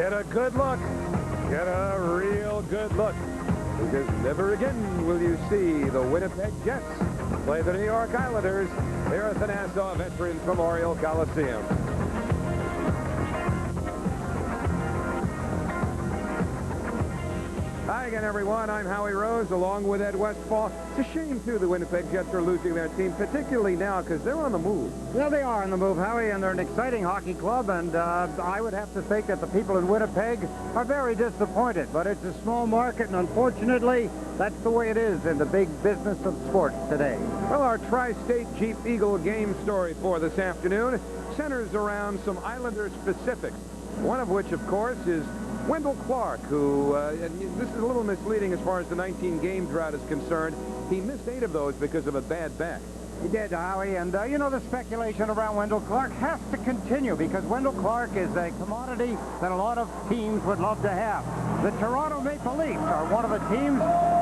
Get a good look. Get a real good look. Because never again will you see the Winnipeg Jets play the New York Islanders here at the Nassau Veterans Memorial Coliseum. Hi again, everyone. I'm Howie Rose, along with Ed Westfall. It's a shame, too, the Winnipeg Jets are losing their team, particularly now, because they're on the move. Well, they are on the move, Howie, and they're an exciting hockey club, and I would have to think that the people in Winnipeg are very disappointed. But it's a small market, and unfortunately, that's the way it is in the big business of sports today. Well, our Tri-State Jeep Eagle game story for this afternoon centers around some Islander specifics, one of which, of course, is Wendell Clark, who, and this is a little misleading as far as the 19-game drought is concerned. He missed 8 of those because of a bad back. He did, Howie, and you know, the speculation around Wendell Clark has to continue because Wendell Clark is a commodity that a lot of teams would love to have. The Toronto Maple Leafs are one of the teams.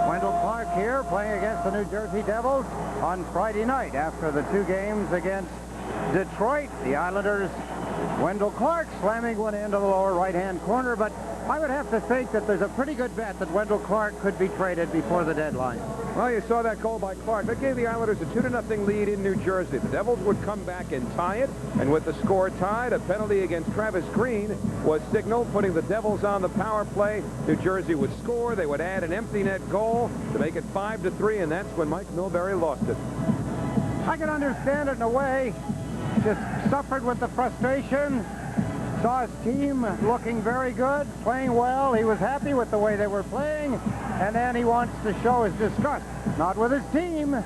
Wendell Clark here playing against the New Jersey Devils on Friday night after the 2 games against Detroit. The Islanders, Wendell Clark slamming one into the lower right-hand corner, but I would have to think that there's a pretty good bet that Wendell Clark could be traded before the deadline. Well, you saw that goal by Clark. That gave the Islanders a 2-0 lead in New Jersey. The Devils would come back and tie it, and with the score tied, a penalty against Travis Green was signaled, putting the Devils on the power play. New Jersey would score. They would add an empty net goal to make it 5-3, and that's when Mike Milbury lost it. I can understand it in a way. Just suffered with the frustration. Saw his team looking very good, playing well. He was happy with the way they were playing, and then he wants to show his disgust, not with his team,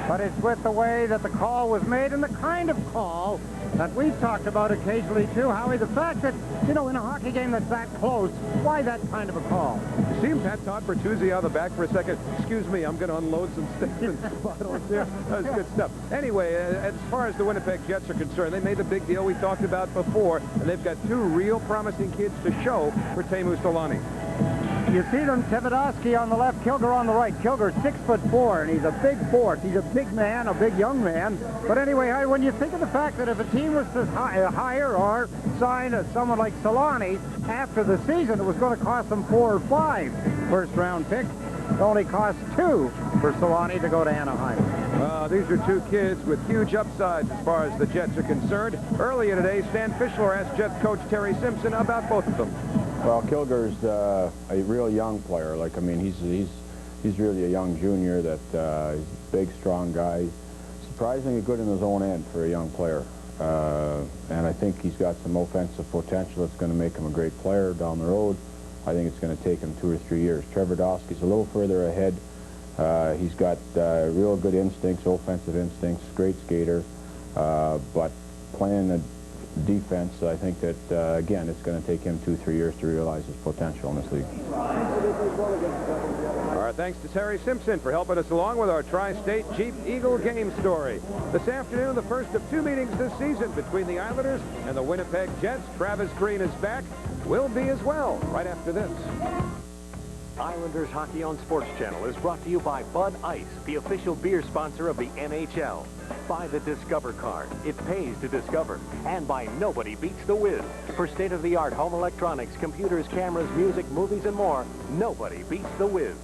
but it's with the way that the call was made and the kind of call that we've talked about occasionally too, Howie. The fact that, you know, in a hockey game that's that close, why that kind of a call? You see him pat Todd Bertuzzi out of the back for a second. Excuse me, I'm going to unload some sticks and bottles here. That was good stuff. Anyway, as far as the Winnipeg Jets are concerned, they made the big deal we talked about before, and they've got 2 real promising kids to show for Teemu Solani. You see them, Tevedosky on the left, Kilger on the right. Kilger's 6'4", and he's a big force. He's a big man, a big young man. But anyway, when you think of the fact that if a team was to hire or sign someone like Solani after the season, it was going to cost them 4 or 5 first-round picks. It only cost 2 for Solani to go to Anaheim. These are 2 kids with huge upsides as far as the Jets are concerned. Earlier today, Stan Fischler asked Jets coach Terry Simpson about both of them. Well, Kilger's a real young player. Like, I mean, he's really a young junior that he's a big, strong guy. Surprisingly good in his own end for a young player. And I think he's got some offensive potential that's going to make him a great player down the road. I think it's going to take him 2 or 3 years. Tevedosky's a little further ahead. He's got real good instincts, offensive instincts, great skater. But playing the defense, I think that, again, it's going to take him 2 or 3 years to realize his potential in this league. Our thanks to Terry Simpson for helping us along with our Tri-State Jeep Eagle game story. This afternoon, the first of 2 meetings this season between the Islanders and the Winnipeg Jets. Travis Green is back. Will be as well right after this. Islanders Hockey on Sports Channel is brought to you by Bud Ice, the official beer sponsor of the NHL. By the Discover card. It pays to discover. And by Nobody Beats the Wiz. For state-of-the-art home electronics, computers, cameras, music, movies, and more, nobody beats the Wiz.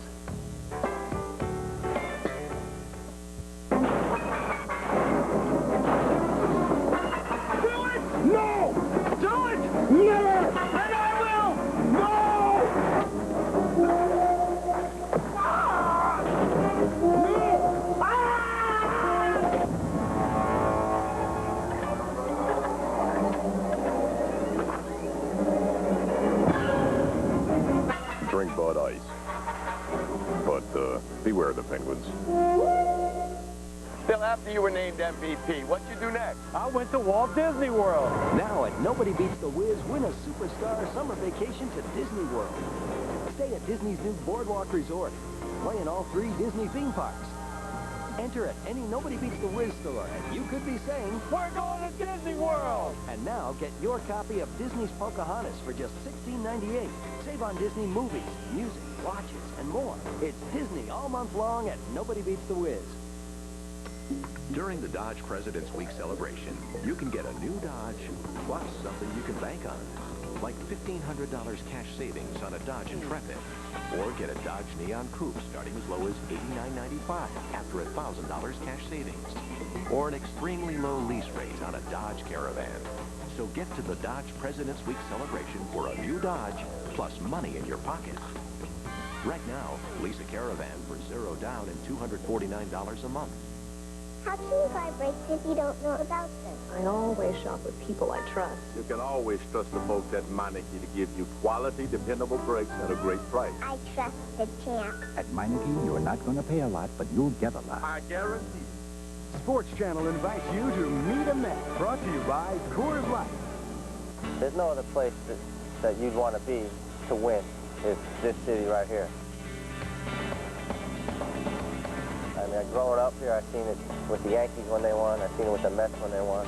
Do it! No! Do it! Never! And I will! No! Ah! No! Ah! Drink Bud Ice. But beware the Penguins. Bill, after you were named MVP, what'd you do next? I went to Walt Disney World. Now at Nobody Beats the Wiz, win a superstar summer vacation to Disney World. Stay at Disney's new Boardwalk Resort. Play in all 3 Disney theme parks. Enter at any Nobody Beats the Wiz store, and you could be saying, We're going to Disney World! And now get your copy of Disney's Pocahontas for just $16.98. Save on Disney movies, music, watches, and more. It's Disney all month long at Nobody Beats the Wiz. During the Dodge President's Week celebration, you can get a new Dodge plus something you can bank on, like $1,500 cash savings on a Dodge Intrepid, or get a Dodge Neon Coupe starting as low as $89.95 after $1,000 cash savings, or an extremely low lease rate on a Dodge Caravan. So get to the Dodge President's Week celebration for a new Dodge plus money in your pocket. Right now, lease a Caravan for $0 down and $249 a month. How can you buy brakes if you don't know about them? I always shop with people I trust. You can always trust the folks at Meineke to give you quality, dependable brakes at a great price. I trust the champ. At Meineke, you're not going to pay a lot, but you'll get a lot. I guarantee. Sports Channel invites you to Meet a Met, brought to you by Coors Light. There's no other place that you'd want to be to win. It's this city right here. I mean, growing up here, I've seen it with the Yankees when they won. I've seen it with the Mets when they won.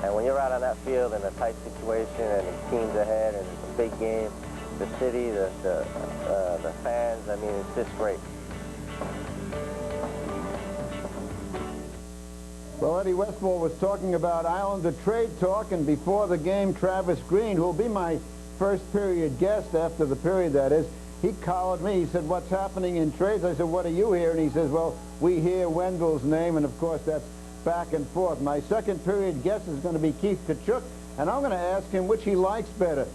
And when you're out on that field in a tight situation and the team's ahead and it's a big game, the city, the fans, I mean, it's just great. Well, Eddie Westmore was talking about Islander trade talk, and before the game, Travis Green, who will be my first period guest after the period, that is, he collared me. He said, what's happening in trades? I said, what do you hear? And he says, well, we hear Wendell's name, and of course that's back and forth. My second period guest is going to be Keith Tkachuk, and I'm going to ask him which he likes better,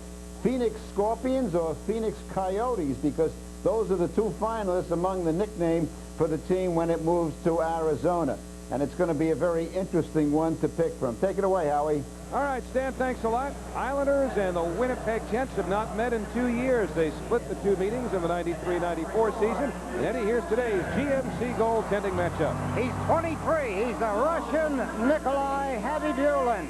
Phoenix Scorpions or Phoenix Coyotes, because those are the two finalists among the nickname for the team when it moves to Arizona. And it's going to be a very interesting one to pick from. Take it away, Howie. All right, Stan, thanks a lot. Islanders and the Winnipeg Jets have not met in 2 years. They split the two meetings in the 93-94 season. And Eddie, here's today's GMC goaltending matchup. He's 23. He's the Russian Nikolai Habibulin.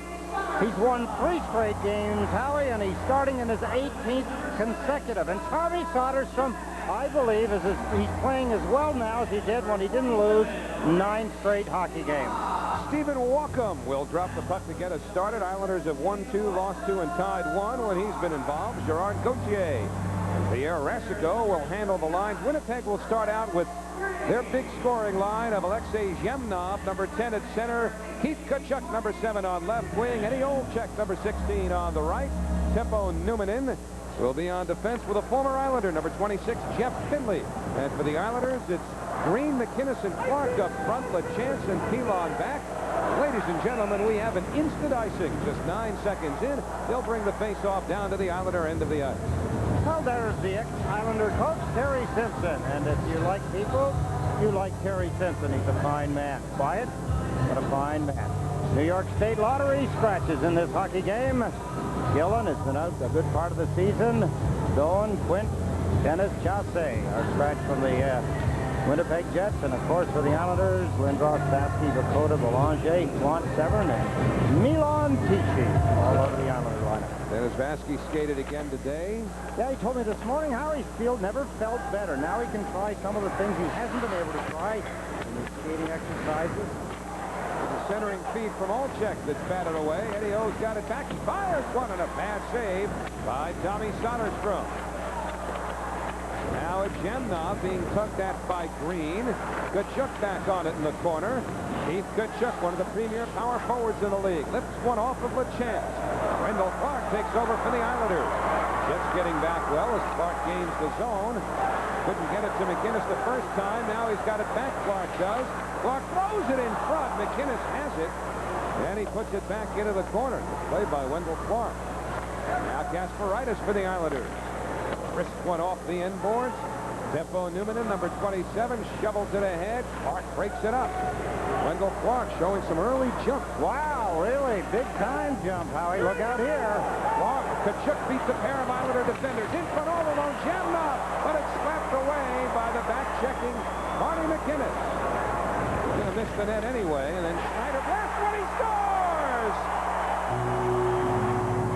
He's won 3 straight games, Howie, and he's starting in his 18th consecutive. And Tommy Soderstrom, I believe, he's playing as well now as he did when he didn't lose 9 straight hockey games. Stephen Walkom will drop the puck to get us started. Islanders have won 2, lost 2, and tied 1 when he's been involved. Gerard Gauthier and Pierre Rasico will handle the lines. Winnipeg will start out with their big scoring line of Alexei Zhemnov, number 10 at center, Keith Tkachuk, number 7 on left wing, Eddie Olczyk, number 16 on the right. Teppo Numminen will be on defense with a former Islander, number 26, Jeff Finley. And for the Islanders, it's Green, McInnes, and Clark up front, LaChance and Pilon back. Ladies and gentlemen, we have an instant icing. Just 9 seconds in, they'll bring the face-off down to the Islander end of the ice. Well, there's the ex-Islander coach, Terry Simpson. And if you like people, you like Terry Simpson. He's a fine man. Quiet, but a fine man. New York State Lottery scratches in this hockey game. Gillen has been out a good part of the season. Doan, Quint, Dennis, Chassé are scratched from the Winnipeg Jets. And, of course, for the Islanders, Lindros, Vasky, Vakota, Belanger, Quant, Severn, and Milan Tichy all over the Islander lineup. Dennis Vasky skated again today. Yeah, he told me this morning how his field never felt better. Now he can try some of the things he hasn't been able to try in his skating exercises. The centering feed from Olczyk that's batted away. Eddie O's got it back. He fires one, and a bad save by Tommy Soderstrom. Now it's Zhemnov being tugged at by Green. Tkachuk back on it in the corner. Keith Tkachuk, one of the premier power forwards in the league, lifts one off of LaChance. Wendell Clark takes over for the Islanders. Just getting back well as Clark gains the zone. Couldn't get it to McInnes the first time. Now he's got it back, Clark does. Clark throws it in front. McInnes has it. And he puts it back into the corner. Played by Wendell Clark. Now Kasparaitis for the Islanders. Wrist one off the end boards. Teppo Numminen, number 27, shovels it ahead. Clark breaks it up. Wendell Clark showing some early jump. Wow, really big time jump, Howie. Look out here. Clark, Tkachuk beats a pair of Islander defenders. In front all alone, Zhemnov, but it's slapped away by the back-checking Marty McInnes. He's going to miss the net anyway, and then Schneider blasts when he scores!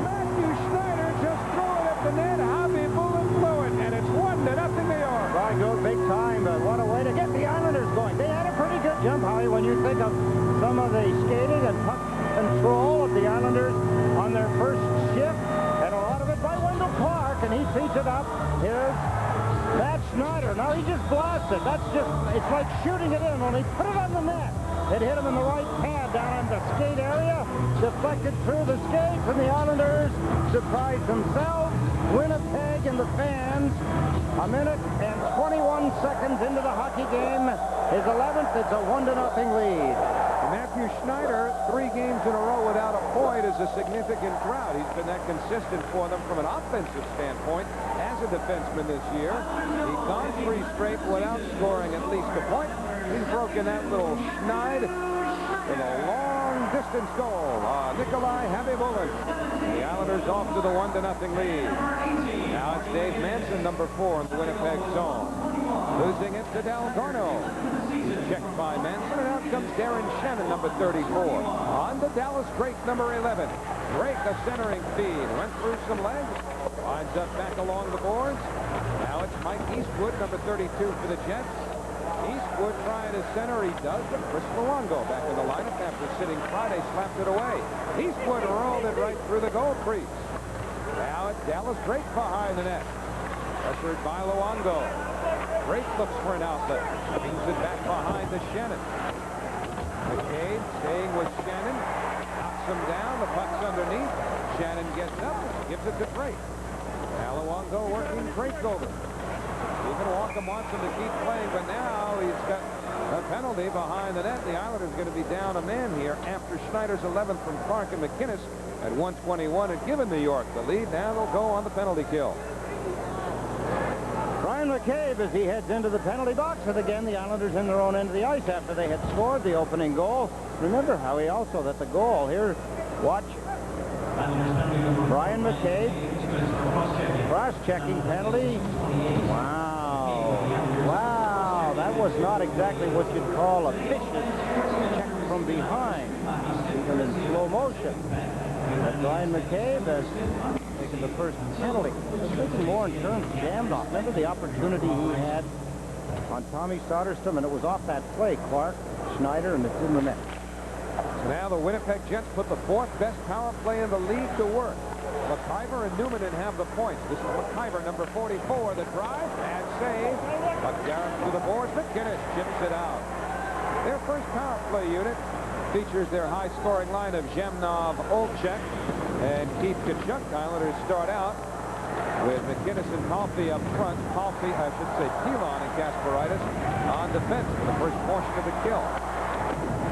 Matthew Schneider just threw it at the net. Habibulin blew it, and it's 1-0 New York. Right, go big time, but what a way to get the Islanders going. They had a pretty good jump, Howie, when you think of some of the skating and puck control of the Islanders on their first shift, and a lot of it by Wendell Clark, and he feeds it up. Here's Matt Schneider. Now he just blasts it. That's just, it's like shooting it in, only put it on the net. It hit him in the right pad down in the skate area. Deflected through the skates, and the Islanders surprised themselves, Winnipeg, and the fans. A minute and 21 seconds into the hockey game. His 11th. It's a 1-0 lead. Matthew Schneider, 3 games in a row without a point is a significant drought. He's been that consistent for them from an offensive standpoint as a defenseman this year. He's gone 3 straight without scoring at least a point. He's broken that little Schneid with a long-distance goal. Nikolai Habibulin. The Islanders off to the 1-0 lead. Now it's Dave Manson, number 4 in the Winnipeg zone. Losing it to Del Gorno. He's checked by Manson, and out comes Darren Shannon, number 34. On to Dallas Drake, number 11. Drake, a centering feed. Went through some legs. Winds up back along the boards. Now it's Mike Eastwood, number 32 for the Jets. Eastwood trying to center. He does, but Chris Luongo back in the lineup after sitting Friday, slapped it away. Eastwood rolled it right through the goal crease. Now it's Dallas Drake behind the net. Pressured by Luongo. Drake looks for an outlet. Brings it back behind to Shannon. McCabe staying with Shannon. Knocks him down. The puck's underneath. Shannon gets up. Gives it to Drake. Now Luongo working Drake over. Even Walker wants him to keep playing, but now he's got a penalty behind the net. The Islanders are going to be down a man here after Schneider's 11th from Clark and McInnes at 1:21 had given New York the lead. Now they'll go on the penalty kill. Brian McCabe as he heads into the penalty box, and again the Islanders in their own end of the ice after they had scored the opening goal. Remember, Howie, also that the goal here, watch Brian McCabe, cross-checking penalty. Wow, that was not exactly what you'd call a vicious check from behind, even in slow motion. But Brian McCabe has taken the first penalty. Thinking more in terms of jammed off. Remember the opportunity he had on Tommy Soderstrom, and it was off that play, Clark, Schneider, and it's in the net. So now the Winnipeg Jets put the 4th best power play in the league to work. McIver and Newman have the points. This is McIver, number 44. The drive, bad save. But Garrett to the boards. McInnes chips it out. Their first power play unit features their high-scoring line of Zhemnov, Olchek, and Keith Kachuk. Islanders start out with McInnes and Palffy up front. Palffy, I should say Pilon and Kasparaitis on defense for the first portion of the kill.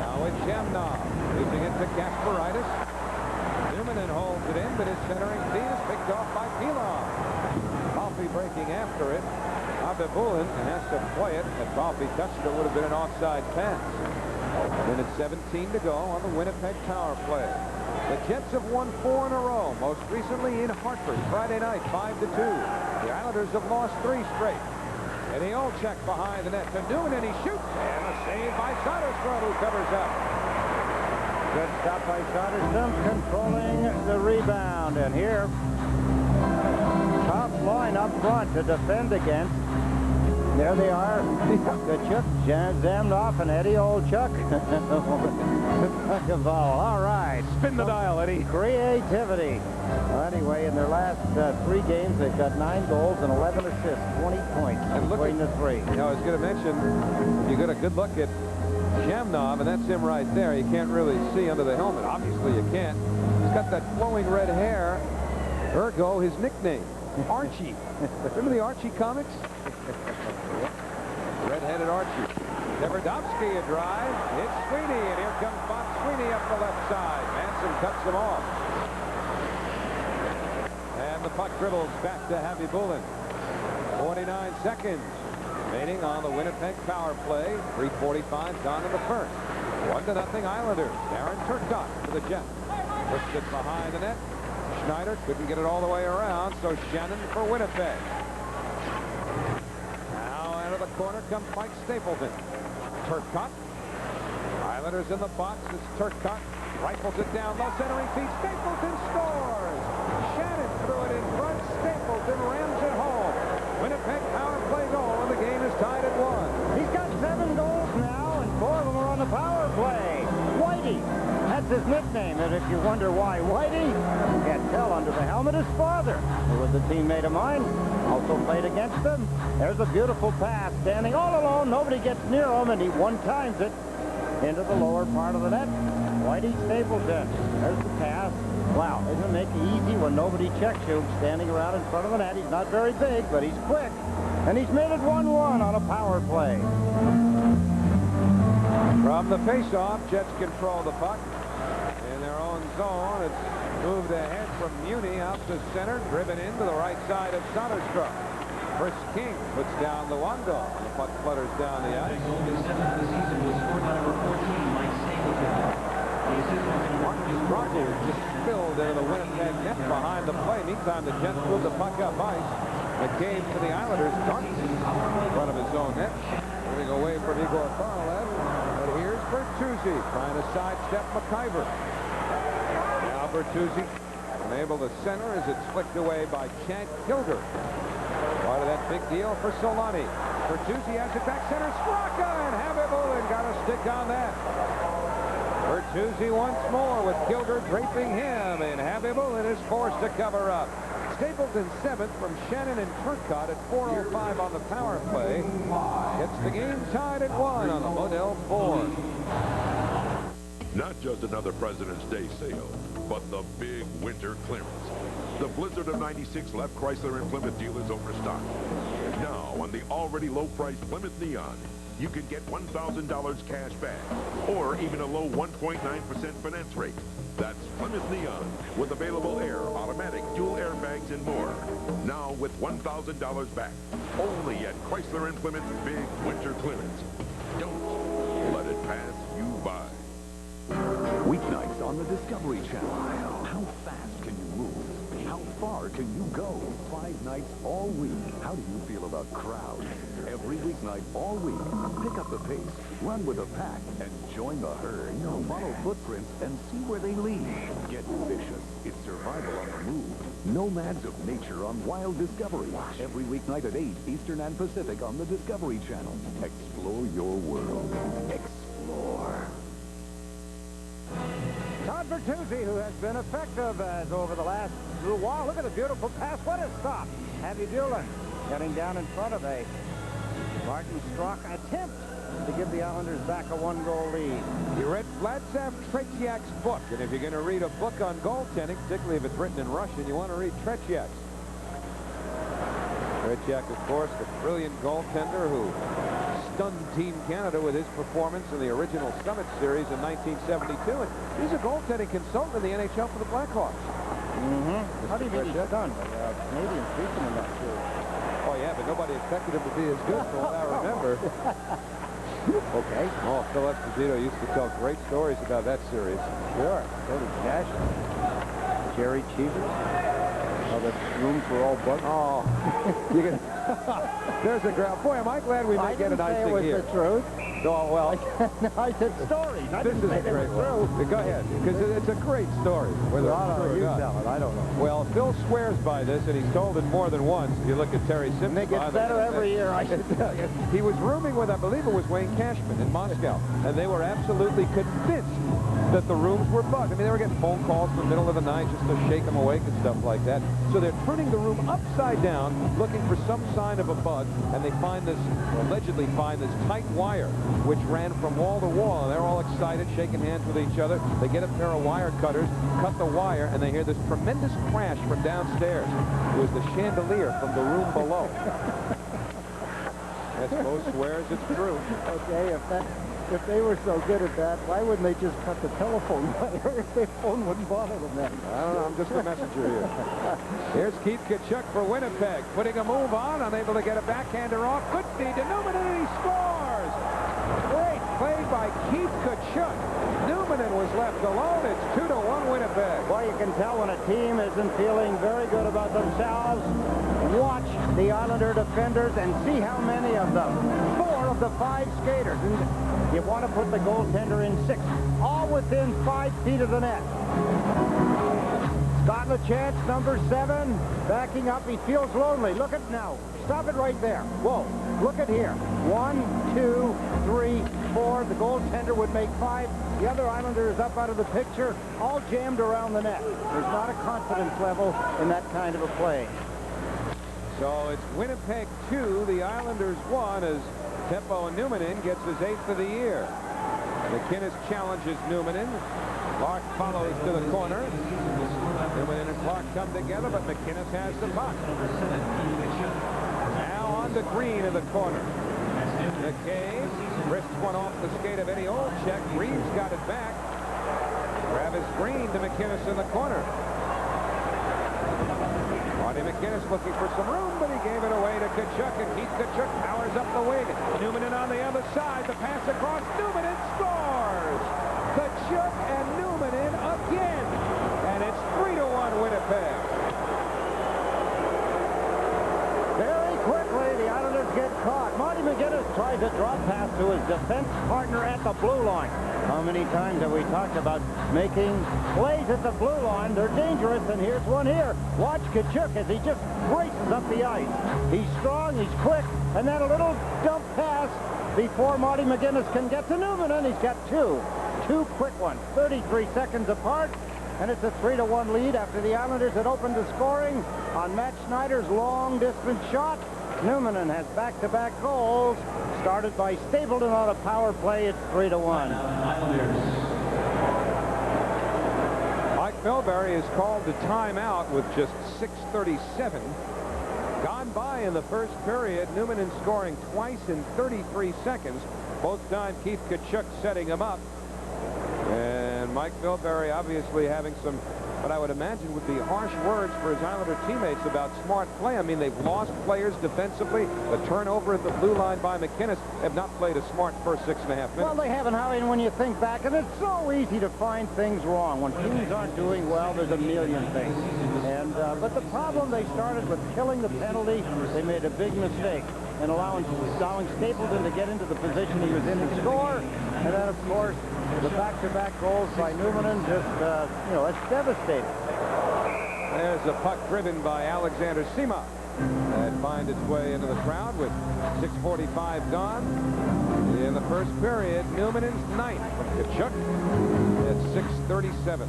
Now it's Zhemnov. Losing it to Kasparaitis. Newman holds it in, but his centering feed is picked off by Pilon. Palffy breaking after it. Habibulin has to play it. If Palffy touched it, would have been an offside pass. Minute 17 to go on the Winnipeg power play. The Jets have won 4 in a row, most recently in Hartford, Friday night, 5-2. The Islanders have lost 3 straight. And the Olchek behind the net to Newman, and he shoots. And a save by Soderstrom, who covers up. Good stop by Soderstrom, controlling the rebound. And here, top line up front to defend against. There they are. Kachuk, Zhemnov, and Eddie Olchuk. All right. Spin the dial, Eddie. Creativity. Well, anyway, in their last 3 games, they've got 9 goals and 11 assists, 20 points between the 3. You know, I was going to mention, if you get a good look at Zhemnov, and that's him right there. You can't really see under the helmet. Obviously, you can't. He's got that flowing red hair. Ergo, his nickname, Archie. Remember the Archie comics? Red-headed Archie. Neverdovsky a drive. It's Sweeney, and here comes Bob Sweeney up the left side. Manson cuts him off. And the puck dribbles back to Habibulin. 49 seconds remaining on the Winnipeg power play. 3:45 gone in the first. 1-0 Islanders. Darren Turcotte to the Jets. Puts it behind the net. Schneider couldn't get it all the way around, so Shannon for Winnipeg. Now out of the corner comes Mike Stapleton. Turcotte. Islanders in the box as Turcotte rifles it down low, centering feed. Stapleton scores. Shannon threw it in front. Stapleton rams it home. Winnipeg power play goal, and the game is tied at 1. He's got 7 goals now, and 4 of them are on the power play. Whitey. That's his nickname, and if you wonder why Whitey, you can't tell under the helmet, his father, who was a teammate of mine, also played against him. There's a beautiful pass, standing all alone. Nobody gets near him, and he one-times it. into the lower part of the net. Whitey Stapleton. There's the pass. Wow, doesn't it make it easy when nobody checks you standing around in front of the net? He's not very big, but he's quick. And he's made it 1-1 on a power play. From the face-off, Jets control the puck in their own zone. It's moved ahead from Muni out to center, driven into the right side of Soderstrom. Chris King puts down Luongo. The puck flutters down the ice. Martin Struggle just spilled into the Winnipeg net behind the play. Meantime, the Jets move the puck up ice. McCabe for the Islanders. Darts in front of his own net. Moving away from Igor Korolev. But here's Bertuzzi trying to sidestep McIver. Now Bertuzzi unable to center as it's flicked away by Chad Kilger. Part of that big deal for Solani. Bertuzzi has it back center. Straka and Habibulin got a stick on that. Bertuzzi once more with Kilger draping him, and Habibulin is forced to cover up. Stapleton 7th from Shannon and Turcotte at 4:05 on the power play. Gets the game tied at 1 on the Model 4. Not just another President's Day sale, but the big winter clearance. The blizzard of '96 left Chrysler and Plymouth dealers overstocked. Now, on the already low-priced Plymouth Neon, you can get $1,000 cash back, or even a low 1.9% finance rate. That's Plymouth Neon, with available air, automatic, dual airbags, and more. Now with $1,000 back, only at Chrysler and Plymouth Big Winter Clearance. Don't let it pass you by. Weeknights on the Discovery Channel. How fast can you move? How far can you go? 5 nights all week. How do you feel about crowds? Every weeknight all week. Pick up the pace, run with a pack, and join the herd. Follow footprints and see where they lead. Get vicious. It's survival on the move. Nomads of nature on Wild Discovery. Every weeknight at 8 Eastern and Pacific on the Discovery Channel. Explore your world. Explore. Todd Bertuzzi, who has been effective as over the last little while. Look at the beautiful pass. What a stop. Habibulin getting down in front of a Martin Strock attempt to give the Islanders back a 1-goal lead. You read Vladislav Tretiak's book, and if you're going to read a book on goaltending, particularly if it's written in Russian, you want to read Tretiak's. Tretiak, of course, the brilliant goaltender who stunned Team Canada with his performance in the original Summit Series in 1972. And he's a goaltending consultant in the NHL for the Blackhawks. How do you mean he's done? Canadians beat him in that series. Oh, yeah, but nobody expected him to be as good from what I remember. Okay. Oh, Phil Esposito used to tell great stories about that series. Sure. So did Cash. Jerry Cheever. How the rooms were all bugged. Oh, you can. There's a ground. Boy, am I glad we might get a nice thing here. I didn't say it was the truth. Oh, well. I said stories. This is a great one. Go ahead, because it's a great story. Whether you tell it. I don't know. Well, Phil swears by this, and he's told it more than once. If you look at Terry Simpson. And it gets better every year, I should tell you. He was rooming with, I believe it was Wayne Cashman in Moscow, and they were absolutely convinced that the rooms were bugged. I mean, they were getting phone calls in the middle of the night just to shake them awake and stuff like that. So they're turning the room upside down, looking for some sign of a bug, and they find this, allegedly find this tight wire, which ran from wall to wall, and they're all excited, shaking hands with each other. They get a pair of wire cutters, cut the wire, and they hear this tremendous crash from downstairs. It was the chandelier from the room below. Espo swears it's true. Okay, if they were so good at that, why wouldn't they just cut the telephone wire if their phone wouldn't bother them then? I don't know. I'm just a messenger here. Here's Keith Tkachuk for Winnipeg. Putting a move on, unable to get a backhander off. Could be to Newman, and he scores! Great play by Keith Tkachuk. Newman was left alone. It's 2-1 Winnipeg. Well, you can tell when a team isn't feeling very good about themselves. Watch the Islander defenders and see how many of them. 4 of the 5 skaters. And you want to put the goaltender in 6. All within 5 feet of the net. Scott LeChance, number 7, backing up. He feels lonely. Look at now. Stop it right there. Whoa. Look at here. 1, 2, 3, 4. The goaltender would make 5. The other Islander is up out of the picture, all jammed around the net. There's not a confidence level in that kind of a play. So it's Winnipeg 2, the Islanders 1, as Teppo Newmanen gets his 8th of the year. McInnes challenges Newman in. Clark follows to the corner. Newman and Clark come together, but McInnes has the puck. Now on to Green in the corner. McKay wrists one off the skate of Eddie Olczyk. Green's got it back. Travis Green to McInnes in the corner. Marty McInnes looking for some room, but he gave it away to Tkachuk, and Keith Tkachuk powers up the wing. Newman in on the other side. The pass across. Newman in scores. Tkachuk and Newman in again. And it's 3-1 Winnipeg. Very quickly, the Islanders get caught. Marty McInnes tries a drop pass to his defense partner at the blue line. How many times have we talked about making plays at the blue line? They're dangerous, and here's one here. Watch Tkachuk as he just races up the ice. He's strong, he's quick, and then a little dump pass before Marty McInnes can get to Newman, and he's got two quick ones, 33 seconds apart, and it's a 3-1 lead after the Islanders had opened the scoring on Matt Schneider's long-distance shot. Newman has back-to-back goals, started by Stapleton on a power play. It's 3-1. Mike Milbury is called to timeout with just 6:37 gone by in the first period. Newman in scoring twice in 33 seconds. Both times Keith Tkachuk setting him up. And Mike Milbury obviously having some, what I would imagine would be harsh words for his Islander teammates about smart play. I mean, they've lost players defensively. The turnover at the blue line by McInnes have not played a smart first 6.5 minutes. Well, they haven't, Howie, and when you think back, and it's so easy to find things wrong. When teams aren't doing well, there's a million things. And but the problem, they started with killing the penalty. They made a big mistake in allowing Stapleton to get into the position he was in to score. And then, of course, the back-to-back goals by Newman just, you know, it's devastating. There's a puck driven by Alexander Seamock that finds its way into the crowd with 6:45 gone in the first period. Newman is ninth from Tkachuk at 6:37.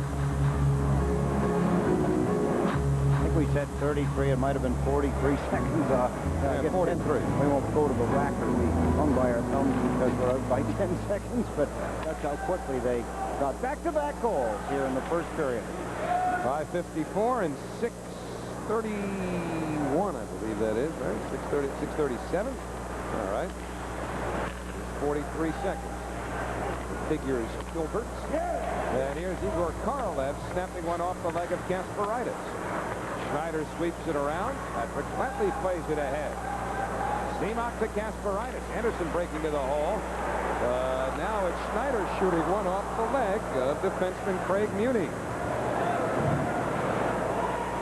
I think we said 33. It might have been 43 seconds. Yeah, 43. We won't go to the rack, or we hung by our thumbs because we're out by 10 seconds, but that's how quickly they got back-to-back goals here in the first period. 5:54 and 6:31, I believe that is, right? 6:37. All right. 43 seconds. Figures Gilberts. And here's Igor Korolev snapping one off the leg of Kasparaitis. Schneider sweeps it around. Patrick Flatley plays it ahead. Seamock to Kasparaitis. Anderson breaking to the hole. Now it's Schneider shooting one off the leg of defenseman Craig Muni.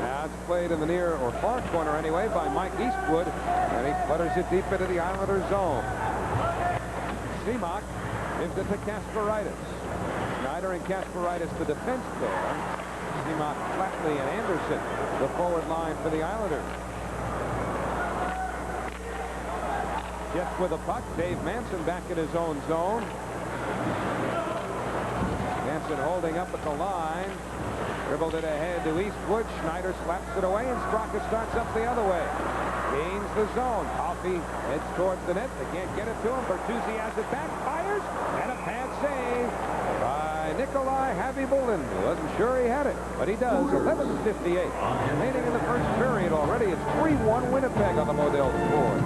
Now it's played in the near or far corner anyway by Mike Eastwood, and he flutters it deep into the Islanders' zone. Seamock gives it to Kasparaitis. Schneider and Kasparaitis the defense pair. Seamock, Flatley, and Anderson the forward line for the Islanders. Jets with a puck. Dave Manson back in his own zone. Manson holding up at the line. Dribbled it ahead to Eastwood. Schneider slaps it away, and Straka starts up the other way. Gains the zone. Coffey heads towards the net. They can't get it to him. Bertuzzi has it back. Fires. And a pad save by Nikolai Habibulin. Wasn't sure he had it, but he does. 11:58 remaining in the first period already. It's 3-1 Winnipeg on the Modell score.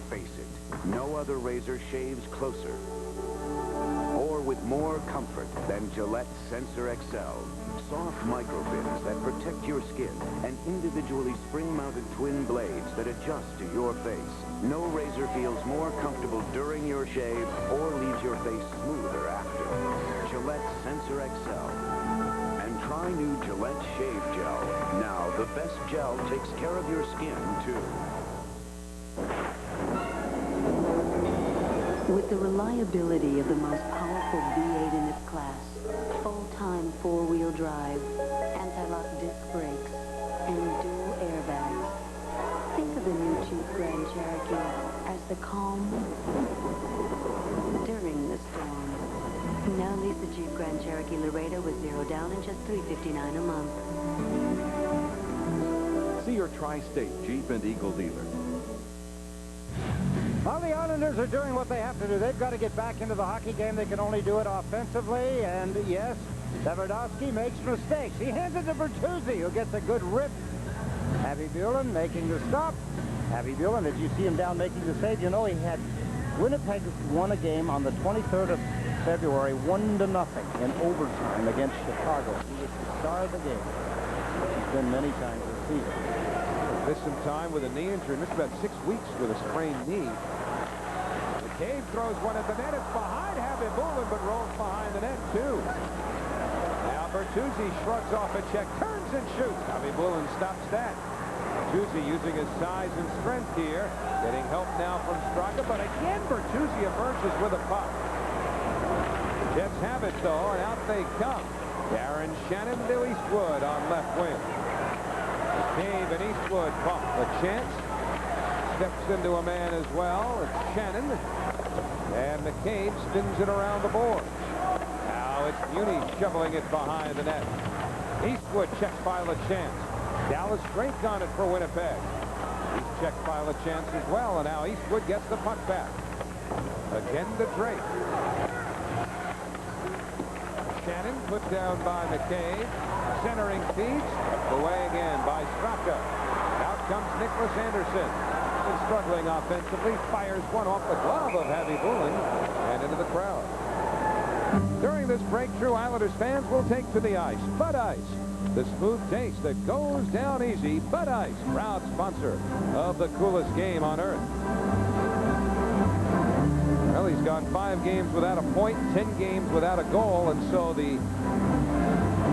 Face it, no other razor shaves closer or with more comfort than Gillette Sensor XL. Soft microfibs that protect your skin and individually spring-mounted twin blades that adjust to your face. No razor feels more comfortable during your shave or leaves your face smoother after. Gillette Sensor XL. And try new Gillette Shave Gel. Now, the best gel takes care of your skin, too. With the reliability of the most powerful V8 in its class, full-time four-wheel drive, anti-lock disc brakes, and dual airbags, think of the new Jeep Grand Cherokee as the calm during the storm. Now lease the Jeep Grand Cherokee Laredo with 0 down and just $359 a month. See your Tri-State Jeep and Eagle dealer. Well, the Islanders are doing what they have to do. They've got to get back into the hockey game. They can only do it offensively. And yes, Davidovsky makes mistakes. He hands it to Bertuzzi, who gets a good rip. Abby Buellen making the stop. Abby Buellen, as you see him down making the save, you know he had Winnipeg won a game on the 23rd of February, 1-0 in overtime against Chicago. He was the star of the game. He's been many times this season. Missed some time with a knee injury. Missed about 6 weeks with a sprained knee. McCabe throws one at the net. It's behind Abby Buellen, but rolls behind the net, too. Now Bertuzzi shrugs off a check, turns and shoots. Abby Buellen stops that. Bertuzzi using his size and strength here. Getting help now from Straka, but again Bertuzzi emerges with a puck. The Jets have it, though, and out they come. Darren Shannon to Eastwood on left wing. McCabe and Eastwood pump a chance. Steps into a man as well. It's Shannon. And McCabe spins it around the board. Now it's Muni shoveling it behind the net. Eastwood checks by LaChance. Dallas Drake on it for Winnipeg. He's checked by LaChance as well. And now Eastwood gets the puck back. Again to Drake. Shannon put down by McCabe. Centering feeds. Away again by Straka. Out comes Nicholas Anderson. Been struggling offensively. Fires one off the glove of Abby Buellen and into the crowd. During this breakthrough, Islanders fans will take to the ice. Bud Ice, the smooth taste that goes down easy. Bud Ice, proud sponsor of the coolest game on earth. Well, he's gone 5 games without a point, 10 games without a goal, and so the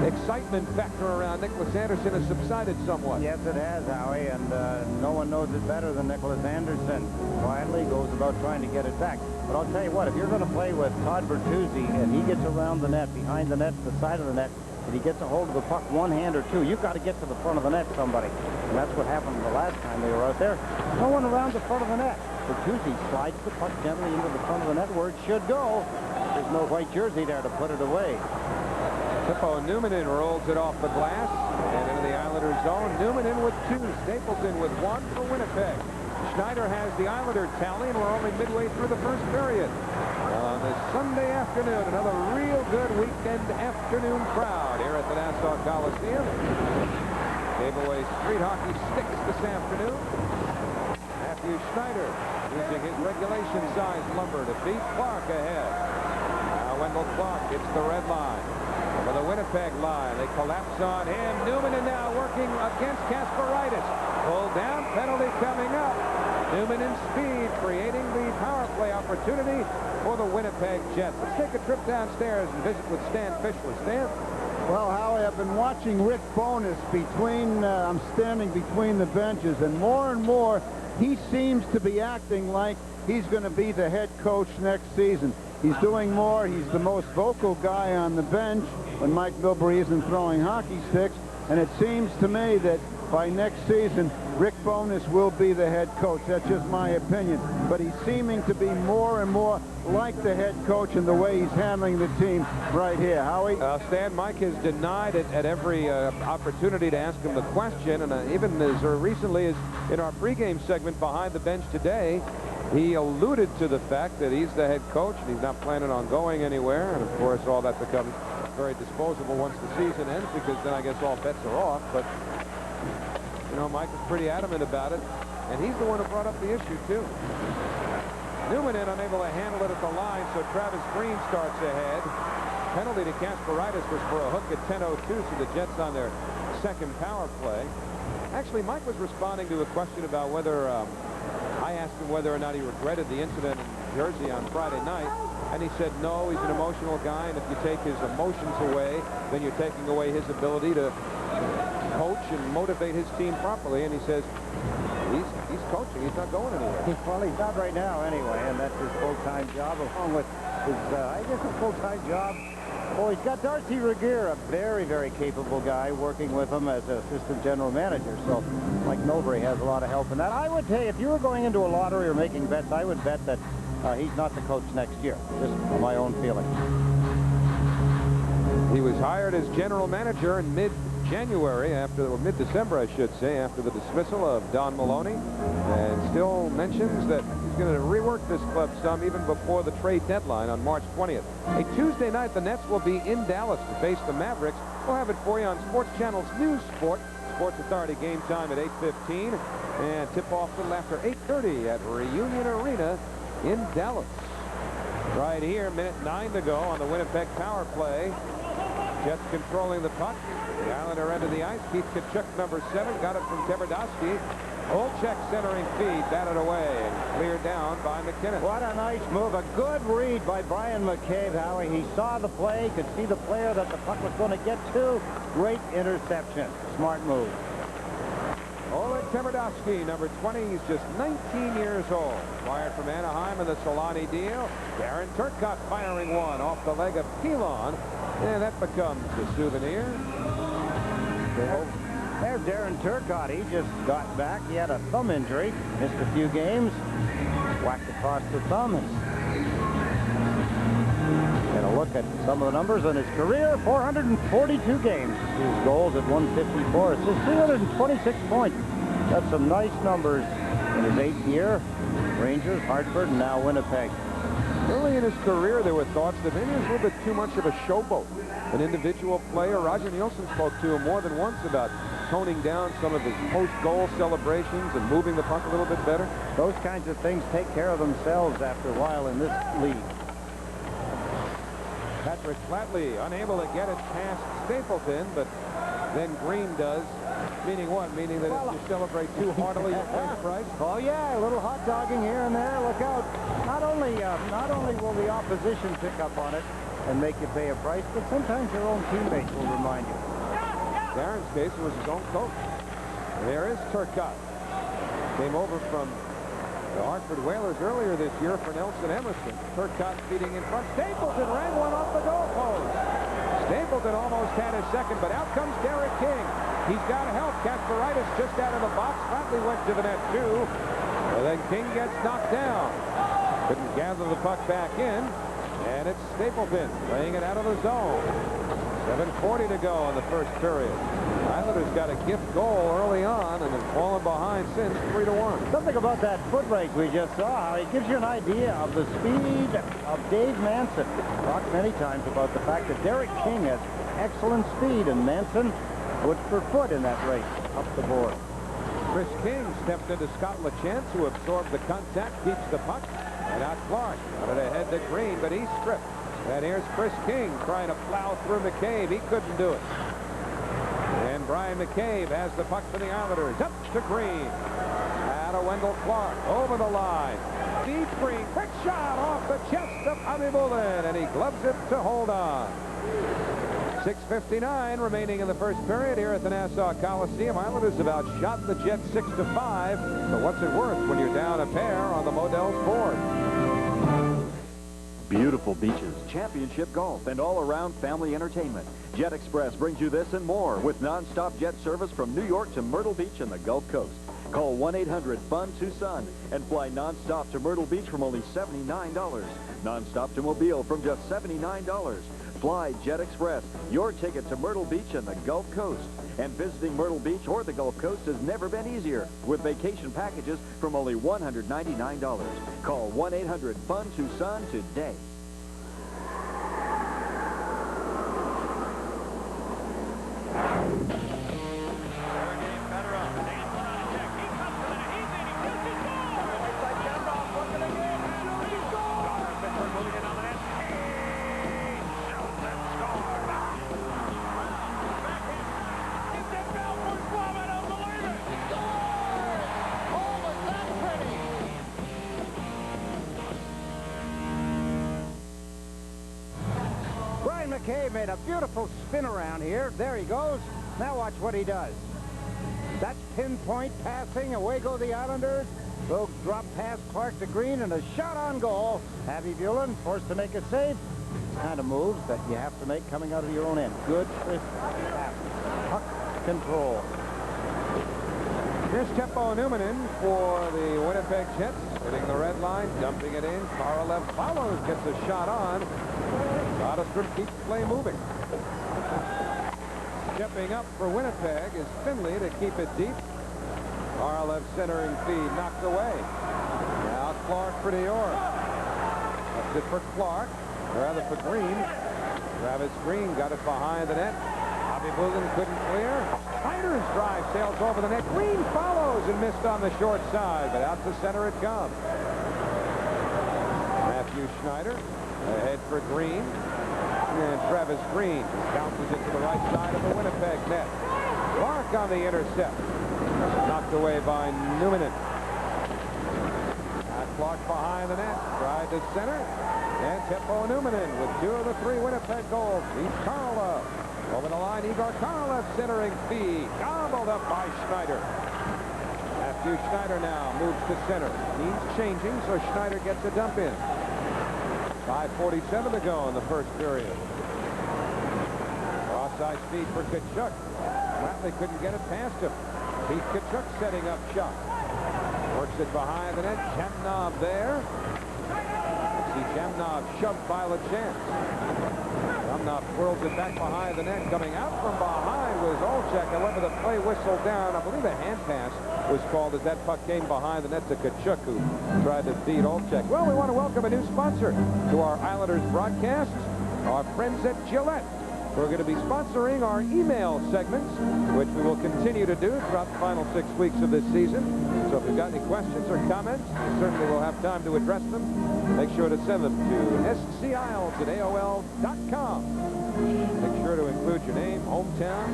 excitement factor around Nicholas Anderson has subsided somewhat. Yes, it has, Howie, and no one knows it better than Nicholas Anderson. Quietly goes about trying to get it back. But I'll tell you what, if you're going to play with Todd Bertuzzi and he gets around the net, behind the net, the side of the net, and he gets a hold of the puck one hand or two, you've got to get to the front of the net, somebody. And that's what happened the last time they were out there. No one around the front of the net. Bertuzzi slides the puck gently into the front of the net where it should go. There's no white jersey there to put it away. Tippo Newmanen rolls it off the glass and into the Islanders zone. Newmanen with 2, Stapleton with 1 for Winnipeg. Schneider has the Islander tally, and we're only midway through the first period. On this Sunday afternoon, another real good weekend afternoon crowd here at the Nassau Coliseum. Gave away street hockey sticks this afternoon. Matthew Schneider using his regulation-sized lumber to beat Clark ahead. Now Wendell Clark hits the red line. For the Winnipeg line, they collapse on him. Newmanen now working against Kasparaitis. Pulled down, penalty coming up. Newmanen speed, creating the power play opportunity for the Winnipeg Jets. Let's take a trip downstairs and visit with Stan Fischler. Stan? Well, Howie, I've been watching Rick Bowness between, I'm standing between the benches, and more, he seems to be acting like he's going to be the head coach next season. He's doing more. He's the most vocal guy on the bench when Mike Milbury isn't throwing hockey sticks. And it seems to me that by next season, Rick Bowness will be the head coach. That's just my opinion. But he's seeming to be more and more like the head coach in the way he's handling the team right here. Howie? Stan, Mike has denied it at every opportunity to ask him the question. And even as recently as in our pregame segment behind the bench today, he alluded to the fact that he's the head coach and he's not planning on going anywhere. And, of course, all that becomes very disposable once the season ends, because then I guess all bets are off. But, you know, Mike is pretty adamant about it. And he's the one who brought up the issue, too. Newmanen unable to handle it at the line, so Travis Green starts ahead. Penalty to Kasparaitis was for a hook at 10:02, so the Jets on their second power play. Actually, Mike was responding to a question about whether I asked him whether or not he regretted the incident in Jersey on Friday night, and he said no, he's an emotional guy, and if you take his emotions away, then you're taking away his ability to coach and motivate his team properly. And he says he's coaching, he's not going anywhere. Well, he's not right now anyway, and that's his full-time job, along with his, I guess, a full-time job. Well, he's got Darcy Regier, a very, very capable guy, working with him as an assistant general manager. So Mike Milbury has a lot of help in that. I would say if you were going into a lottery or making bets, I would bet that he's not the coach next year, just my own feeling. He was hired as general manager in mid January, or mid-December, I should say, after the dismissal of Don Maloney, and still mentions that he's going to rework this club some even before the trade deadline on March 20th. A Tuesday night, the Nets will be in Dallas to face the Mavericks. We'll have it for you on Sports Channel's News Sport. Sports Authority game time at 8:15, and tip-off a little after 8:30 at Reunion Arena in Dallas. Right here, minute 9 to go on the Winnipeg power play. Jets controlling the puck. The Islander end of the ice. Keith Tkachuk, number 7, got it from Tverdovsky. Olczyk centering feed, batted away and cleared down by McKinnon. What a nice move. A good read by Brian McCabe, Howie. He saw the play, could see the player that the puck was going to get to. Great interception. Smart move. Oleg Tverdovsky, number 20. He's just 19 years old. Acquired from Anaheim in the Solani deal. Darren Turcotte firing one off the leg of Pilon. And that becomes a souvenir. There's Darren Turcotte. He just got back. He had a thumb injury. Missed a few games. Whacked across the thumb. And a look at some of the numbers in his career. 442 games. His goals at 154. Assists, 326 points. That's some nice numbers in his 8th year. Rangers, Hartford, and now Winnipeg. Early in his career, there were thoughts that maybe he was a little bit too much of a showboat. An individual player. Roger Nielsen spoke to him more than once about toning down some of his post-goal celebrations and moving the puck a little bit better. Those kinds of things take care of themselves after a while in this league. Patrick Flatley unable to get it past Stapleton, but then Green does. Meaning what? Meaning that if you celebrate too heartily, you pay the price? Oh, yeah, a little hot dogging here and there. Look out. Not only will the opposition pick up on it and make you pay a price, but sometimes your own teammates will remind you. Darren's case was his own coach. There is Turcotte. Came over from the Hartford Whalers earlier this year for Nelson Emerson. Turcotte feeding in front. Stapleton ran one off the goalpost. Stapleton almost had his second, but out comes Derek King. He's got help. Kasparaitis just out of the box. Flatley went to the net, too. And then King gets knocked down. Couldn't gather the puck back in. And it's Stapleton laying it out of the zone. 7:40 to go in the first period. Islanders got a gift goal early on and have fallen behind since 3-1. Something about that foot race we just saw, it gives you an idea of the speed of Dave Manson. Talked many times about the fact that Derek King has excellent speed, and Manson foot for foot in that race up the board. Chris King stepped into Scott LaChance, who absorbed the contact, keeps the puck, and out Clark. Got it ahead to Green, but he's stripped. And here's Chris King trying to plow through McCabe. He couldn't do it. And Brian McCabe has the puck for the Islanders. Up to Green. Out of Wendell Clark. Over the line. Deep Green. Quick shot off the chest of Abibulin. And he gloves it to hold on. 6:59 remaining in the first period here at the Nassau Coliseum. Islanders have outshot the Jets 6-5. But what's it worth when you're down a pair on the Modell's board? Beautiful beaches, championship golf, and all-around family entertainment. Jet Express brings you this and more with non-stop jet service from New York to Myrtle Beach and the Gulf Coast. Call 1-800-FUN-TUCSON and fly non-stop to Myrtle Beach from only $79. Non-stop to Mobile from just $79. Fly Jet Express, your ticket to Myrtle Beach and the Gulf Coast. And visiting Myrtle Beach or the Gulf Coast has never been easier with vacation packages from only $199. Call 1-800-FUN-TUCSON today. McCabe made a beautiful spin around here. There he goes. Now watch what he does. That's pinpoint passing. Away go the Islanders. They'll drop past Clark to Green and a shot on goal. Abibulin forced to make a save. Kind of moves that you have to make coming out of your own end. Good, crisp pass. Puck control. Here's Teppo Numminen for the Winnipeg Jets. Hitting the red line, dumping it in. Korolev follows, gets a shot on. Soderstrom keeps play moving. Stepping up for Winnipeg is Finley to keep it deep. Our left centering feed knocked away. Now Clark for New York. That's it for Clark, or rather for Green. Travis Green got it behind the net. Bobby Boogan couldn't clear. Schneider's drive sails over the net. Green follows and missed on the short side, but out to center it comes. Matthew Schneider ahead for Green. And Travis Green bounces it to the right side of the Winnipeg net. Clark on the intercept. Knocked away by Newman. Clark behind the net. Tried to center. And Teppo Newmanen with 2 of the 3 Winnipeg goals. He's Karloff. Over the line, Igor Karloff centering feed. Gobbled up by Schneider. Matthew Schneider now moves to center. He's changing, so Schneider gets a dump in. 5:47 to go in the first period. Cross-side speed for Tkachuk. Ratley couldn't get it past him. Pete Tkachuk setting up shot. Works it behind the net. Chamnov there. See Chamnov shoved by LeChance. Chamnov twirls it back behind the net. Coming out from behind was Olczyk. However, the play whistled down. I believe a hand pass was called as that puck came behind the net to Tkachuk, who tried to beat Olczyk. Well, we want to welcome a new sponsor to our Islanders broadcasts, our friends at Gillette. We're going to be sponsoring our email segments, which we will continue to do throughout the final 6 weeks of this season. So if you've got any questions or comments, we certainly will have time to address them. Make sure to send them to sciles@aol.com. Make sure to include your name, hometown,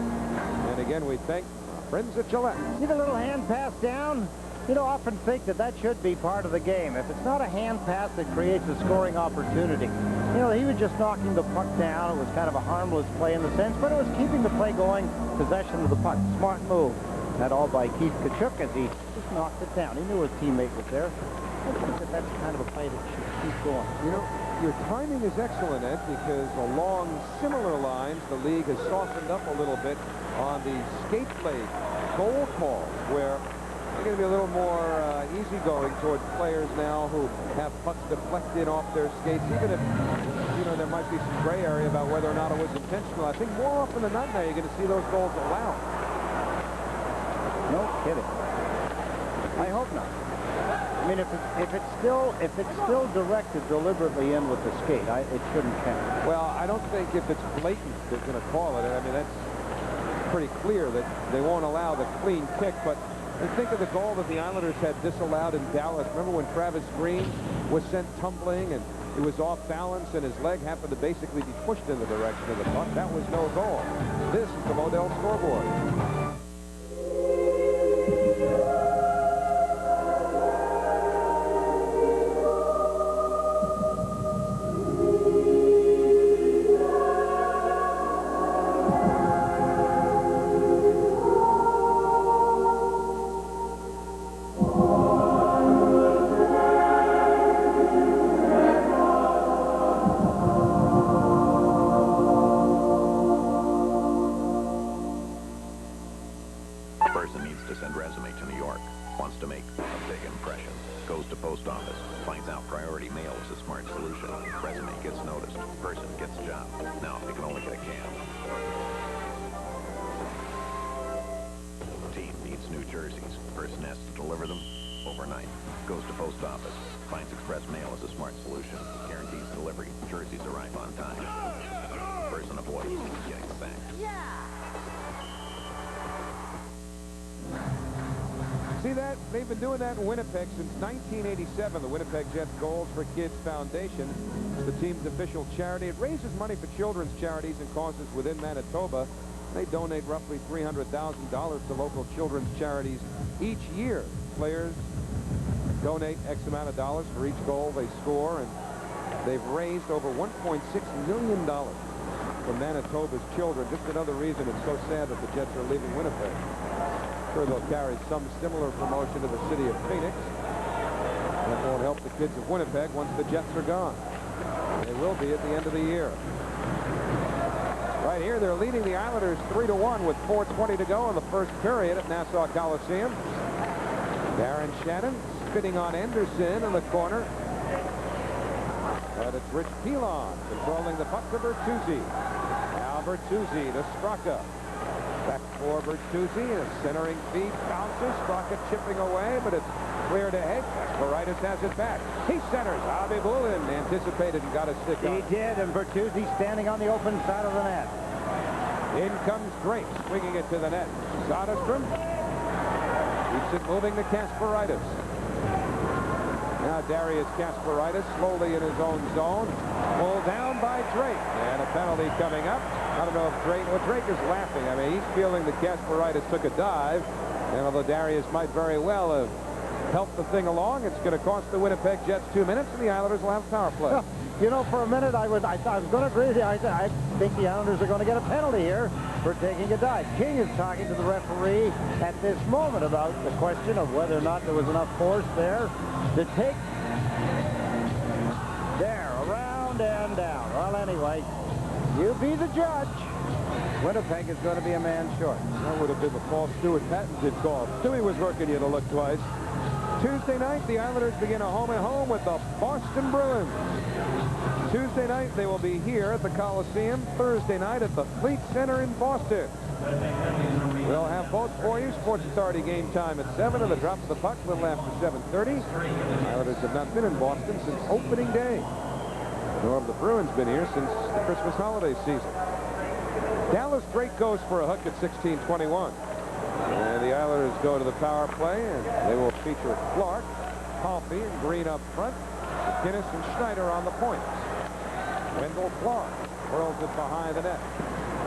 and again, we thank our friends at Gillette. See the little hand pass down? You know, often think that should be part of the game. If it's not a hand pass, it creates a scoring opportunity. You know, he was just knocking the puck down. It was kind of a harmless play in the sense, but it was keeping the play going, possession of the puck. Smart move. That all by Keith Tkachuk as he just knocked it down. He knew his teammate was there. I think that's kind of a play that should keep going. You know, your timing is excellent, Ed, because along similar lines, the league has softened up a little bit on the skate blade goal calls, where they're going to be a little more easygoing towards players now who have pucks deflected off their skates, even if, you know, there might be some gray area about whether or not it was intentional. I think more often than not now you're going to see those goals allowed. No kidding. I hope not. I mean, if it's still directed deliberately in with the skate, it shouldn't count. Well, I don't think if it's blatant they're going to call it. I mean, that's pretty clear that they won't allow the clean kick, but and think of the goal that the Islanders had disallowed in Dallas. Remember when Travis Green was sent tumbling and he was off balance and his leg happened to basically be pushed in the direction of the puck? That was no goal. This is the Modell scoreboard. See that? They've been doing that in Winnipeg since 1987. The Winnipeg Jets Goals for Kids Foundation is the team's official charity. It raises money for children's charities and causes within Manitoba. They donate roughly $300,000 to local children's charities each year. Players donate X amount of dollars for each goal they score, and they've raised over $1.6 million for Manitoba's children. Just another reason it's so sad that the Jets are leaving Winnipeg. Sure, they'll carry some similar promotion to the city of Phoenix. That won't help the kids of Winnipeg once the Jets are gone. They will be at the end of the year. Right here, they're leading the Islanders 3-1 with 4:20 to go in the first period at Nassau Coliseum. Darren Shannon spitting on Anderson in the corner. But it's Rich Pilon controlling the puck to Bertuzzi. Now Bertuzzi to Straka. Back for Bertuzzi, a centering feed, bounces, Crockett chipping away, but it's cleared ahead. Kasparaitis has it back. He centers. Abibulin anticipated and got a stick on. He did, and Bertuzzi standing on the open side of the net. In comes Drake, swinging it to the net. Soderstrom keeps it moving to Kasparaitis. Now Darius Kasparaitis slowly in his own zone. Pulled down by Drake. And a penalty coming up. I don't know if Drake... Well, Drake is laughing. I mean, he's feeling that Kasparaitis took a dive. And although Darius might very well have helped the thing along, it's going to cost the Winnipeg Jets 2 minutes, and the Islanders will have power play. You know, for a minute, I was going to agree with you. I think the Islanders are going to get a penalty here for taking a dive. King is talking to the referee at this moment about the question of whether or not there was enough force there to take there, around and down. Well, anyway, you be the judge. Winnipeg is going to be a man short. That would have been the false Stuart Patton did call. Stewie was working you to look twice. Tuesday night, the Islanders begin a home-and-home with the Boston Bruins. Tuesday night, they will be here at the Coliseum. Thursday night at the Fleet Center in Boston. We'll have both for you. Sports Authority game time at 7 and the drop of the puck a little after 7:30. The Islanders have not been in Boston since opening day. Nor have the Bruins been here since the Christmas holiday season. Dallas Drake goes for a hook at 16:21. And the Islanders go to the power play, and they will feature Clark, Coffey, and Green up front. McInnes and Schneider on the points. Wendell Clark whirls it behind the net.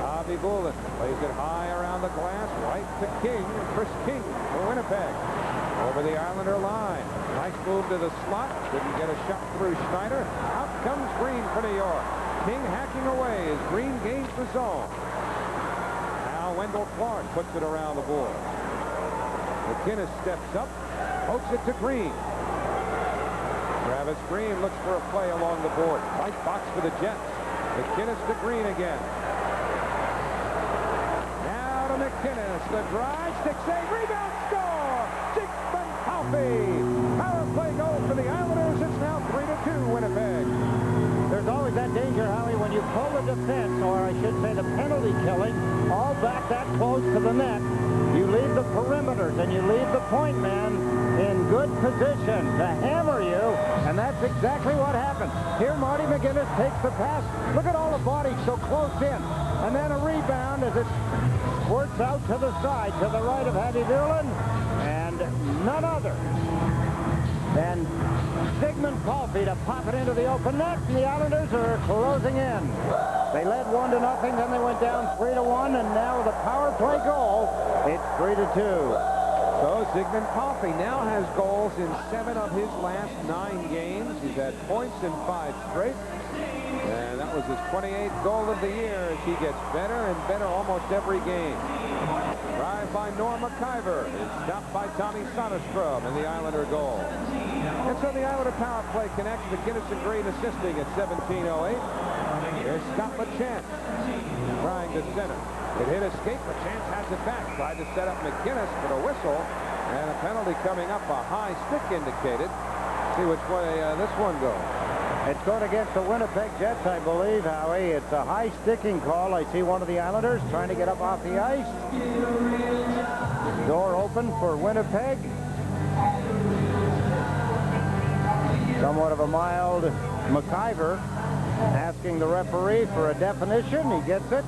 Abibulin plays it high around the glass, right to King, and Chris King for Winnipeg. Over the Islander line. Nice move to the slot. Didn't get a shot through Schneider. Out comes Green for New York. King hacking away as Green gains the zone. Now Wendell Clark puts it around the board. McInnes steps up, pokes it to Green. Travis Green looks for a play along the board. Right box for the Jets. McInnes to Green again. Now to McInnes. The drive, stick save, rebound, score! Sigmund Palffy. Power play goal for the Islanders. It's now 3-2 Winnipeg. There's always that danger, Howie, when you pull the defense, or I should say the penalty killing, all back that close to the net. You leave the perimeters and you leave the point man in good position to hammer you, and that's exactly what happened. Here, Marty McInnes takes the pass. Look at all the bodies so close in. And then a rebound as it squirts out to the side, to the right of Abibulin, and none other than Sigmund Palffy to pop it into the open net, and the Islanders are closing in. They led 1-0, then they went down 3-1, and now with a power play goal, it's 3-2. So Sigmund Palffy now has goals in 7 of his last 9 games. He's had points in 5 straight. And that was his 28th goal of the year as he gets better and better almost every game. Drive by Norm McIver is stopped by Tommy Soderstrom in the Islander goal. And so the Islander power play connects. McInnes and Green assisting at 17:08. Here's Scott LaChance trying to center. It hit escape. LaChance has it back. Tried to set up McInnes for the whistle. And a penalty coming up. A high stick indicated. See which way this one goes. It's going against the Winnipeg Jets, I believe, Howie. It's a high sticking call. I see one of the Islanders trying to get up off the ice. Door open for Winnipeg. Somewhat of a mild McIver asking the referee for a definition. He gets it.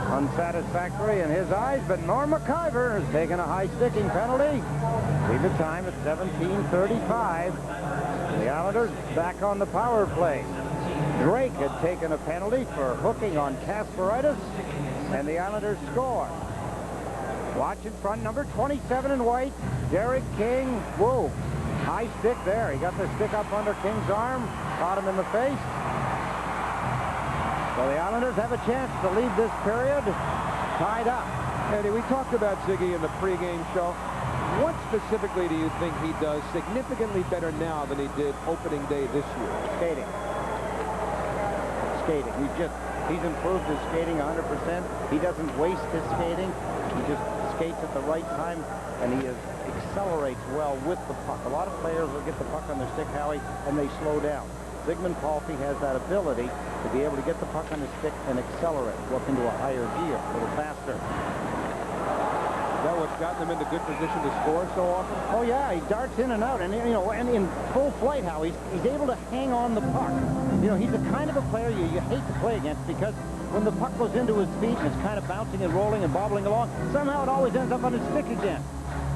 Unsatisfactory in his eyes, but Norm McIver has taken a high sticking penalty. See the time at 17:35. The Islanders back on the power play. Drake had taken a penalty for hooking on Kasparaitis, and the Islanders score. Watch in front, number 27 in white, Derek King. Whoa, high stick there. He got the stick up under King's arm, caught him in the face. So the Islanders have a chance to lead this period tied up. Eddie, we talked about Ziggy in the pregame show. What specifically do you think he does significantly better now than he did opening day this year? Skating. Skating. He's improved his skating 100%. He doesn't waste his skating. He just skates at the right time, and he accelerates well with the puck. A lot of players will get the puck on their stick, Howie, and they slow down. Sigmund Palffy has that ability to be able to get the puck on his stick and accelerate, look into a higher gear, a little faster. gotten them into good position to score so often? Oh, yeah, he darts in and out, and, you know, and in full flight, how he's able to hang on the puck. You know, he's the kind of a player you hate to play against, because when the puck goes into his feet and it's kind of bouncing and rolling and bobbling along, somehow it always ends up on his stick again.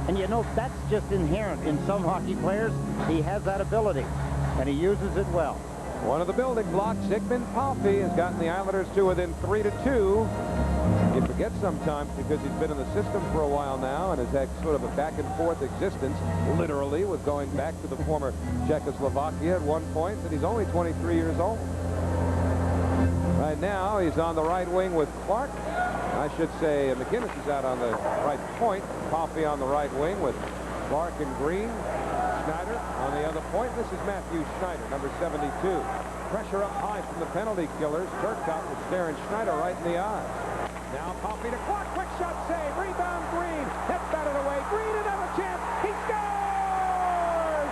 And, you know, that's just inherent in some hockey players. He has that ability, and he uses it well. One of the building blocks, Zygmunt Palffy, has gotten the Islanders to within 3-2. You forget sometimes, because he's been in the system for a while now and has had sort of a back-and-forth existence, literally, with going back to the former Czechoslovakia at one point, that he's only 23 years old. Right now, he's on the right wing with Clark. I should say McGinnis is out on the right point. Palffy on the right wing with Clark and Green. Schneider on the other point. This is Matthew Schneider, number 72. Pressure up high from the penalty killers. Turcotte was staring Schneider right in the eyes. Now Palffy to Clark. Quick shot save. Rebound Green. Hit batted away. Green another chance. He scores!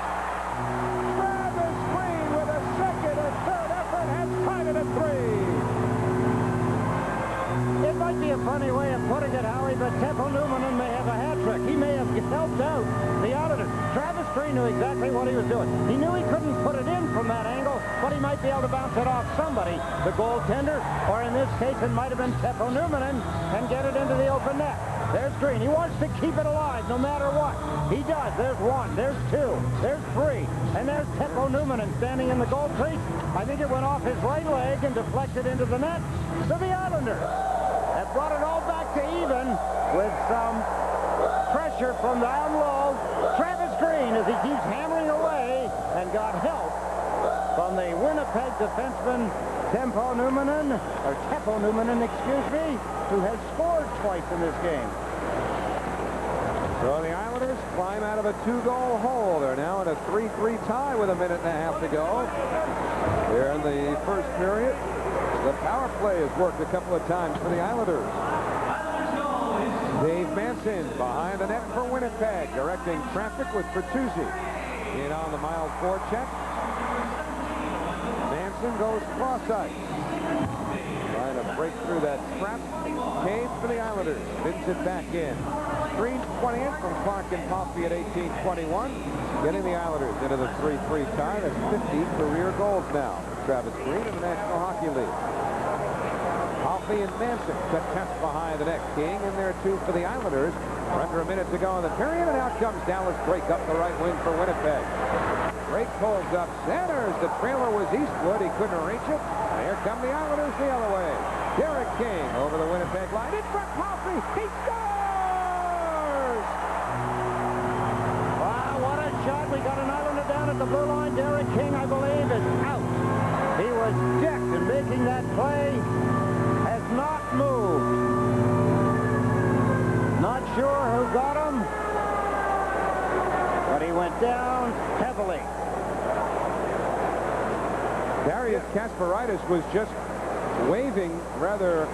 Travis Green with a second or third effort has tied it at 3. It might be a funny way of putting it, Howie, but Teppo Numminen may have a hat trick. He may have helped out the Islanders. Travis Green knew exactly what he was doing. He knew he couldn't put it in from that angle, but he might be able to bounce it off somebody, the goaltender, or in this case, it might have been Teppo Numminen, and get it into the open net. There's Green. He wants to keep it alive no matter what. He does. There's 1. There's 2. There's 3. And there's Teppo Numminen standing in the goal crease. I think it went off his right leg and deflected into the net to the Islanders. That brought it all back to even with some pressure from down low. Travis Green, as he keeps hammering away, and got help from the Winnipeg defenseman Teppo Numminen, excuse me, who has scored twice in this game. So the Islanders climb out of a 2-goal hole. They're now in a 3-3 tie with a minute and a half to go. Here in the first period. The power play has worked a couple of times for the Islanders. Dave Manson behind the net for Winnipeg, directing traffic with Bertuzzi. In on the mild forecheck. Manson goes cross-ice. Trying to break through that trap. Cage for the Islanders. Spins it back in. Green 20th from Clark and Palffy at 18-21. Getting the Islanders into the 3-3 tie. That's 50 career goals now. Travis Green in the National Hockey League. Palffy and Manson to test behind the net. King in there too for the Islanders. We're under a minute to go in the period, and out comes Dallas Drake up the right wing for Winnipeg. Drake pulls up centers. The trailer was Eastwood. He couldn't reach it. And here come the Islanders the other way. Derek King over the Winnipeg line. In front, Palffy. He scores! Wow, what a shot. We got an Islander down at the blue line. Derek King, I believe, is out. He was decked in making that play. Has not moved. Not sure who got him, but he went down heavily. Darius Kasparaitis was just waving rather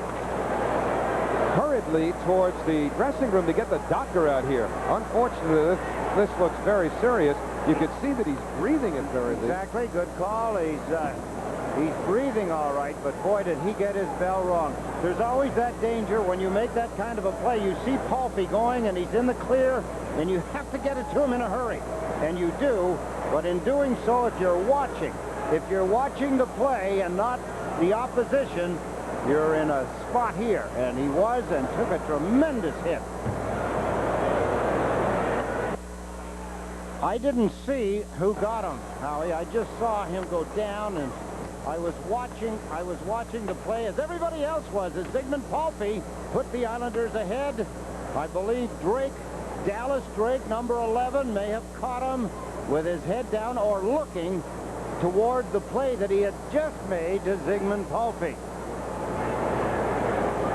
hurriedly towards the dressing room to get the doctor out here. Unfortunately, this looks very serious. You could see that he's breathing at very least. Exactly, good call. He's breathing all right, but boy, did he get his bell wrong. There's always that danger when you make that kind of a play. You see Palffy going, and he's in the clear, and you have to get it to him in a hurry. And you do, but in doing so, if you're watching the play and not the opposition, you're in a spot here. And he was, and took a tremendous hit. I didn't see who got him, Howie. I just saw him go down, and I was watching the play as everybody else was, as Zygmunt Palffy put the Islanders ahead. I believe Dallas Drake, number 11, may have caught him with his head down or looking toward the play that he had just made to Zygmunt Palffy.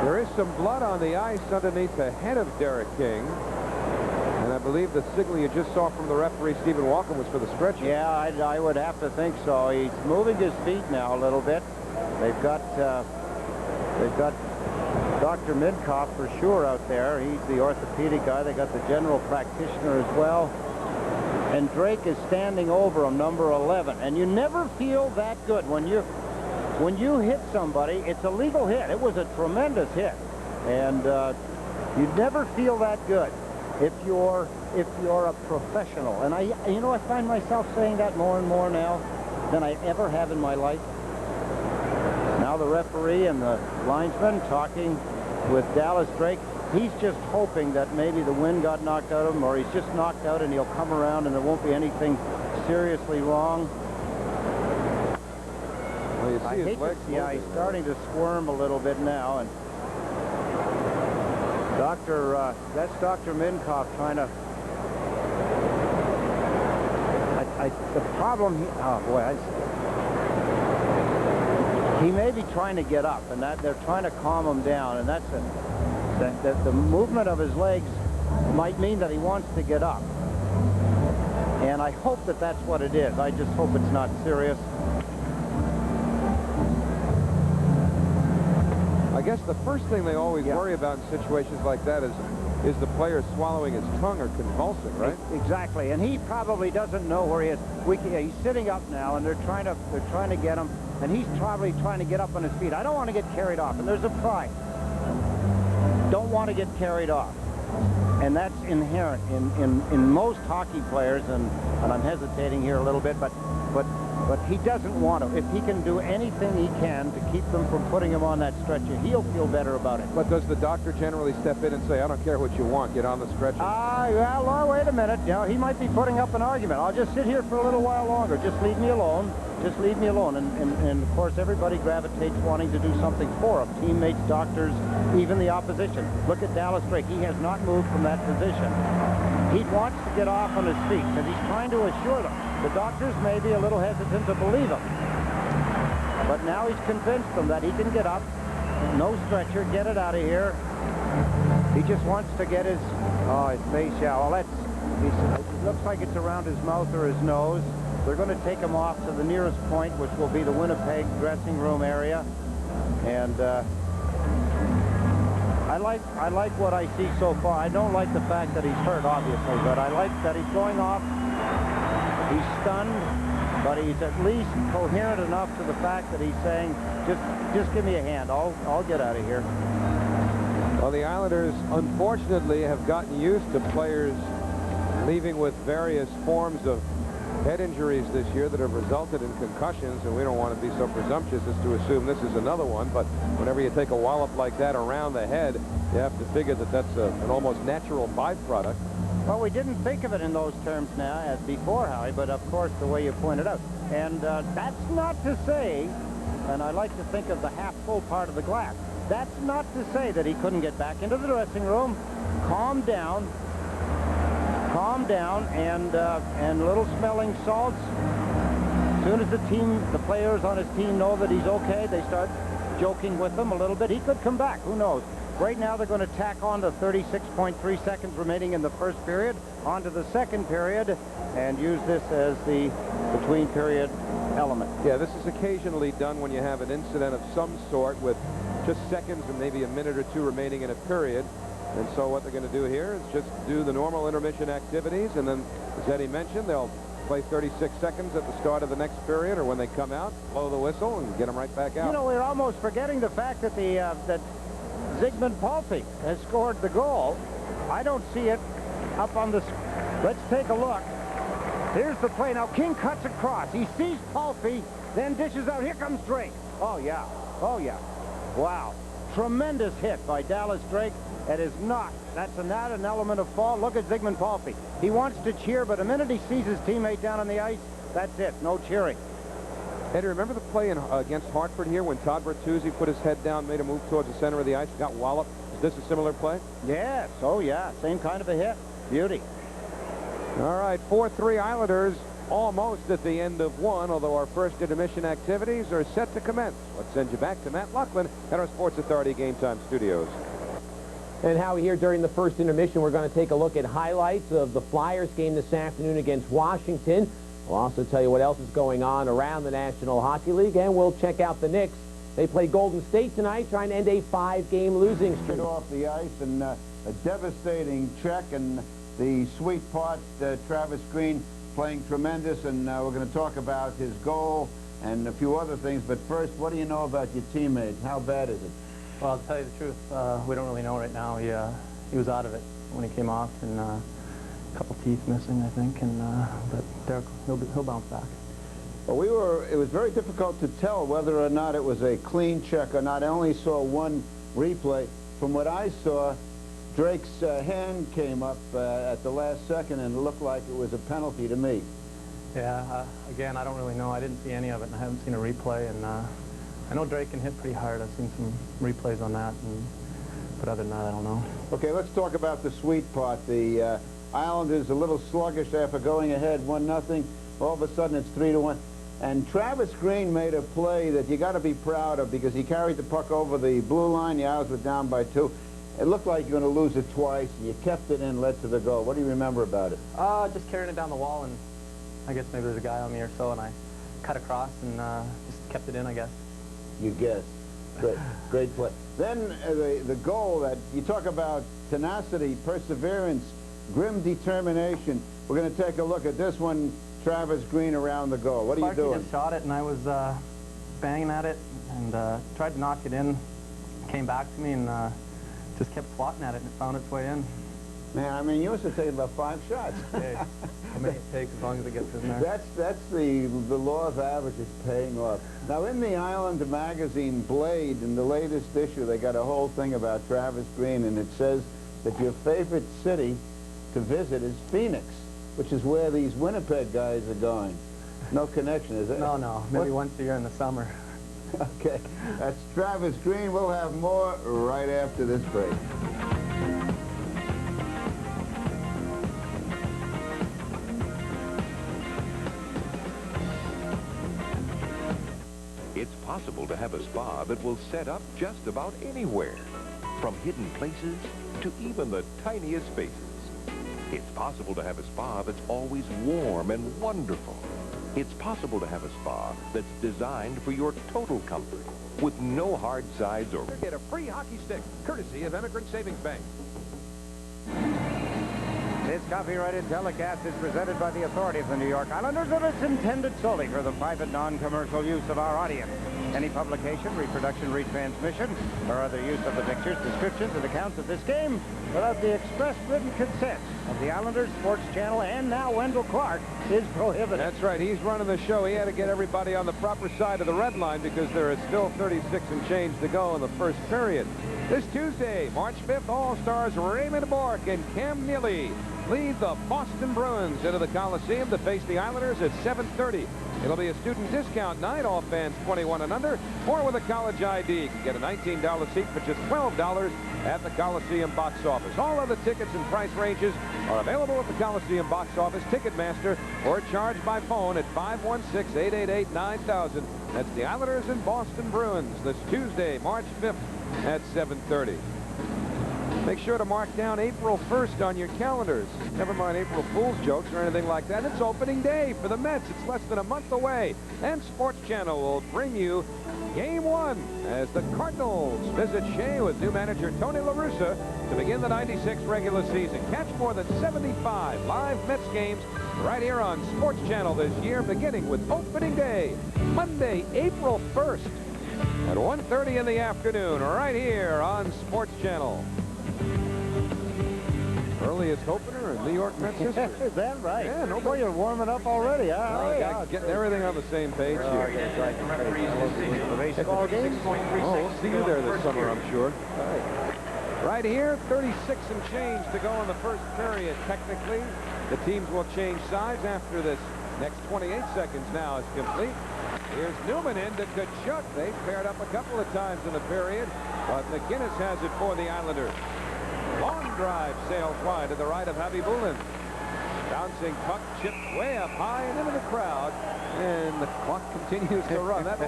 There is some blood on the ice underneath the head of Derek King. And I believe the signal you just saw from the referee, Stephen Walken, was for the stretcher. Yeah, I would have to think so. He's moving his feet now a little bit. They've got Dr. Midkoff for sure out there. He's the orthopedic guy. They got the general practitioner as well. And Drake is standing over him, number 11. And you never feel that good when you hit somebody. It's a legal hit. It was a tremendous hit. And you never feel that good. if you're a professional, and I find myself saying that more and more now than I ever have in my life. Now the referee and the linesman talking with Dallas Drake. He's just hoping that maybe the wind got knocked out of him, or he's just knocked out and he'll come around and there won't be anything seriously wrong. Well, you see his legs yeah, he's starting to squirm a little bit now, and that's Dr. Minkoff trying to. The problem, oh boy, he may be trying to get up, and that they're trying to calm him down, and that's the movement of his legs might mean that he wants to get up, and I hope that that's what it is. I just hope it's not serious. I guess the first thing they always worry about in situations like that is the player swallowing his tongue or convulsing, right? Exactly, and he probably doesn't know where he is. He's sitting up now, and they're trying to get him, and he's probably trying to get up on his feet. I don't want to get carried off, and there's a pride. Don't want to get carried off, and that's inherent in most hockey players. And I'm hesitating here a little bit, but he doesn't want to. If he can do anything he can to keep them from putting him on that stretcher, he'll feel better about it. But does the doctor generally step in and say, I don't care what you want, get on the stretcher? Well, wait a minute. He might be putting up an argument. I'll just sit here for a little while longer. Just leave me alone. Just leave me alone. And of course, everybody gravitates wanting to do something for him. Teammates, doctors, even the opposition. Look at Dallas Drake. He has not moved from that position. He wants to get off on his feet because he's trying to assure them. The doctors may be a little hesitant to believe him. But now he's convinced them that he can get up. No stretcher. Get it out of here. He just wants to get his face out. Well, it looks like it's around his mouth or his nose. They're going to take him off to the nearest point, which will be the Winnipeg dressing room area. And I like what I see so far. I don't like the fact that he's hurt, obviously, but I like that he's going off. He's stunned, but he's at least coherent enough to the fact that he's saying, just give me a hand. I'll get out of here. Well, the Islanders, unfortunately, have gotten used to players leaving with various forms of head injuries this year that have resulted in concussions, and we don't want to be so presumptuous as to assume this is another one, but whenever you take a wallop like that around the head, you have to figure that that's an almost natural byproduct. Well, we didn't think of it in those terms now as before, Howie, but of course the way you pointed out. And that's not to say, and I like to think of the half-full part of the glass, that's not to say that he couldn't get back into the dressing room, calm down, and little smelling salts. As soon as the players on his team know that he's okay, they start joking with him a little bit. He could come back, who knows? Right now they're going to tack on the 36.3 seconds remaining in the first period onto the second period and use this as the between period element. Yeah, this is occasionally done when you have an incident of some sort with just seconds and maybe a minute or two remaining in a period. And so what they're going to do here is just do the normal intermission activities, and then, as Eddie mentioned, they'll play 36 seconds at the start of the next period, or when they come out, blow the whistle and get them right back out. You know, we're almost forgetting the fact that that Zygmunt Palffy has scored the goal. I don't see it up on the... Let's take a look. Here's the play. Now, King cuts across. He sees Palffy, then dishes out. Here comes Drake. Oh, yeah. Oh, yeah. Wow. Tremendous hit by Dallas Drake. It is not. That's not an element of fault. Look at Zygmunt Palffy. He wants to cheer, but the minute he sees his teammate down on the ice, that's it. No cheering. Eddie, remember the play against Hartford here when Todd Bertuzzi put his head down, made a move towards the center of the ice, got walloped? Is this a similar play? Yes. Oh, yeah. Same kind of a hit. Beauty. All right, 4-3 Islanders almost at the end of one, although our first intermission activities are set to commence. Let's send you back to Matt Loughlin at our Sports Authority Game Time studios. And Howie, here during the first intermission, we're going to take a look at highlights of the Flyers game this afternoon against Washington. We'll also tell you what else is going on around the National Hockey League, and we'll check out the Knicks. They play Golden State tonight, trying to end a 5-game losing streak. Off the ice, and a devastating check, and the sweet part, Travis Green playing tremendous, and we're going to talk about his goal and a few other things. But first, what do you know about your teammate? How bad is it? Well, I'll tell you the truth, we don't really know right now. He was out of it when he came off, and a couple teeth missing, I think, and but Derek, he'll bounce back. Well, it was very difficult to tell whether or not it was a clean check or not. I only saw one replay. From what I saw, Drake's hand came up at the last second, and it looked like it was a penalty to me. Yeah, again, I don't really know. I didn't see any of it, and I haven't seen a replay, and I know Drake can hit pretty hard. I've seen some replays on that, but other than that, I don't know. Okay, let's talk about the sweet part. The Islanders a little sluggish after going ahead 1-0. All of a sudden, it's 3-1. And Travis Green made a play that you got to be proud of because he carried the puck over the blue line. The Isles were down by 2. It looked like you're going to lose it twice, and you kept it in, led to the goal. What do you remember about it? Just carrying it down the wall, and I guess maybe there's a guy on me or so, and I cut across and just kept it in, I guess. You guess. Great play. Then the goal that you talk about, tenacity, perseverance, grim determination. We're going to take a look at this one. Travis Green around the goal. What are you doing? Just shot it, and I was banging at it and tried to knock it in. Came back to me and just kept swatting at it, and it found its way in. Man, I mean, you must have taken about 5 shots. Hey, how many it takes as long as it gets in there. That's the law of averages paying off. Now, in the Island magazine Blade, in the latest issue, they got a whole thing about Travis Green, and it says that your favorite city to visit is Phoenix, which is where these Winnipeg guys are going. No connection, is it? No. Maybe once a year in the summer. Okay. That's Travis Green. We'll have more right after this break. It's possible to have a spa that will set up just about anywhere, from hidden places to even the tiniest spaces. It's possible to have a spa that's always warm and wonderful. It's possible to have a spa that's designed for your total comfort, with no hard sides or... Get a free hockey stick, courtesy of Immigrant Savings Bank. This copyrighted telecast is presented by the authority of the New York Islanders, and it's intended solely for the private, non-commercial use of our audience. Any publication, reproduction, retransmission, or other use of the pictures, descriptions, and accounts of this game without the express written consent of the Islanders Sports Channel and now Wendell Clark is prohibited. That's right. He's running the show. He had to get everybody on the proper side of the red line because there is still 36 and change to go in the first period. This Tuesday, March 5th, All-Stars Raymond Bourque and Cam Neely lead the Boston Bruins into the Coliseum to face the Islanders at 7:30. It'll be a student discount night, all fans 21 and under, or with a college ID. You can get a $19 seat for just $12 at the Coliseum box office. All other tickets and price ranges are available at the Coliseum box office, Ticketmaster, or charged by phone at 516-888-9000. That's the Islanders and Boston Bruins this Tuesday, March 5th at 7:30. Make sure to mark down April 1st on your calendars. Never mind April Fool's jokes or anything like that. It's opening day for the Mets. It's less than a month away. And Sports Channel will bring you Game 1 as the Cardinals visit Shea with new manager Tony La Russa to begin the 96 regular season. Catch more than 75 live Mets games right here on Sports Channel this year, beginning with opening day, Monday, April 1st at 1:30 in the afternoon, right here on Sports Channel. Earliest opener in New York Mets history. Is that right? Yeah, no. Boy, you're warming up already, huh? Getting everything on the same page here. The baseball game? Oh, we'll see you there this summer, I'm sure. Right here, 36 and change to go in the first period. Technically, the teams will change sides after this. Next 28 seconds now is complete. Here's Newman in to Kachuk. They paired up a couple of times in the period, but McGinnis has it for the Islanders. Long drive sails wide to the right of Habibulin. Bouncing puck chipped way up high and into the crowd. And the clock continues to run. That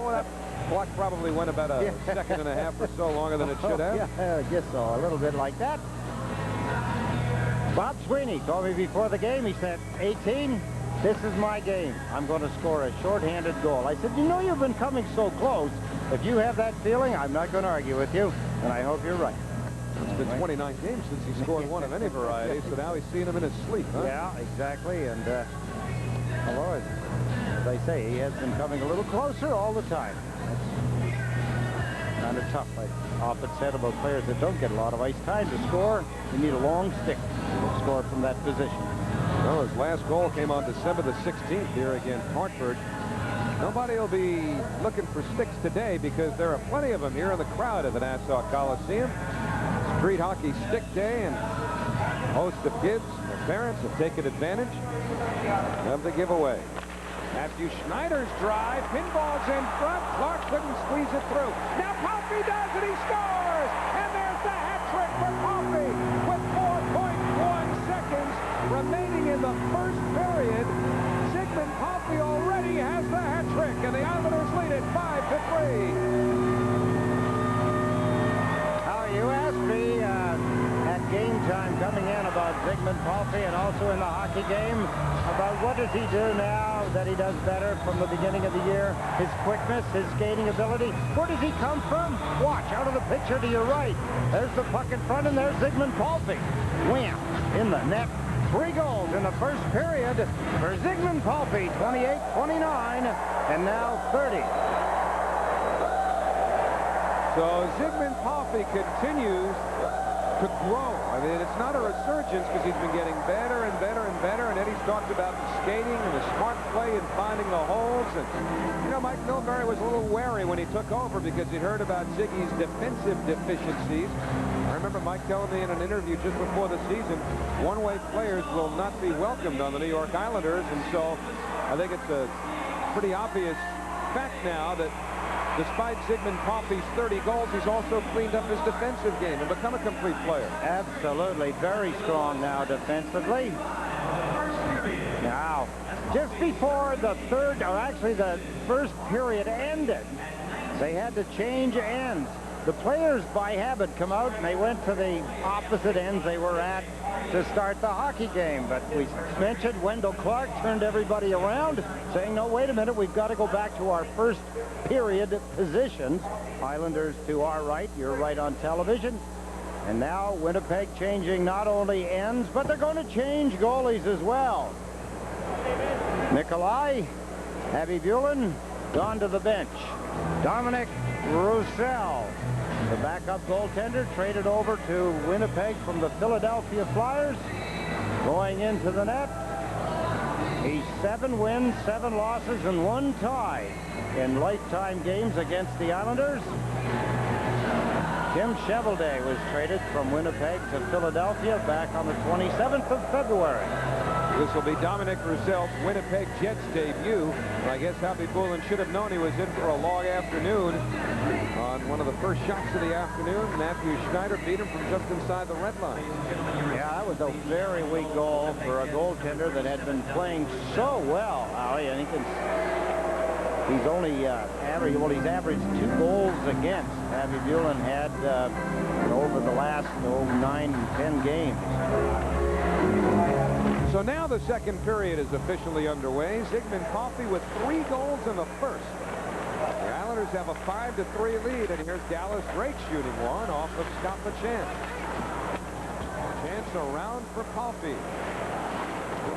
clock probably went about a second and a half or so longer than it should have. Yeah, I guess so. A little bit like that. Bob Sweeney told me before the game, he said, 18, this is my game. I'm going to score a shorthanded goal. I said, you know, you've been coming so close. If you have that feeling, I'm not going to argue with you. And I hope you're right. It's been 29 games since he scored one of any variety, so now he's seeing him in his sleep, huh? Yeah, exactly. And, although, as I say, he has been coming a little closer all the time. kind of tough. I often said about players that don't get a lot of ice time to score, you need a long stick to score from that position. Well, his last goal came on December the 16th here against Hartford. Nobody will be looking for sticks today because there are plenty of them here in the crowd at the Nassau Coliseum. Street Hockey Stick Day, and a host of kids and their parents have taken advantage of the giveaway. Matthew Schneider's drive, pinballs in front. Clark couldn't squeeze it through. Now Palffy does it, he scores! And there's the hat trick for Palffy with 4.1 seconds remaining in the first period. Zygmunt Palffy already has the hat trick, and the Islanders lead it 5-3. You asked me at game time coming in about Zygmunt Palffy and also in the hockey game about what does he do now that he does better from the beginning of the year. His quickness, his skating ability. Where does he come from? Watch, out of the picture to your right. There's the puck in front, and there's Zygmunt Palffy. Wham! In the net. 3 goals in the first period for Zygmunt Palffy. 28-29, and now 30. So Zygmunt Palffy continues to grow. I mean, it's not a resurgence because he's been getting better and better and better. And Eddie's talked about the skating and the smart play and finding the holes. And, you know, Mike Milbury was a little wary when he took over because he'd heard about Ziggy's defensive deficiencies. I remember Mike telling me in an interview just before the season, one-way players will not be welcomed on the New York Islanders. And so I think it's a pretty obvious fact now that despite Zygmunt Palffy's 30 goals, he's also cleaned up his defensive game and become a complete player. Absolutely. Very strong now defensively. Now, just before the third, or actually the first period ended, they had to change ends. The players by habit come out and they went to the opposite ends they were at to start the hockey game. But we mentioned Wendell Clark turned everybody around, saying, no, wait a minute, we've got to go back to our first period positions. Islanders to our right, you're right on television. And now Winnipeg changing not only ends, but they're going to change goalies as well. Nikolai, Abby Bulin, gone to the bench. Dominic Roussel, the backup goaltender, traded over to Winnipeg from the Philadelphia Flyers. Going into the net, he's 7 wins, 7 losses, and 1 tie in lifetime games against the Islanders. Tim Chevelday was traded from Winnipeg to Philadelphia back on the 27th of February. This will be Dominic Roussel's Winnipeg Jets debut. And I guess Abby Bulin should have known he was in for a long afternoon. On one of the first shots of the afternoon, Matthew Schneider beat him from just inside the red line. Yeah, that was a very weak goal for a goaltender that had been playing so well, Howie. I think he's only he's averaged 2 goals against. Abby Bulin had over the last 9 and 10 games. So now the second period is officially underway. Zygmunt Palffy with 3 goals in the first. The Islanders have a 5-3 lead, and here's Dallas Drake shooting one off of Scott Lachance. Chance around for Palffy.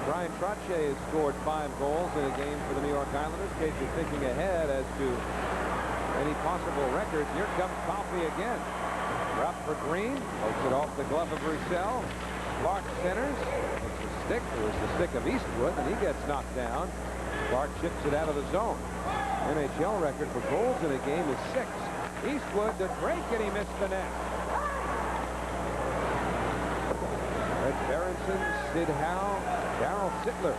Brian Trottier has scored 5 goals in a game for the New York Islanders. In case you're thinking ahead as to any possible records, here comes Palffy again. Drop for Green. Pokes it off the glove of Roussel. Clark centers. It's a stick. It was the stick of Eastwood, and he gets knocked down. Clark chips it out of the zone. NHL record for goals in a game is 6. Eastwood to Drake, and he missed the net. Red Berenson, Sid Howe, Darryl Sittler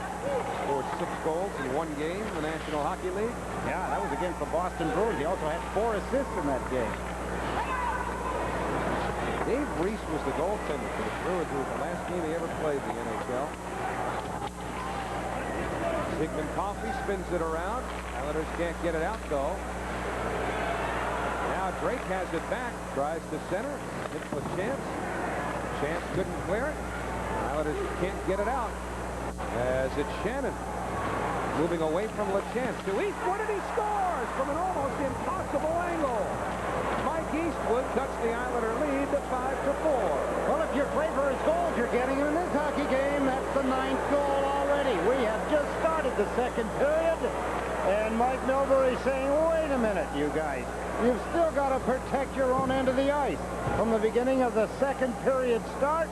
scored 6 goals in 1 game in the National Hockey League. Yeah, that was against the Boston Bruins. He also had 4 assists in that game. Dave Reese was the goaltender for the Bruins. It was the last game he ever played in the NHL. Zygmunt Palffy spins it around. Islanders can't get it out, though. Now Drake has it back. Tries to center. Hits Lachance. Chance couldn't clear it. Islanders can't get it out. As it's Shannon moving away from Lachance to Eastwood, and he scores from an almost impossible angle. Mike Eastwood cuts the Islander lead to 5-4. Well, if you're playing for his goals, you're getting him in this hockey game. That's the 9th goal already. already. We have just started the second period. And Mike Milbury's saying, wait a minute, you guys. You've still got to protect your own end of the ice. From the beginning of the second period start,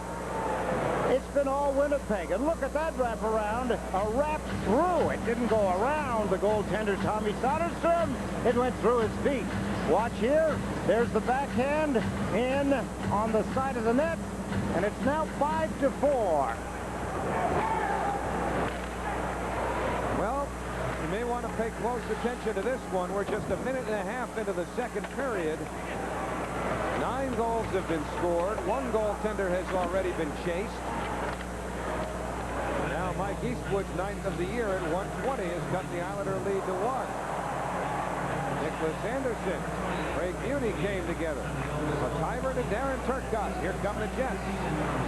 it's been all Winnipeg. And look at that wraparound. A wrap through. It didn't go around the goaltender, Tommy Soderstrom. It went through his feet. Watch here. There's the backhand in on the side of the net. And it's now 5-4. Well, you may want to pay close attention to this one. We're just a minute and a half into the second period. 9 goals have been scored. 1 goaltender has already been chased. Now Mike Eastwood's 9th of the year at 120 has cut the Islander lead to 1. Nicholas Anderson, Craig Muni came together. McIver to Darren Turcotte. Here come the Jets.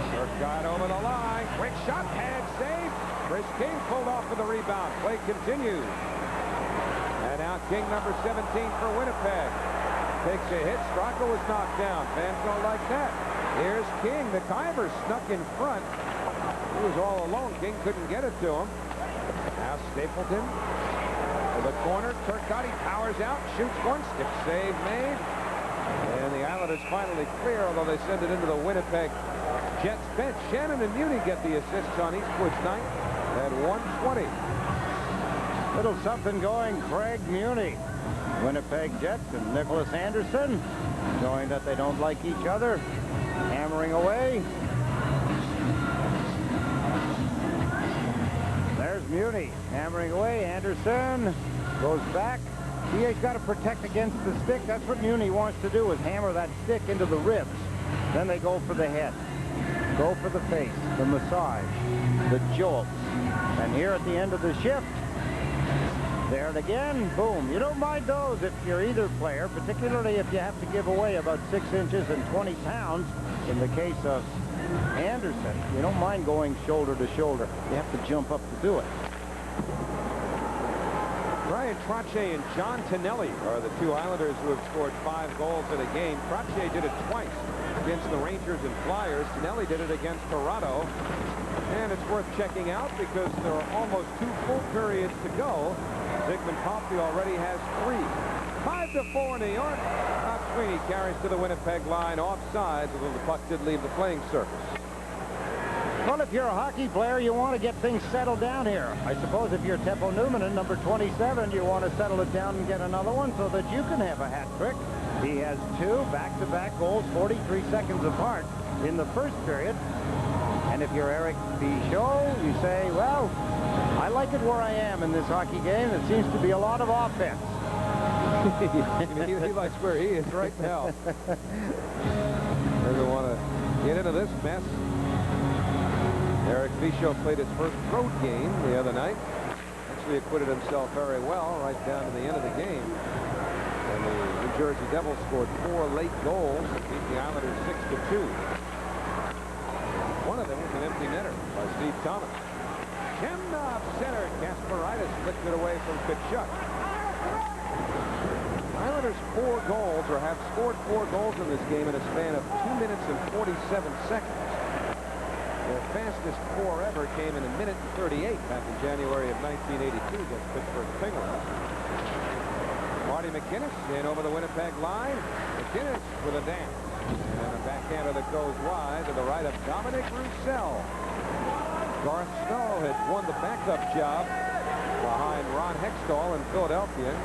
Turcotte over the line. Quick shot, pad save. Chris King pulled off for the rebound. Play continues. And now King, number 17 for Winnipeg. Takes a hit. Straka was knocked down. Fans don't like that. Here's King. McIver snuck in front. He was all alone. King couldn't get it to him. Now Stapleton to the corner. Turcotte powers out. Shoots one. Stick save made. And the Islanders finally clear, although they send it into the Winnipeg Jets bench. Shannon and Muni get the assists on Eastwood's night at 120. Little something going, Craig Muni. Winnipeg Jets and Nicholas Anderson showing that they don't like each other. Hammering away. There's Muni hammering away. Anderson goes back. He's got to protect against the stick. That's what Muni wants to do, is hammer that stick into the ribs. Then they go for the head. Go for the face, the massage, the jolts. And here at the end of the shift, there it again, boom. You don't mind those if you're either player, particularly if you have to give away about 6 inches and 20 pounds. In the case of Anderson, you don't mind going shoulder to shoulder. You have to jump up to do it. Brian Trottier and John Tonelli are the 2 Islanders who have scored 5 goals in a game. Trottier did it twice against the Rangers and Flyers. Tonelli did it against Toronto. And it's worth checking out because there are almost 2 full periods to go. Zygmunt Coffey already has 3. 5-4 New York. Bob Sweeney carries to the Winnipeg line offsides, although the puck did leave the playing surface. Well, if you're a hockey player, you want to get things settled down here. I suppose if you're Teppo Numminen, number 27, you want to settle it down and get another one so that you can have a hat trick. He has 2 back-to-back goals, 43 seconds apart in the first period. And if you're Eric Bichot, you say, well, I like it where I am in this hockey game. It seems to be a lot of offense. He likes where he is right now. Doesn't want to get into this mess. Eric Bichot played his first road game the other night. Actually acquitted himself very well right down to the end of the game. And the New Jersey Devils scored 4 late goals and beat the Islanders 6-2. One of them was an empty netter by Steve Thomas. Chemnov center. Kasparaitis flicked it away from Kachuk. Islanders 4 goals, or have scored 4 goals in this game in a span of 2 minutes and 47 seconds. Their fastest 4 ever came in 1 minute and 38 back in January of 1982 against Pittsburgh Penguins. Marty McInnes in over the Winnipeg line. McInnes with a dance. And a backhander that goes wide to the right of Dominic Roussel. Garth Snow had won the backup job behind Ron Hextall in Philadelphia.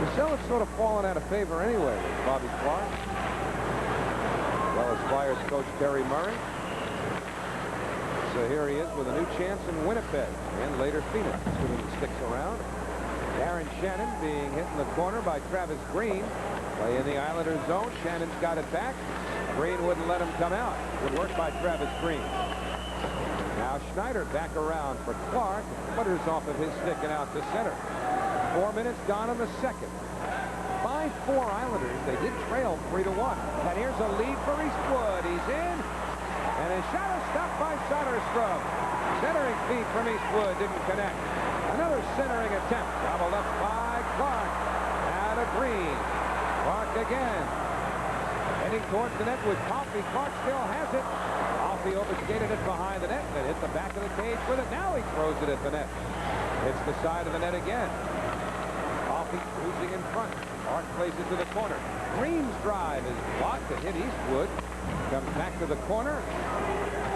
Roussel had sort of fallen out of favor anyway with Bobby Clark, as well as Flyers coach Terry Murray. So here he is with a new chance in Winnipeg and later Phoenix, assuming he sticks around. Aaron Shannon being hit in the corner by Travis Green. Play in the Islanders zone. Shannon's got it back. Green wouldn't let him come out. Good work by Travis Green. Now Schneider back around for Clark. Footer's off of his stick and out to center. 4 minutes gone in the second. 5-4 Islanders. They did trail 3-1. And here's a lead for Eastwood. He's in. And his shot is stopped by Soderstrom. Centering feed from Eastwood didn't connect. Another centering attempt. Gobbled up by Clark. Now to Green. Clark again. Heading towards the net with Coffey. Clark still has it. Coffey overskated it behind the net, then hit the back of the cage with it. Now he throws it at the net. It's the side of the net again. Coffey cruising in front. Clark plays it to the corner. Green's drive is blocked to hit Eastwood. Comes back to the corner.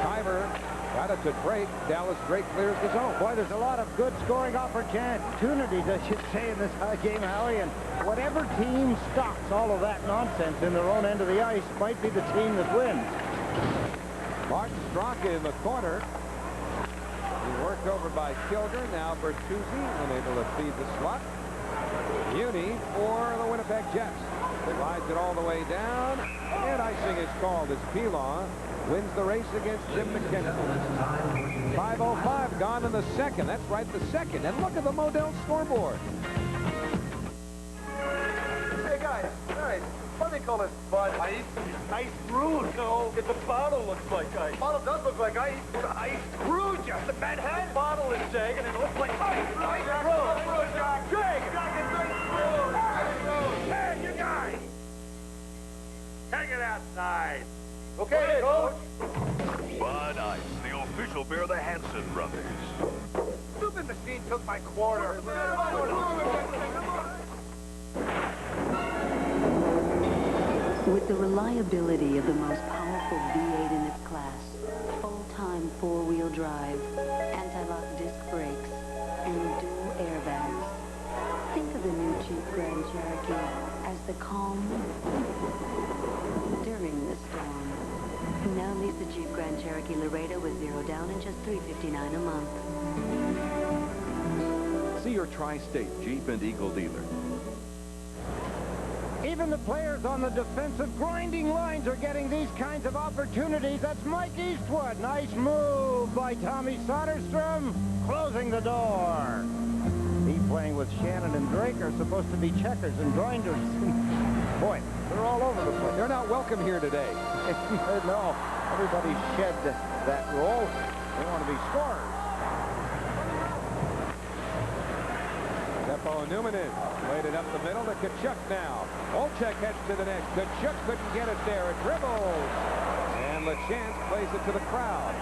Kyver got it to Drake. Dallas Drake clears the zone. Boy, there's a lot of good scoring opportunities, I should say, in this game, Howie. And whatever team stops all of that nonsense in their own end of the ice might be the team that wins. Martin Straka in the corner. He worked over by Kilger. Now Bertuzzi unable to feed the slot. Muni for the Winnipeg Jets. Slides it all the way down. And icing is called as Pilon wins the race against Jim McKenzie. 5:05 gone in the second. That's right, the second. And look at the Modell scoreboard. Hey, guys. What do they call this? Bud? Ice? Ice brewed. No, the bottle looks like ice. The bottle does look like ice. Ice brewed, just the bedhead. The bottle is shaking and it looks like ice. Ice brewed. Hey, you guys. Take it outside. Okay, Coach. Bud Ice, the official beer of the Hanson brothers. Stupid machine took my quarter. With the reliability of the most powerful V8 in its class, full-time four-wheel drive, anti-lock disc brakes, and dual airbags, think of the new Jeep Grand Cherokee as the calm during the storm. Now lease the Jeep Grand Cherokee Laredo with 0 down and just $359 a month. See your Tri-State Jeep and Eagle dealer. Even the players on the defensive grinding lines are getting these kinds of opportunities. That's Mike Eastwood. Nice move by Tommy Soderstrom, closing the door. He playing with Shannon and Drake are supposed to be checkers and grinders. Boy, they're all over the place. They're not welcome here today. No, everybody shed that role. They want to be scorers. Teppo Newman in. Played it up the middle to Tkachuk now. Olczyk heads to the net. Tkachuk couldn't get it there. It dribbles. And LeChance plays it to the crowd.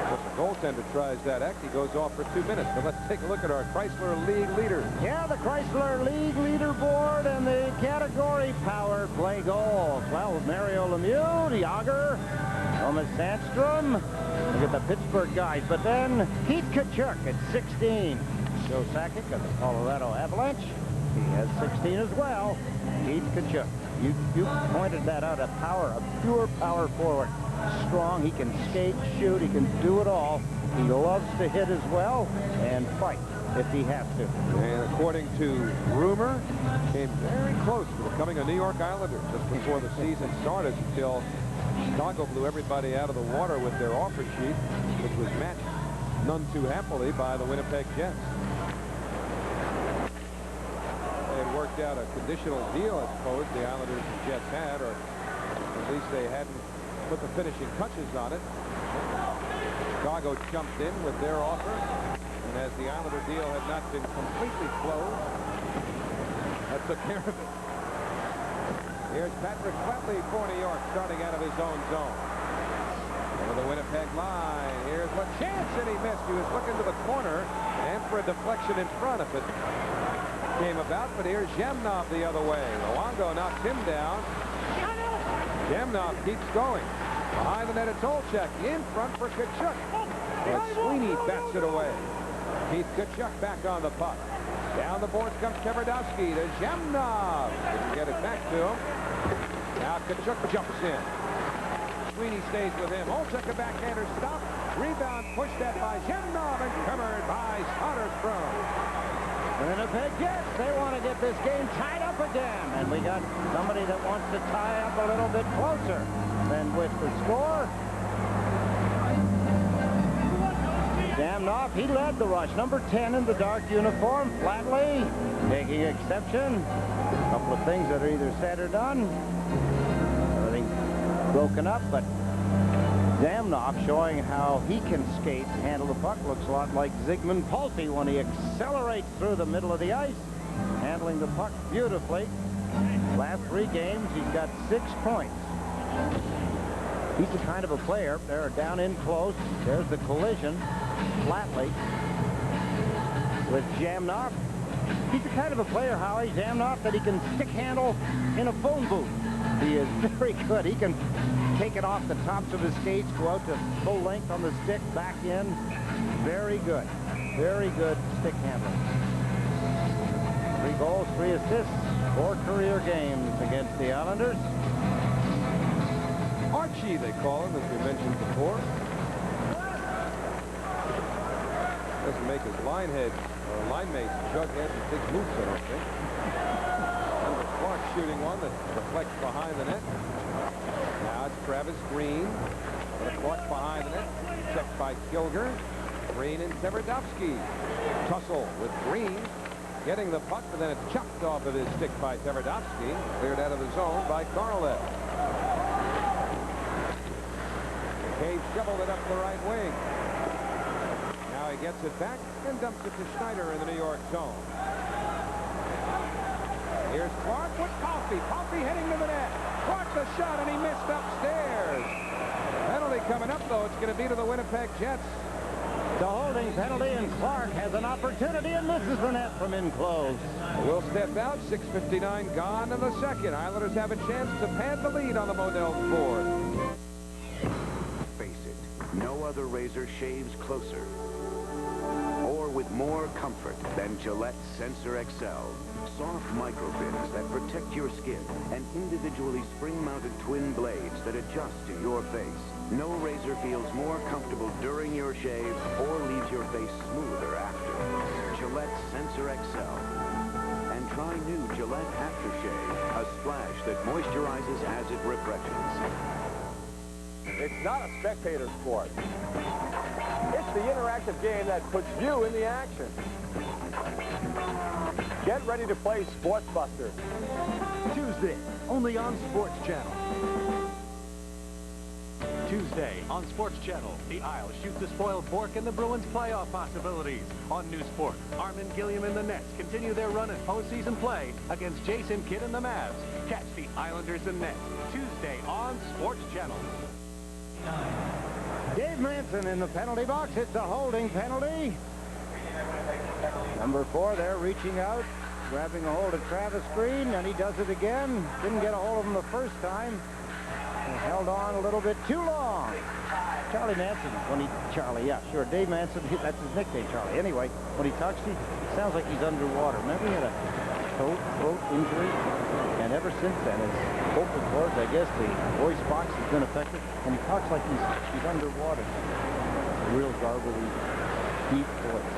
The goaltender tries that act. He goes off for 2 minutes. But let's take a look at our Chrysler League leaders. Yeah, the Chrysler League leaderboard and the category power play goals. Well, Mario Lemieux, Yager, Thomas Sandstrom. Look at the Pittsburgh guys. But then Keith Tkachuk at 16. Joe Sakic of the Colorado Avalanche. He has 16 as well. Keith Tkachuk. You pointed that out. A pure power forward. Strong. He can skate, shoot. He can do it all. He loves to hit as well and fight if he has to. And according to rumor, came very close to becoming a New York Islander just before the season started until Chicago blew everybody out of the water with their offer sheet, which was matched none too happily by the Winnipeg Jets. They had worked out a conditional deal, I suppose, the Islanders and Jets had, or at least they hadn't put the finishing touches on it. Chicago jumped in with their offer, and as the Islander deal had not been completely closed, that took care of it. Here's Patrick Flatley for New York, starting out of his own zone. Over the Winnipeg line. Here's LeChance, and he missed. He was looking to the corner and for a deflection in front if it came about. But here's Zhamnov the other way. Luongo knocks him down. Zhamnov keeps going. Behind the net, it's Olczyk. In front for Tkachuk. But Sweeney bats it away. Keith Tkachuk back on the puck. Down the boards comes Tverdowski to Zhamnov. Didn't get it back to him. Now Tkachuk jumps in. Sweeney stays with him. Olczyk a backhander stop. Rebound pushed at by Zhamnov and covered by Soderstrom. Winnipeg Jets, they want to get this game tied up again. And we got somebody that wants to tie up a little bit closer than with the score. Zhamnov, he led the rush. Number 10 in the dark uniform. Flatley taking exception. A couple of things that are either said or done. Everything broken up, but Zhamnov showing how he can skate, handle the puck. Looks a lot like Zygmunt Palty when he accelerates through the middle of the ice, handling the puck beautifully. Last 3 games, he's got 6 points. He's the kind of a player. They're down in close. There's the collision. Flatley with Jamnoff. He's the kind of a player, Howie, Jamnoff, that he can stick handle in a phone booth. He is very good. He can take it off the tops of his skates, go out to full length on the stick, back in. Very good. Very good stick handling. 3 goals, 3 assists, 4 career games against the Islanders. Archie, they call him, as we mentioned before. Doesn't make his line mates Jughead and Big Moose, I don't think. Wendell Clark shooting one that reflects behind the net. Now it's Travis Green. Clark behind the net. Checked by Kilger. Green and Tverdovsky. Tussle with Green. Getting the puck, but then it's chopped off of his stick by Tverdovsky. Cleared out of the zone by Korolev. Cave shoveled it up the right wing. Now he gets it back and dumps it to Schneider in the New York zone. Here's Clark with Coffey. Coffey heading to the net. Clark the shot, and he missed upstairs. Penalty coming up, though. It's going to be to the Winnipeg Jets. The holding penalty, and Clark has an opportunity and misses the net from in close. We'll step out. 6:59 gone in the second. Islanders have a chance to pad the lead on the Modell's board. Face it, no other razor shaves closer or with more comfort than Gillette Sensor XL. Soft microfibs that protect your skin and individually spring-mounted twin blades that adjust to your face. No razor feels more comfortable during your shave or leaves your face smoother after. Gillette Sensor XL. And try new Gillette Aftershave, a splash that moisturizes as it refreshes. It's not a spectator sport. It's the interactive game that puts you in the action. Get ready to play Sports Buster. Tuesday, only on Sports Channel. Tuesday on Sports Channel, the Isles shoot the spoiled fork and the Bruins playoff possibilities. On New Sport, Armin Gilliam and the Nets continue their run at postseason play against Jason Kidd and the Mavs. Catch the Islanders and Nets Tuesday on Sports Channel. Dave Manson in the penalty box. It's a holding penalty. Number 4 there reaching out, grabbing a hold of Travis Green, and he does it again. Didn't get a hold of him the first time. And held on a little bit too long. Charlie Manson, Dave Manson, that's his nickname, Charlie. Anyway, when he talks, it sounds like he's underwater. Remember, he had a throat injury, and ever since then, his vocal cords, I guess, the voice box has been affected, and he talks like he's underwater. A real garbly, deep voice.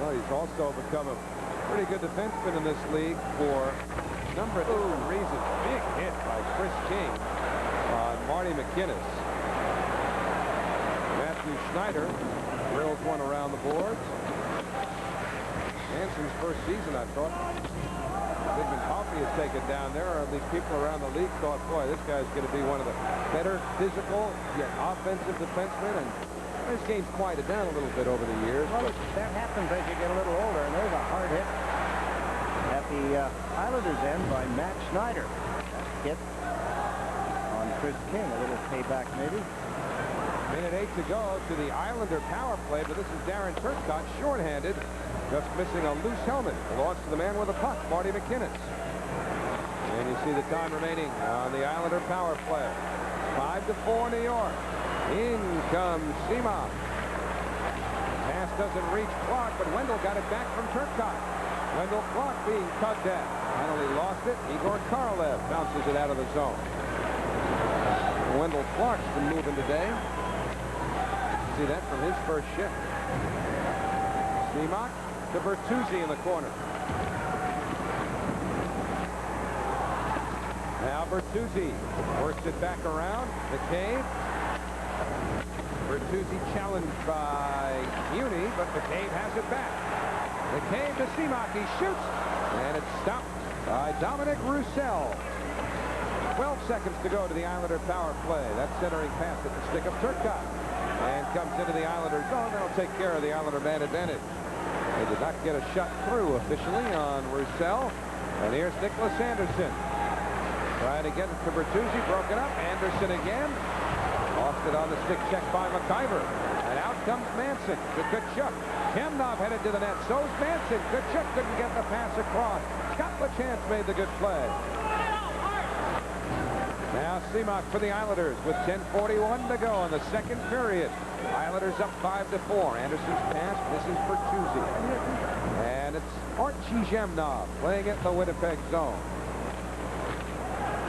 Well, he's also become a pretty good defenseman in this league for a number of different reasons. Big hit by Chris King on Marty McInnes. Matthew Schneider drills one around the boards. Manson's first season, I thought. Sigmund Coffey is taken down there, or at least people around the league thought, boy, this guy's going to be one of the better physical, yet offensive defensemen, and his game's quieted down a little bit over the years. Well, that happens as you get a little older, and there's a hard hit at the Islanders' end by Matt Schneider. That hit on Chris King, a little payback maybe. Minute 8 to go to the Islander power play, but this is Darren Turcotte, shorthanded, just missing a loose helmet. Lost to the man with the puck, Marty McInnes. And you see the time remaining on the Islander power play. 5-4 New York. In comes Seema. Pass doesn't reach Clark, but Wendell got it back from Turcotte. Wendell Clark being tugged at. Finally lost it. Igor Korolev bounces it out of the zone. Wendell Clark's been moving today. See that from his first shift. Seema to Bertuzzi in the corner. Now Bertuzzi works it back around. The cave. Bertuzzi challenged by Muni, but McCabe has it back. McCabe to Seema. He shoots, and it's stopped by Dominic Roussel. 12 seconds to go to the Islander power play. That centering pass at the stick of Turcotte. And comes into the Islander zone. That'll take care of the Islander man advantage. They did not get a shot through officially on Roussel. And here's Nicholas Anderson. Trying to get it to Bertuzzi. Broken up. Anderson again. Lost it on the stick check by McIver. And out comes Manson to Kachuk. Chemnov headed to the net. So's Manson. Kachuk couldn't get the pass across. Scott LaChance made the good play. Now Seamock for the Islanders with 10:41 to go in the second period. Islanders up 5-4. Anderson's pass misses Bertuzzi. And it's Archie Chemnov playing it in the Winnipeg zone.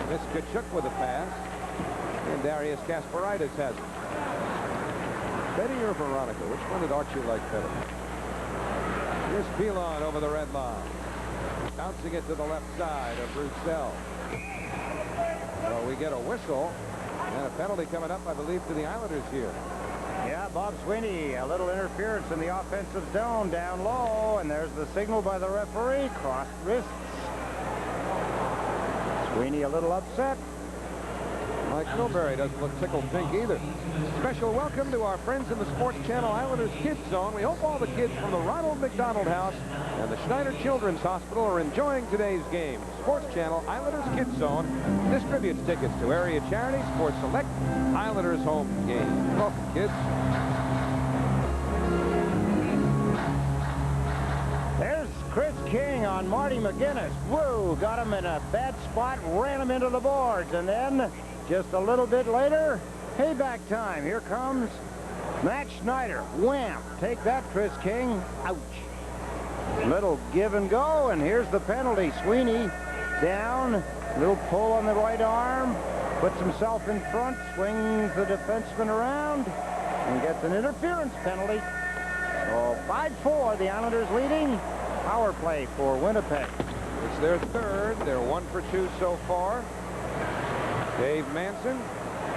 Miss Kachuk with a pass. And Darius Kasparaitis has it. Betty or Veronica? Which one did Archie like better? Here's Pilon over the red line. Bouncing it to the left side of Roussel. So we get a whistle. And a penalty coming up, I believe, to the Islanders here. Yeah, Bob Sweeney, a little interference in the offensive zone down low. And there's the signal by the referee. Crossed wrists. Sweeney a little upset. Mike Milbury doesn't look tickled pink either. Special welcome to our friends in the Sports Channel Islanders Kids Zone. We hope all the kids from the Ronald McDonald House and the Schneider Children's Hospital are enjoying today's game. Sports Channel Islanders Kids Zone distributes tickets to area charities for select Islanders home games. Welcome, kids. There's Chris King on Marty McGinnis. Whoa, got him in a bad spot, ran him into the boards, and then just a little bit later, payback time. Here comes Matt Schneider. Wham! Take that, Chris King. Ouch. Little give and go, and here's the penalty. Sweeney down, little pull on the right arm, puts himself in front, swings the defenseman around, and gets an interference penalty. So 5-4, the Islanders leading. Power play for Winnipeg. It's their third. They're 1 for 2 so far. Dave Manson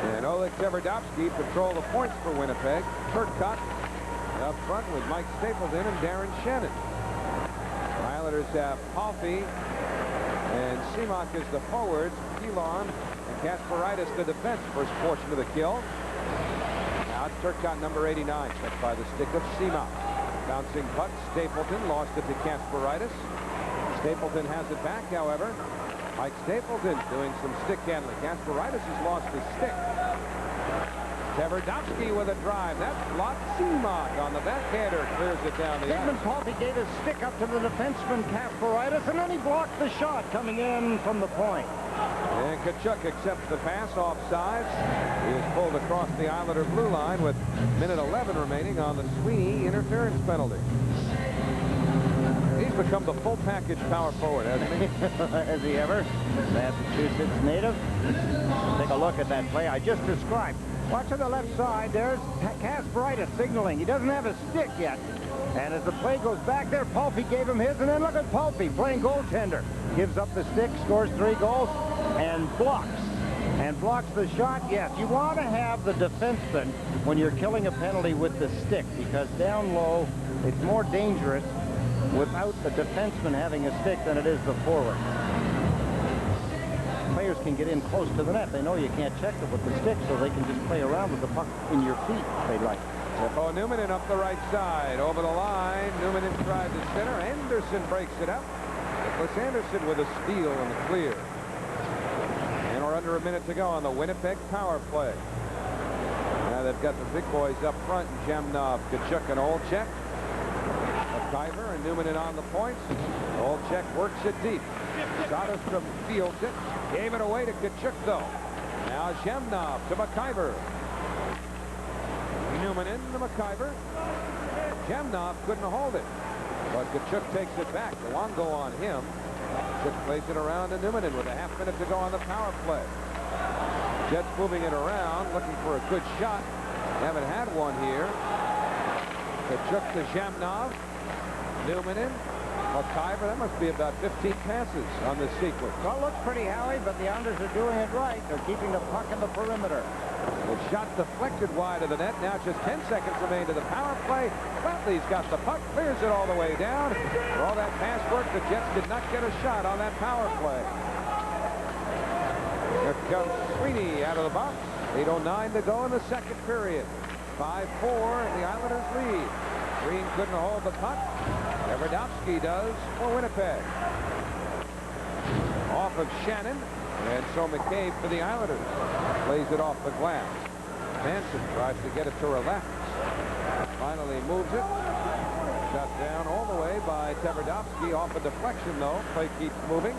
and Oleg Tverdovsky patrol the points for Winnipeg. Turcotte up front with Mike Stapleton and Darren Shannon. Islanders have Palffy and Seamock as the forwards. Pilon and Kasparaitis the defense. First portion of the kill. Now it's Turcotte, number 89, checked by the stick of Seamock. Bouncing puck. Stapleton lost it to Kasparaitis. Stapleton has it back, however. Mike Stapleton doing some stick handling. Kasparaitis has lost his stick. Tverdovsky with a drive. That's blocked. Seamock on the backhander clears it down the ice. Sigmund Palffy gave his stick up to the defenseman Kasparaitis, and then he blocked the shot coming in from the point. And Kachuk accepts the pass offsides. He is pulled across the Islander blue line with minute 11 remaining on the Sweeney interference penalty. He's become the full package power forward, hasn't he? Has he ever? Massachusetts native. Take a look at that play I just described. Watch on the left side. There's Kasparaitis signaling. He doesn't have his stick yet. And as the play goes back there, Palffy gave him his. And then look at Palffy playing goaltender. Gives up the stick, scores 3 goals, and blocks. And blocks the shot. Yes, you want to have the defenseman when you're killing a penalty with the stick, because down low, it's more dangerous without the defenseman having a stick than it is the forward. Players can get in close to the net. They know you can't check it with the stick, so they can just play around with the puck in your feet if they like. Oh, Newman up the right side. Over the line. Newman tried to center. Anderson breaks it up. Nicholas Anderson with a steal in the clear. And we're under a minute to go on the Winnipeg power play. Now they've got the big boys up front. Chemnov, Kachuk, and Olczyk. McIver and Newman in on the points. Olczyk works it deep. Soderstrom fields it. Gave it away to Kachuk, though. Now Chemnov to McIver. Newman in to McIver. Chemnov couldn't hold it. But Kachuk takes it back. The long go on him. Kachuk plays it around to Newman with a half minute to go on the power play. Jets moving it around, looking for a good shot. Haven't had one here. Kachuk to Chemnov. Newman in. McIver, that must be about 15 passes on this sequence. Well, it looks pretty, Howie, but the Islanders are doing it right. They're keeping the puck in the perimeter. The shot deflected wide of the net. Now just 10 seconds remain to the power play. Flatley's got the puck, clears it all the way down. For all that pass work, the Jets did not get a shot on that power play. Here comes Sweeney out of the box. 8:09 to go in the second period. 5-4, the Islanders lead. Green couldn't hold the puck. Tverdovsky does for Winnipeg. off of Shannon. And so McCabe for the Islanders plays it off the glass. Manson tries to get it to her left. Finally moves it. Shut down all the way by Tverdovsky. Off a deflection, though. Play keeps moving.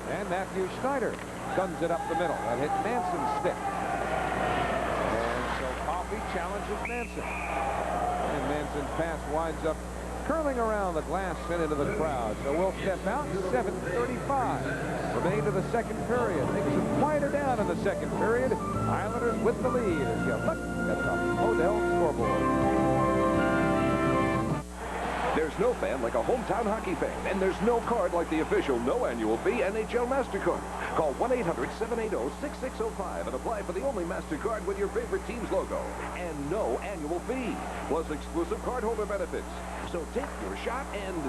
And Matthew Schneider guns it up the middle. That hit Manson's stick. And so Coffey challenges Manson. And Manson's pass winds up curling around the glass and into the crowd. So we'll step out. 7:35 remain to the second period. Things have quieted down in the second period. Islanders with the lead as you look at the Odell scoreboard. There's no fan like a hometown hockey fan, and there's no card like the official no annual fee NHL MasterCard. Call 1-800-780-6605 and apply for the only MasterCard with your favorite team's logo and no annual fee, plus exclusive cardholder benefits. So take your shot and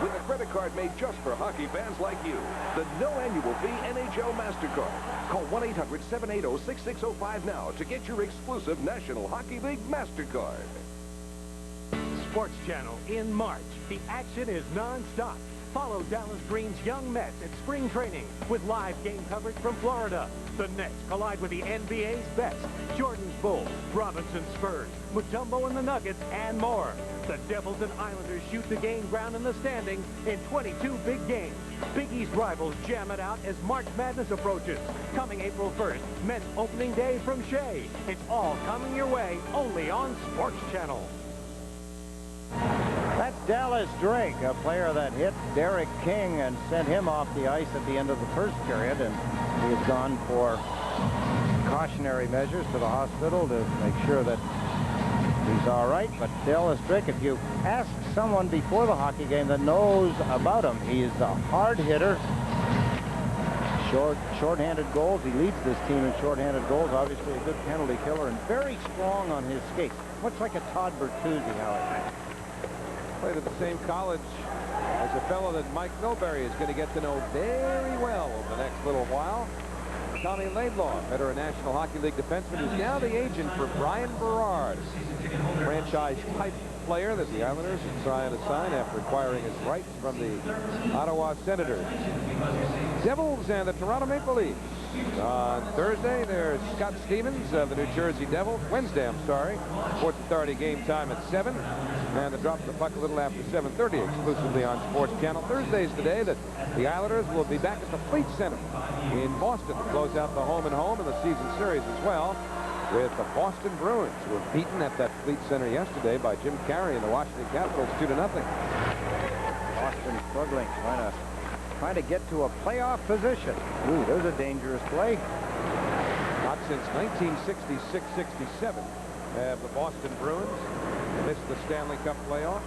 with a credit card made just for hockey fans like you, the no annual fee NHL MasterCard. Call 1-800-780-6605 now to get your exclusive National Hockey League MasterCard. Sports Channel in March. The action is non-stop. Follow Dallas Green's young Mets at spring training with live game coverage from Florida. The Nets collide with the NBA's best. Jordan's Bulls, Robinson's Spurs, Mutombo and the Nuggets, and more. The Devils and Islanders shoot the game ground in the standings in 22 big games. Big East rivals jam it out as March Madness approaches. Coming April 1st, Mets opening day from Shea. It's all coming your way only on Sports Channel. That's Dallas Drake, a player that hit Derek King and sent him off the ice at the end of the first period, and he has gone for cautionary measures to the hospital to make sure that he's all right. But Dallas Drake, if you ask someone before the hockey game that knows about him, he is a hard hitter. Short-handed goals. He leads this team in short-handed goals. Obviously a good penalty killer and very strong on his skates. Much like a Todd Bertuzzi, Howard. Played at the same college as a fellow that Mike Milbury is going to get to know very well over the next little while. Tommy Laidlaw, veteran National Hockey League defenseman, who's now the agent for Brian Berard, franchise-type player that the Islanders are trying to sign after acquiring his rights from the Ottawa Senators. Devils and the Toronto Maple Leafs. On Thursday, there's Scott Stevens of the New Jersey Devils. Wednesday, I'm sorry. Sports Authority game time at 7. And the drop the puck a little after 7:30 exclusively on Sports Channel. Thursday's the day that the Islanders will be back at the Fleet Center in Boston to close out the home-and-home in the season series as well, with the Boston Bruins, who were beaten at that Fleet Center yesterday by Jim Carrey and the Washington Capitals 2-0. Boston struggling, trying to get to a playoff position. Ooh, there's a dangerous play. Not since 1966-67 have the Boston Bruins missed the Stanley Cup playoff.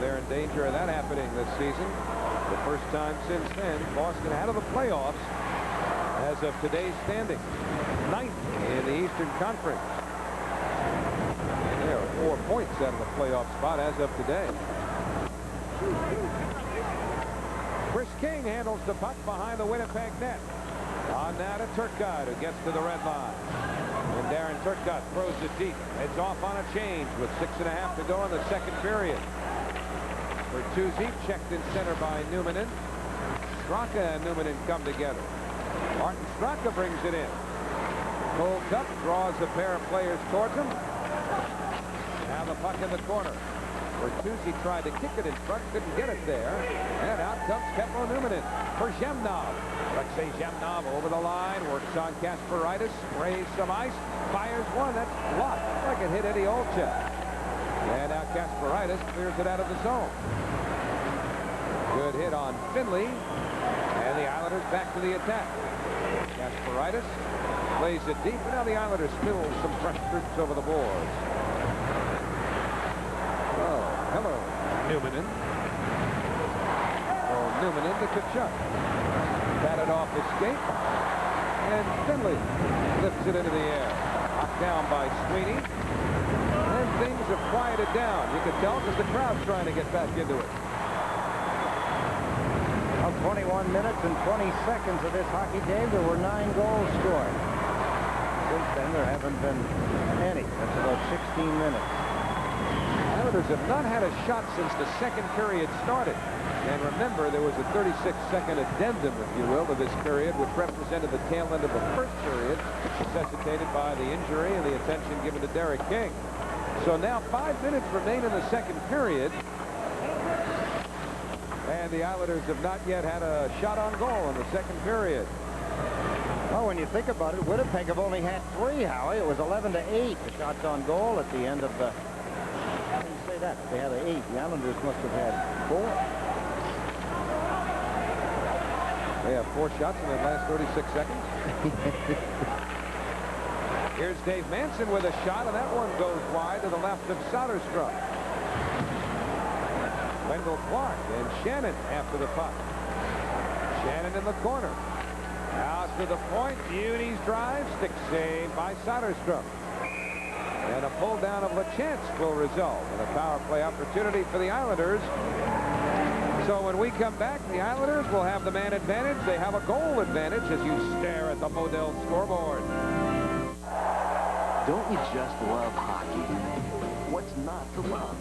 They're in danger of that happening this season. The first time since then, Boston out of the playoffs as of today's standing. 9th in the Eastern Conference. They are 4 points out of the playoff spot as of today. Chris King handles the puck behind the Winnipeg net. On now to Turcotte, who gets to the red line. And Darren Turcotte throws it deep. It's off on a change with 6.5 to go in the second period. Bertuzzi checked in center by Numanen. Straka and Numanen come together. Martin Straka brings it in. Cole Cup draws a pair of players towards him. Now the puck in the corner. Bertuzzi tried to kick it in front, couldn't get it there. And out comes Kepler Numanen for Zhemnov. Alexei Zhemnov over the line, works on Kasparaitis, sprays some ice, fires one. That's blocked like it hit Eddie Olczyk. And now Kasparaitis clears it out of the zone. Good hit on Finley. And the Islanders back to the attack. Kasparaitis plays it deep, and now the Islanders spill some fresh troops over the boards. Oh, hello, Numanen. Oh, Numanen to Tkachuk. Batted off his skate. And Finley lifts it into the air. Knocked down by Sweeney. And things have quieted down. You can tell because the crowd's trying to get back into it. Well, 21 minutes and 20 seconds of this hockey game, there were 9 goals scored. Since then, there haven't been any. That's about 16 minutes. Islanders have not had a shot since the second period started. And remember, there was a 36-second addendum, if you will, to this period, which represented the tail end of the first period, necessitated by the injury and the attention given to Derek King. So now 5 minutes remain in the second period. And the Islanders have not yet had a shot on goal in the second period. Well, when you think about it, Winnipeg have only had 3, Howie. It was 11-8, the shots on goal at the end of the... How do you say that? They had 8. The Islanders must have had 4. They have 4 shots in the last 36 seconds. Here's Dave Manson with a shot, and that one goes wide to the left of Soderstrom. Wendell Clark and Shannon after the puck. Shannon in the corner. Out to the point. Beauty's drive. Stick save by Soderstrom. And a pull down of LeChance will result in a power play opportunity for the Islanders. So when we come back, the Islanders will have the man advantage. They have a goal advantage as you stare at the Model scoreboard. Don't you just love hockey? What's not to love?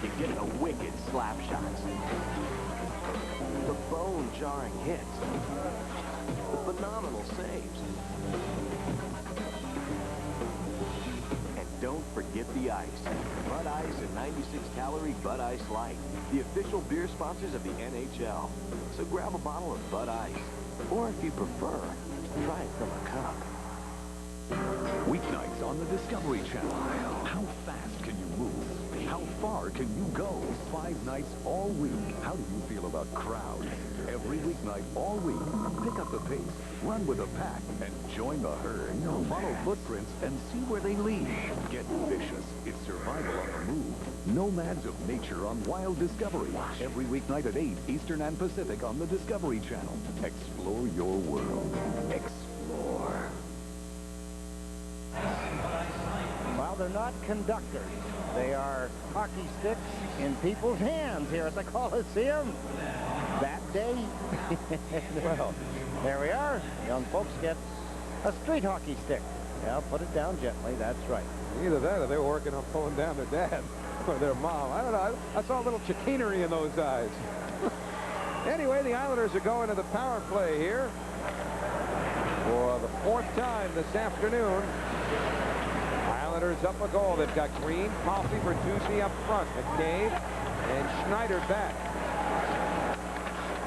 You get the wicked slap shots, the bone-jarring hits, the phenomenal saves. And don't forget the ice. Bud Ice and 96-calorie Bud Ice Light, the official beer sponsors of the NHL. So grab a bottle of Bud Ice, or if you prefer, try it from a cup. Weeknights on the Discovery Channel. How fast can you move? How far can you go? 5 nights all week. How do you feel about crowds? Every weeknight all week. Pick up the pace, run with a pack, and join the herd. Follow footprints and see where they lead. Get vicious. It's survival on the move. Nomads of nature on Wild Discovery. Every weeknight at 8 Eastern and Pacific on the Discovery Channel. Explore your world. Explore. Well, they're not conductors. They are hockey sticks in people's hands here at the Coliseum. That day, well, there we are. Young folks get a street hockey stick. Yeah, put it down gently. That's right. Either that or they were working on pulling down their dad or their mom. I don't know. I saw a little chicanery in those eyes. Anyway, the Islanders are going to the power play here for the 4th time this afternoon. Islanders up a goal. They've got Green, Coffey, Bertuzzi up front, McCabe, and Schneider back.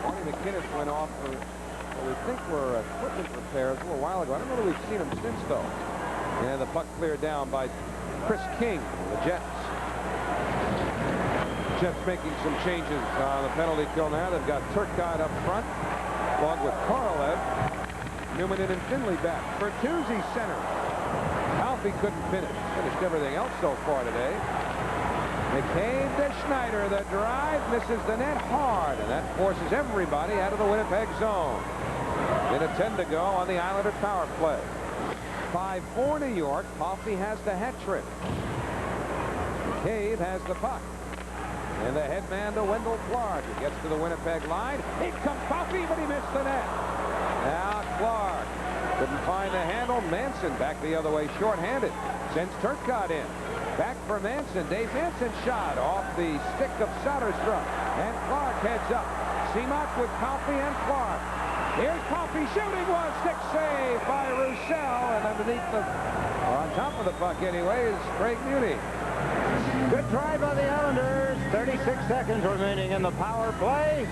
Marty McKinnis went off for what we think were equipment repairs a little while ago. I don't know that we've seen him since, though. And the puck cleared down by Chris King, the Jets. Jets making some changes on the penalty kill now. They've got Turcotte up front, along with Korolev, Newman and Finley back. Bertuzzi center. Alfie couldn't finish. Finished everything else so far today. McCabe to Schneider. The drive misses the net hard, and that forces everybody out of the Winnipeg zone. Minute 10 to go on the Islander power play. 5-4 New York. Coffey has the hat trick. McCabe has the puck. And the head man to Wendell Clark. He gets to the Winnipeg line. Here comes Coffey, but he missed the net. Now Clark couldn't find the handle. Manson back the other way, short-handed. Sends Turcotte in. Back for Manson. Dave Manson shot off the stick of Soderstrom. And Clark heads up. Seamock with Coffey and Clark. Here's Coffey shooting one. Stick save by Roussel. And underneath the, or on top of the puck anyway, is Craig Muni. Good try by the Islanders. 36 seconds remaining in the power play.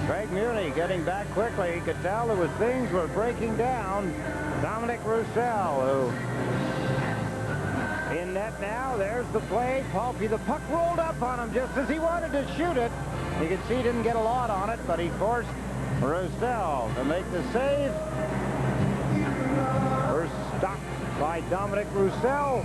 Craig Muni getting back quickly. You could tell there was things were breaking down. Dominic Roussel, who in net now. There's the play. Palpy, the puck rolled up on him just as he wanted to shoot it. You can see he didn't get a lot on it, but he forced Roussel to make the save. First stopped by Dominic Roussel.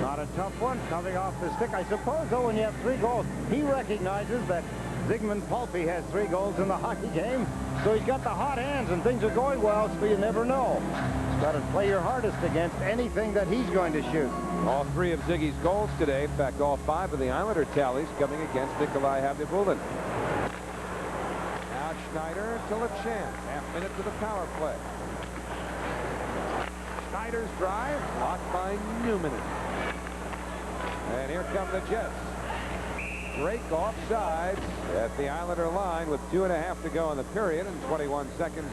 Not a tough one, coming off the stick. I suppose, though, when you have 3 goals, he recognizes that Zygmunt Palpy has 3 goals in the hockey game, so he's got the hot hands and things are going well, so you never know. You've got to play your hardest against anything that he's going to shoot. All 3 of Ziggy's goals today, in fact, all 5 of the Islander tallies coming against Nikolai Habibulin. Now Schneider to LeChance, half-minute to the power play. Schneider's drive, blocked by Newman. And here come the Jets. Drake offsides at the Islander line with 2.5 to go in the period and 21 seconds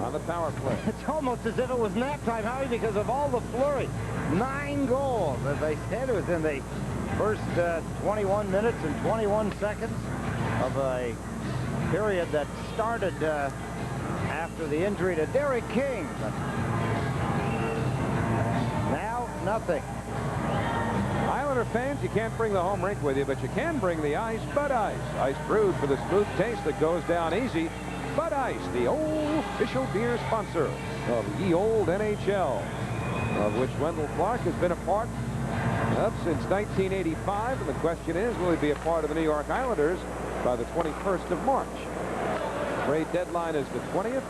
on the power play. It's almost as if it was nap time, Howie, because of all the flurry. 9 goals. As I said, it was in the first 21 minutes and 21 seconds of a period that started after the injury to Derek King. But now, nothing. Islander fans, you can't bring the home rink with you, but you can bring the ice. Bud Ice. Ice brewed for the smooth taste that goes down easy. Bud Ice, the official beer sponsor of the old NHL, of which Wendell Clark has been a part of since 1985. And the question is, will he be a part of the New York Islanders by the 21st of March? Trade deadline is the 20th.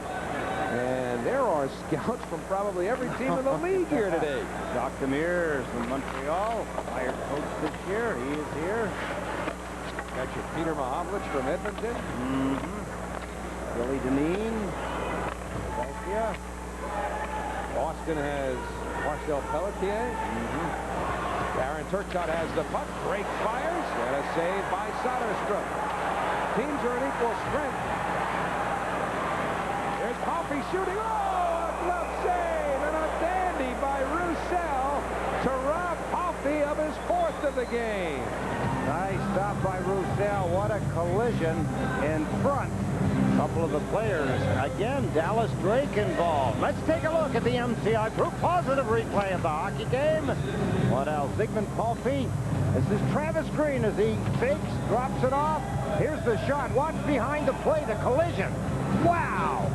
And there are scouts from probably every team in the league here today. Jacques Demers from Montreal, hired coach this year. He is here. Got your Peter Mahovlich from Edmonton. Billy Deneen, Philadelphia. Boston has Marcel Pelletier. Aaron Turcotte has the puck. Drake fires. And a save by Soderstrom. Teams are at equal strength. There's Coffey shooting. Oh, a glove save and a dandy by Roussel to rob Coffey of his 4th of the game. Nice stop by Roussel. What a collision in front. A couple of the players. Again, Dallas Drake involved. Let's take a look at the MCI Proof Positive replay of the hockey game. What else? Zygmunt Coffey. This is Travis Green as he fakes, drops it off. Here's the shot. Watch behind the play, the collision. Wow!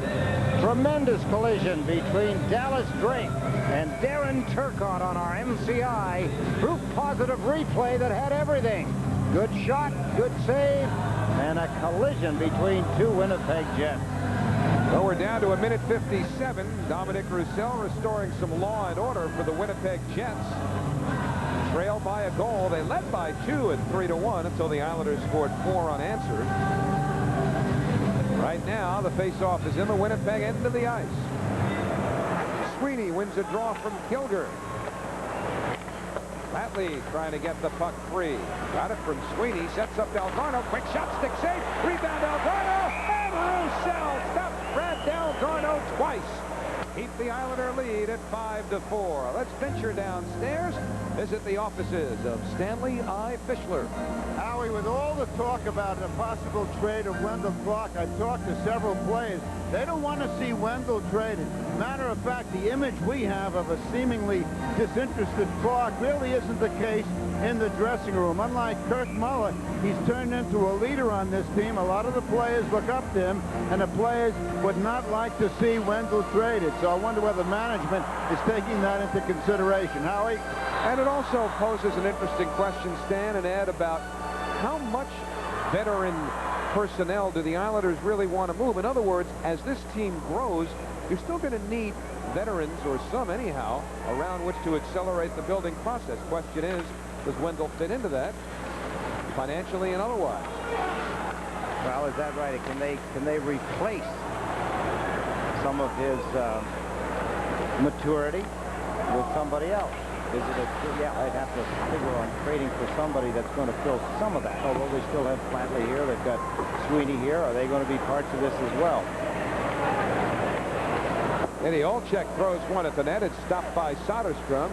Tremendous collision between Dallas Drake and Darren Turcotte on our MCI Proof Positive replay that had everything. Good shot, good save, and a collision between two Winnipeg Jets. Well, we're down to a minute 57. Dominic Roussel restoring some law and order for the Winnipeg Jets. Trailed by a goal. They led by 2 at 3-1 until the Islanders scored 4 unanswered. Right now, the faceoff is in the Winnipeg end of the ice. Sweeney wins a draw from Kilger. Latley trying to get the puck free. Got it from Sweeney. Sets up Dalgarno. Quick shot, stick save. Rebound Dalgarno. And Roussel stopped Brad Dalgarno twice. Keep the Islander lead at 5-4. Let's venture downstairs. Visit the offices of Stanley I. Fischler. Howie, with all the talk about a possible trade of Wendell Clark, I've talked to several players. They don't want to see Wendell traded. Matter of fact, the image we have of a seemingly disinterested Clark really isn't the case in the dressing room. Unlike Kirk Muller, he's turned into a leader on this team. A lot of the players look up to him, and the players would not like to see Wendell traded. So I wonder whether management is taking that into consideration. Howie? And it also poses an interesting question, Stan and Ed, about how much veteran personnel do the Islanders really want to move? In other words, as this team grows, you're still going to need veterans, or some anyhow, around which to accelerate the building process. Question is, does Wendell fit into that, financially and otherwise? Well, is that right? Can they replace some of his maturity with somebody else? Is it yeah, I'd have to figure on trading for somebody that's going to fill some of that. Oh, well, they still have Flatley here. They've got Sweeney here. Are they going to be parts of this as well? Eddie Olczyk throws one at the net. It's stopped by Soderstrom.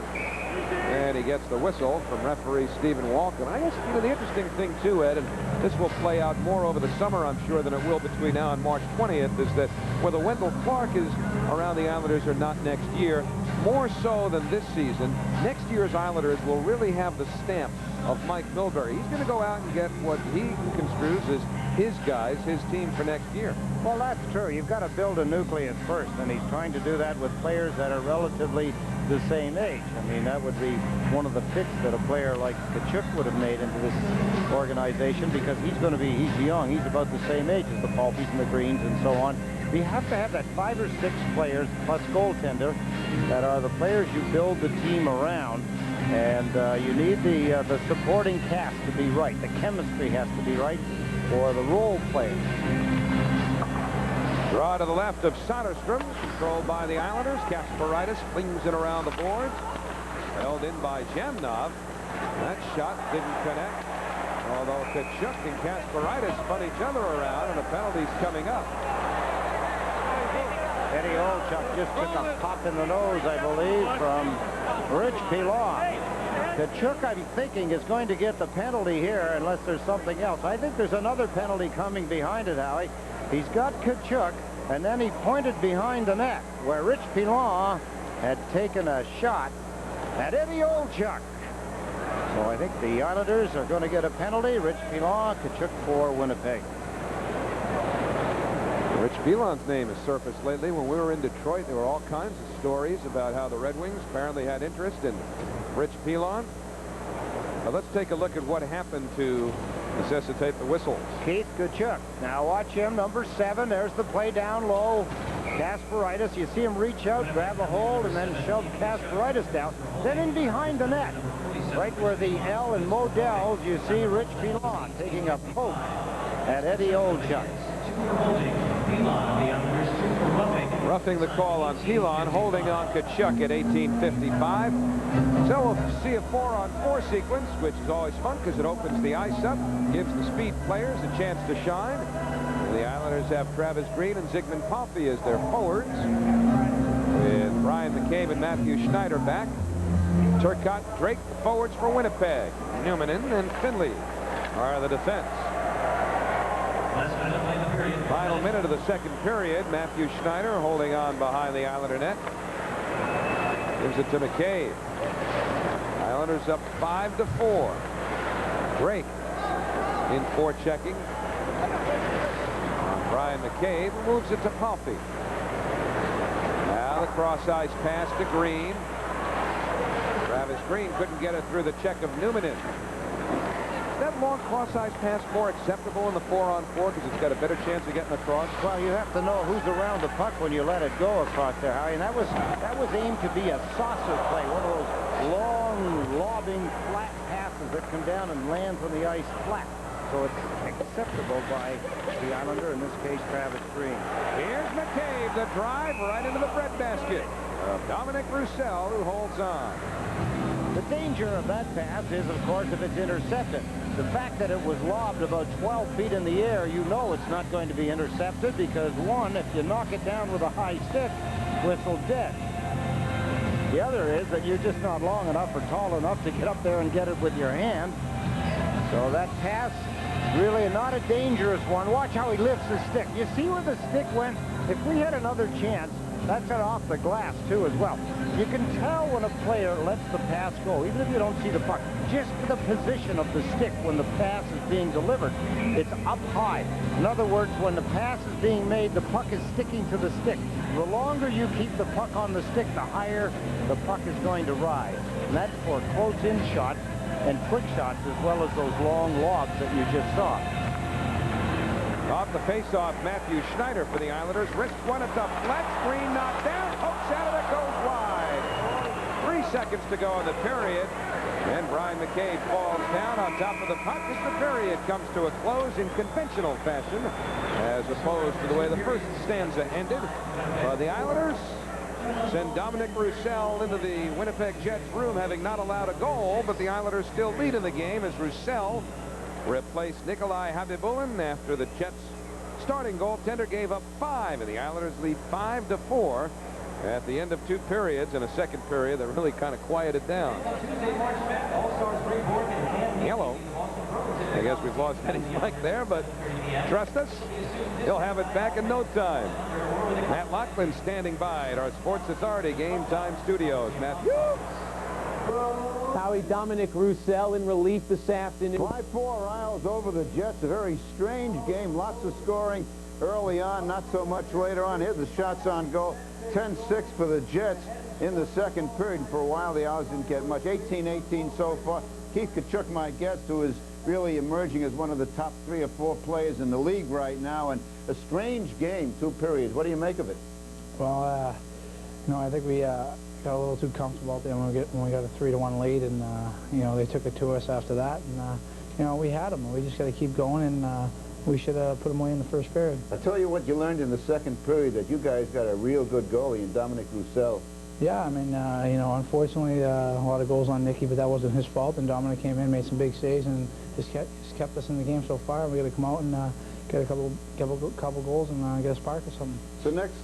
And he gets the whistle from referee Stephen Walken. I guess, you know, the interesting thing, too, Ed, and this will play out more over the summer, I'm sure, than it will between now and March 20th, is that whether Wendell Clark is around the Islanders or not next year, more so than this season, next year's Islanders will really have the stamp of Mike Milbury. He's going to go out and get what he construes as his guys, his team for next year. Well, that's true. You've got to build a nucleus first, and he's trying to do that with players that are relatively the same age. I mean, that would be one of the fits that a player like Tkachuk would have made into this organization, because he's young. He's about the same age as the Paulpies and the Greens and so on. You have to have that 5 or 6 players plus goaltender that are the players you build the team around, and you need the supporting cast to be right. The chemistry has to be right for the role players. Draw to the left of Soderstrom, controlled by the Islanders. Kasparaitis flings it around the boards. Held in by Jamnov. That shot didn't connect, although Kachuk and Kasparaitis spun each other around, and a penalty's coming up. Eddie Olchuk just took a pop in the nose, I believe, from Rich Pilon. Kachuk, I'm thinking, is going to get the penalty here unless there's something else. I think there's another penalty coming behind it, Howie. He's got Kachuk, and then he pointed behind the net, where Rich Pilon had taken a shot at Eddie Olchuk. So I think the Islanders are going to get a penalty. Rich Pilon, Kachuk for Winnipeg. Rich Pilon's name has surfaced lately. When we were in Detroit, there were all kinds of stories about how the Red Wings apparently had interest in Rich Pilon. Now let's take a look at what happened to necessitate the whistles. Keith Kachuk. Now watch him, number 7. There's the play down low. Kasparaitis, you see him reach out, grab a hold, and then shove Kasparaitis down. Then in behind the net, right where the L and Modell's, you see Rich Pilon taking a poke at Eddie Olchuk. Roughing the call on Pilon, holding on Kachuk at 18:55. So we'll see a 4-on-4 sequence, which is always fun because it opens the ice up, gives the speed players a chance to shine. And the Islanders have Travis Green and Zygmunt Palffy as their forwards, with Brian McCabe and Matthew Schneider back. Turcotte, Drake, forwards for Winnipeg. Numminen and Finley are the defense. Final minute of the second period. Matthew Schneider holding on behind the Islander net. Gives it to McCabe. Islanders up 5-4. Drake in forechecking. Brian McCabe moves it to Palffy. Now the cross-ice pass to Green. Travis Green couldn't get it through the check of Numminen. Is that long cross-ice pass more acceptable in the 4-on-4 because it's got a better chance of getting across? Well, you have to know who's around the puck when you let it go across there, Harry. And that was aimed to be a saucer play, one of those long, lobbing, flat passes that come down and lands on the ice flat. So it's acceptable by the Islander, in this case, Travis Green. Here's McCabe, the drive right into the breadbasket. Dominic Roussel, who holds on. The danger of that pass is, of course, if it's intercepted. The fact that it was lobbed about 12 feet in the air, you know it's not going to be intercepted because, one, if you knock it down with a high stick, whistle dead. The other is that you're just not long enough or tall enough to get up there and get it with your hand. So that pass, really not a dangerous one. Watch how he lifts the stick. You see where the stick went? If we had another chance, that's it off the glass, too, as well. You can tell when a player lets the pass go, even if you don't see the puck. Just the position of the stick when the pass is being delivered. It's up high. In other words, when the pass is being made, the puck is sticking to the stick. The longer you keep the puck on the stick, the higher the puck is going to rise. And that's for close-in shots and quick shots, as well as those long lobs that you just saw. Off the face-off, Matthew Schneider for the Islanders. Wrists one at the flat screen, knocked down, pokes out of it, goes wide. 3 seconds to go in the period. And Brian McCabe falls down on top of the puck as the period comes to a close in conventional fashion, as opposed to the way the first stanza ended. The Islanders send Dominic Roussel into the Winnipeg Jets room, having not allowed a goal, but the Islanders still lead in the game as Roussel replaced Nikolai Habibulin after the Jets' starting goaltender gave up 5, and the Islanders lead 5-4 at the end of 2 periods, and a second period that really kind of quieted down. Yellow. I guess we've lost Eddie Mike there, but trust us, he'll have it back in no time. Matt Loughlin standing by at our Sports Authority Game Time Studios. Matt. Howie, Dominic Roussel in relief this afternoon. 5-4 Isles over the Jets. A very strange game. Lots of scoring early on, not so much later on. Here's the shots on goal. 10-6 for the Jets in the second period. For a while, the Isles didn't get much. 18-18 so far. Keith Kachuk, my guest, who is really emerging as one of the top 3 or 4 players in the league right now. And a strange game, 2 periods. What do you make of it? Well, you know, I think we got a little too comfortable out there when we got a 3-1 lead, and you know, they took it to us after that, and you know, we had them. We just got to keep going, and we should have put them away in the first period. I'll tell you what you learned in the second period, that you guys got a real good goalie in Dominic Roussel. Yeah, I mean, you know, unfortunately, a lot of goals on Nicky, but that wasn't his fault. And Dominic came in, made some big saves, and just kept us in the game so far. We got to come out and get a couple goals and get a spark or something. So next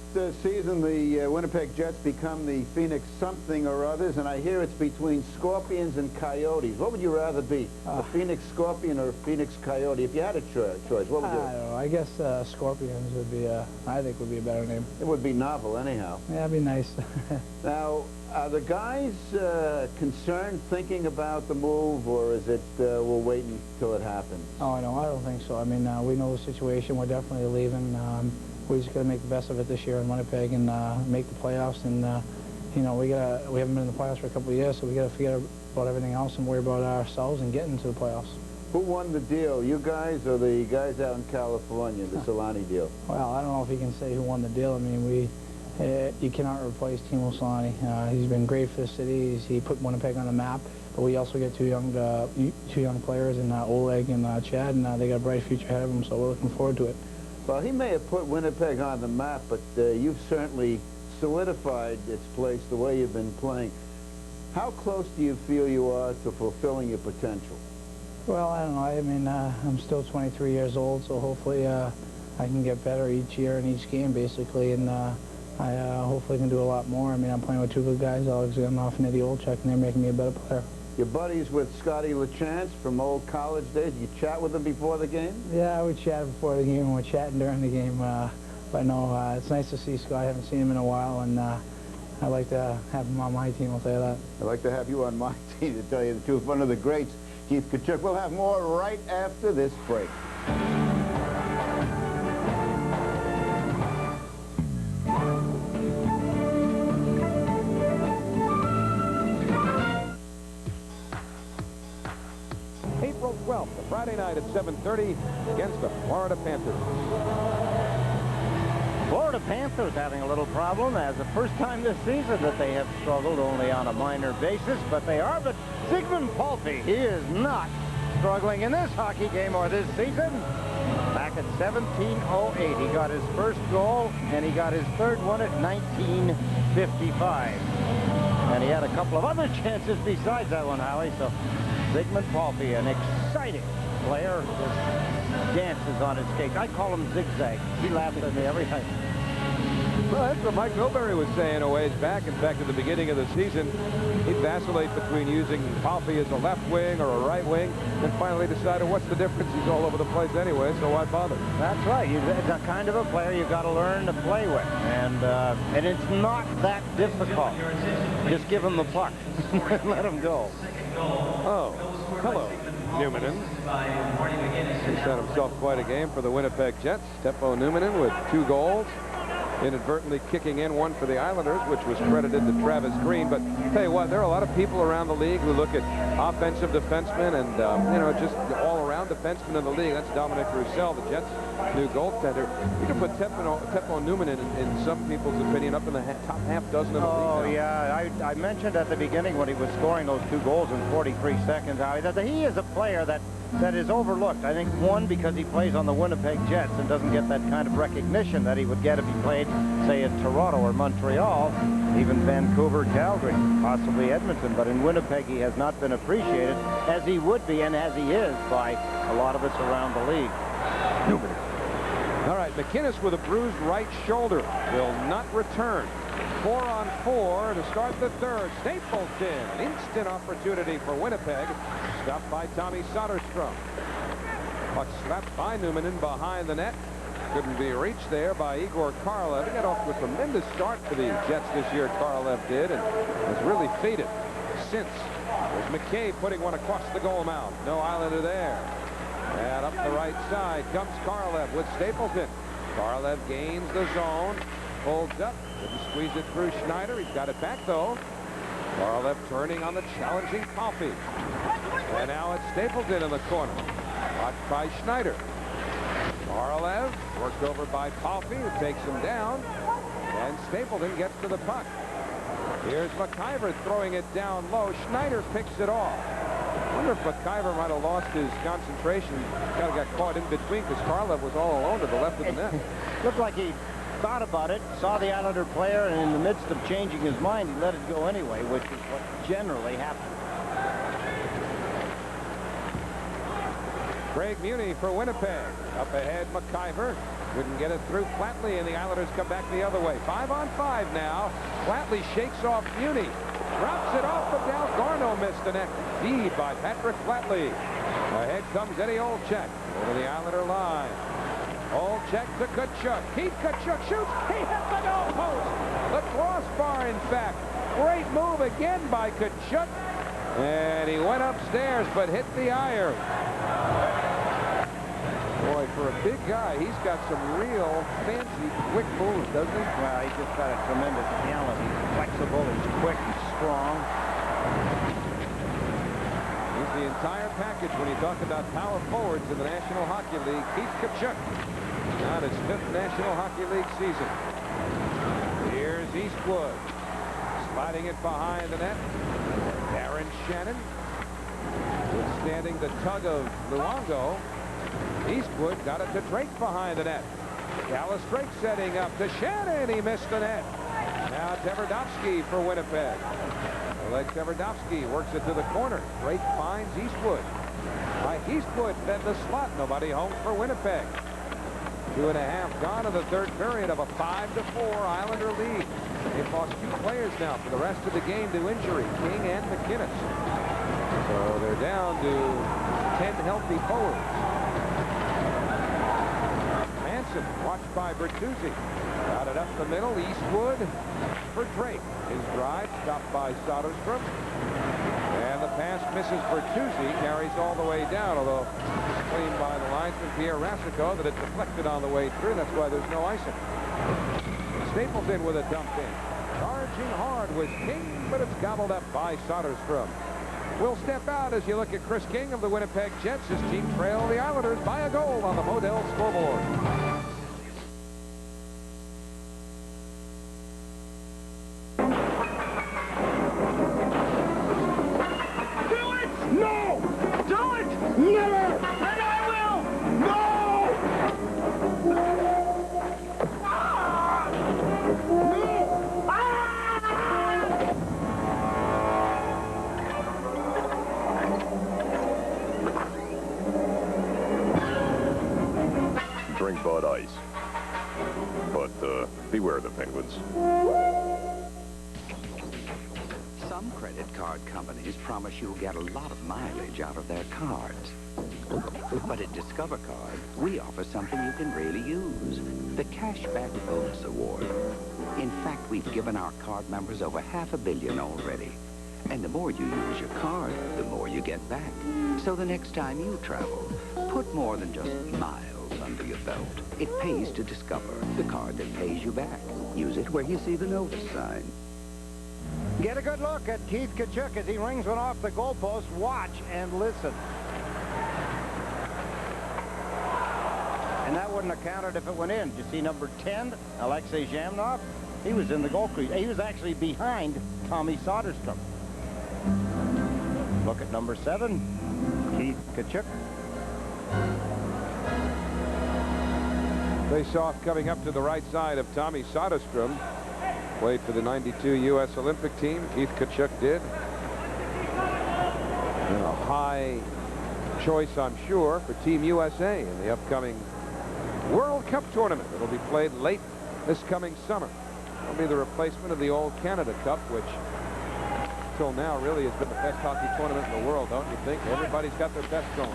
season, the Winnipeg Jets become the Phoenix something or others, and I hear it's between Scorpions and Coyotes. What would you rather be, a Phoenix Scorpion or a Phoenix Coyote? If you had a choice, what would you? I don't know. I guess Scorpions would be, I think, would be a better name. It would be novel, anyhow. Yeah, it'd be nice. Now, are the guys concerned, thinking about the move, or is it we'll wait until it happens? Oh, no, I don't think so. I mean, we know the situation. We're definitely leaving. We just got to make the best of it this year in Winnipeg and make the playoffs. And you know, we haven't been in the playoffs for a couple of years, so we got to forget about everything else and worry about ourselves and getting to the playoffs. Who won the deal, you guys or the guys out in California, the Solani deal? Well, I don't know if you can say who won the deal. I mean, you cannot replace Timo Solani. He's been great for the city. He put Winnipeg on the map. But we also get two young players in Oleg and Chad, and they got a bright future ahead of them. So we're looking forward to it. Well, he may have put Winnipeg on the map, but you've certainly solidified its place the way you've been playing. How close do you feel you are to fulfilling your potential? Well, I don't know. I mean, I'm still 23 years old, so hopefully I can get better each year in each game, basically, and I hopefully can do a lot more. I mean, I'm playing with two good guys, Alex Zanoff and Eddie Olchek, and they're making me a better player. Your buddies with Scotty LaChance from old college days, you chat with them before the game? Yeah, we chatted before the game, and we're chatting during the game. But no, it's nice to see Scott. I haven't seen him in a while, and I'd like to have him on my team, I'll tell you that. I'd like to have you on my team, to tell you the truth. One of the greats, Keith Kachuk. We'll have more right after this break. April 12th, a Friday night at 7:30 against the Florida Panthers. Florida Panthers having a little problem as the first time this season that they have struggled only on a minor basis, but they are. But Zygmunt Palffy, he is not struggling in this hockey game or this season. Back at 17:08, he got his first goal, and he got his third one at 19:55. And he had a couple of other chances besides that one, Howie. So Zygmunt Palffy, an exciting player, just dances on his skates. I call him Zigzag. He laughs at me every time. Well, that's what Mike Milbury was saying a ways back. In fact, at the beginning of the season, he'd vacillate between using Palffy as a left wing or a right wing, and finally decided, what's the difference? He's all over the place anyway, so why bother? That's right. It's a kind of a player you've got to learn to play with, and it's not that difficult. Just give him the puck and let him go. Oh, hello, Numminen. He's had himself quite a game for the Winnipeg Jets. Teppo Numminen with 2 goals. Inadvertently kicking in one for the Islanders, which was credited to Travis Green. But tell you what, there are a lot of people around the league who look at offensive defensemen and, you know, just all-around defensemen in the league. That's Dominic Roussel, the Jets' new goaltender. You can put Teppo Numminen in some people's opinion up in the top half dozen of the league now. Oh, yeah. I mentioned at the beginning when he was scoring those 2 goals in 43 seconds, Howie, that he is a player that is overlooked. I think, one, because he plays on the Winnipeg Jets and doesn't get that kind of recognition that he would get if he played, say, in Toronto or Montreal, even Vancouver, Calgary, possibly Edmonton. But in Winnipeg, he has not been appreciated as he would be and as he is by a lot of us around the league. All right, McInnes with a bruised right shoulder will not return. 4-on-4 to start the third. Stapleton, an instant opportunity for Winnipeg. Stopped by Tommy Soderstrom. Puck slapped by Numminen behind the net. Couldn't be reached there by Igor Korolev. He got off to a tremendous start for the Jets this year, Korolev did, and has really faded since. There's McKay putting one across the goal mouth. No Islander there. And up the right side comes Korolev with Stapleton. Korolev gains the zone. Holds up. Didn't squeeze it through Schneider. He's got it back, though. Korolev turning on the challenging Palffy. And now it's Stapleton in the corner. Watched by Schneider. Korolev worked over by Palffy, who takes him down. And Stapleton gets to the puck. Here's McIver throwing it down low. Schneider picks it off. I wonder if McIver might have lost his concentration. Kind of got caught in between because Korolev was all alone to the left of the net. Looked like he thought about it, saw the Islander player, and in the midst of changing his mind, he let it go anyway, which is what generally happens. Craig Muni for Winnipeg. Up ahead, McIver. Couldn't get it through Flatley, and the Islanders come back the other way. 5-on-5 now. Flatley shakes off Muni. Drops it off, but Dal Garno missed the net. Feed by Patrick Flatley. Ahead comes Eddie Olczyk over the Islander line. Olczyk to Tkachuk. Keith Tkachuk shoots. He hit the goal post. The crossbar, in fact. Great move again by Tkachuk. And he went upstairs, but hit the iron. Boy, for a big guy, he's got some real fancy, quick moves, doesn't he? Well, he just got a tremendous talent. He's flexible, he's quick, he's strong. He's the entire package when you talk about power forwards in the National Hockey League. Keith Tkachuk on his 5th National Hockey League season. Here's Eastwood. Sliding it behind the net. Darren Shannon withstanding the tug of Luongo. Eastwood got it to Drake behind the net. Dallas Drake setting up to Shannon. He missed the net. Now Tverdovsky for Winnipeg. Oleg Tverdovsky works it to the corner. Drake finds Eastwood. Eastwood fed the slot. Nobody home for Winnipeg. 2.5 gone in the third period of a 5-4 Islander lead. They've lost 2 players now for the rest of the game to injury, King and McInnes. So they're down to 10 healthy forwards. Manson watched by Bertuzzi. Got it up the middle. Eastwood for Drake. His drive stopped by Soderstrom. And the pass misses Bertuzzi. Carries all the way down, although cleaned by the linesman Pierre Rasico that it deflected on the way through. That's why there's no icing. Stapleton with a dump in. Charging hard was King, but it's gobbled up by Soderstrom. We'll step out as you look at Chris King of the Winnipeg Jets. His team trail the Islanders by a goal on the Modell scoreboard. Do it! No! Do it! Never! And I will! No! Drink Bud Ice. But beware the penguins. Some credit card companies promise you'll get a lot of mileage out of their cards. But at Discover Card, we offer something you can really use. The Cashback Bonus Award. In fact, we've given our card members over $500 million already. And the more you use your card, the more you get back. So the next time you travel, put more than just miles under your belt. It pays to Discover, the card that pays you back. Use it where you see the notice sign. Get a good look at Keith Tkachuk as he rings one off the goalpost. Watch and listen. And that wouldn't have counted if it went in. Did you see number 10, Alexei Zhamnov? He was in the goal crease. He was actually behind Tommy Soderstrom. Look at number 7, Keith Tkachuk. Face-off coming up to the right side of Tommy Soderstrom. Played for the '92 U.S. Olympic team. Keith Tkachuk did. And a high choice, I'm sure, for Team USA in the upcoming World Cup tournament. It'll be played late this coming summer. It'll be the replacement of the old Canada Cup, which till now really has been the best hockey tournament in the world, don't you think? Everybody's got their best going.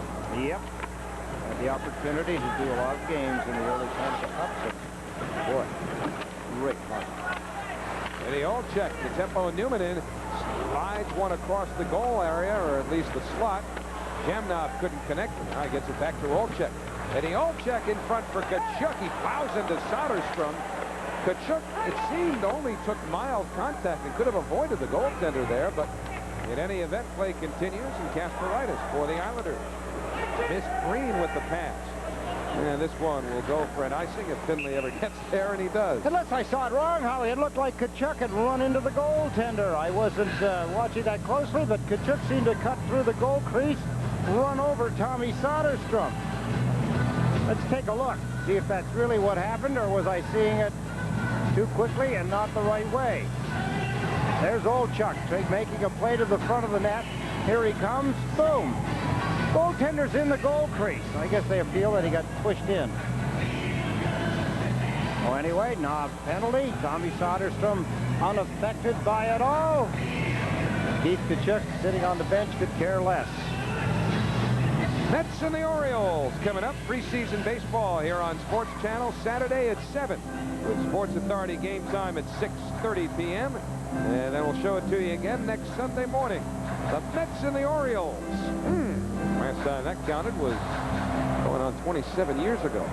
Yep. Had the opportunity to do a lot of games in the early Canada Cup. Boy, great hockey. Eddie Olczyk, the tempo and Newman in, slides one across the goal area, or at least the slot. Zhamnov couldn't connect. Now he gets it back to Olczyk. Eddie Olczyk in front for Tkachuk. He plows into Soderstrom. Tkachuk, it seemed, only took mild contact and could have avoided the goaltender there, but in any event, play continues, and Kasparaitis for the Islanders. Missed Green with the pass. And this one will go for an icing if Finley ever gets there, and he does. Unless I saw it wrong, Howie. It looked like Tkachuk had run into the goaltender. I wasn't watching that closely, but Tkachuk seemed to cut through the goal crease, run over Tommy Soderstrom. Let's take a look, see if that's really what happened, or was I seeing it too quickly and not the right way. There's Old Chuck making a play to the front of the net. Here he comes. Boom. Goaltender's in the goal crease. I guess they feel that he got pushed in. Oh, anyway, no penalty. Tommy Soderstrom unaffected by it all. Keith Tkachuk sitting on the bench could care less. Mets and the Orioles coming up. Preseason baseball here on Sports Channel Saturday at 7 with Sports Authority game time at 6:30 p.m. And then we'll show it to you again next Sunday morning. The Mets and the Orioles. Last time that counted was going on 27 years ago.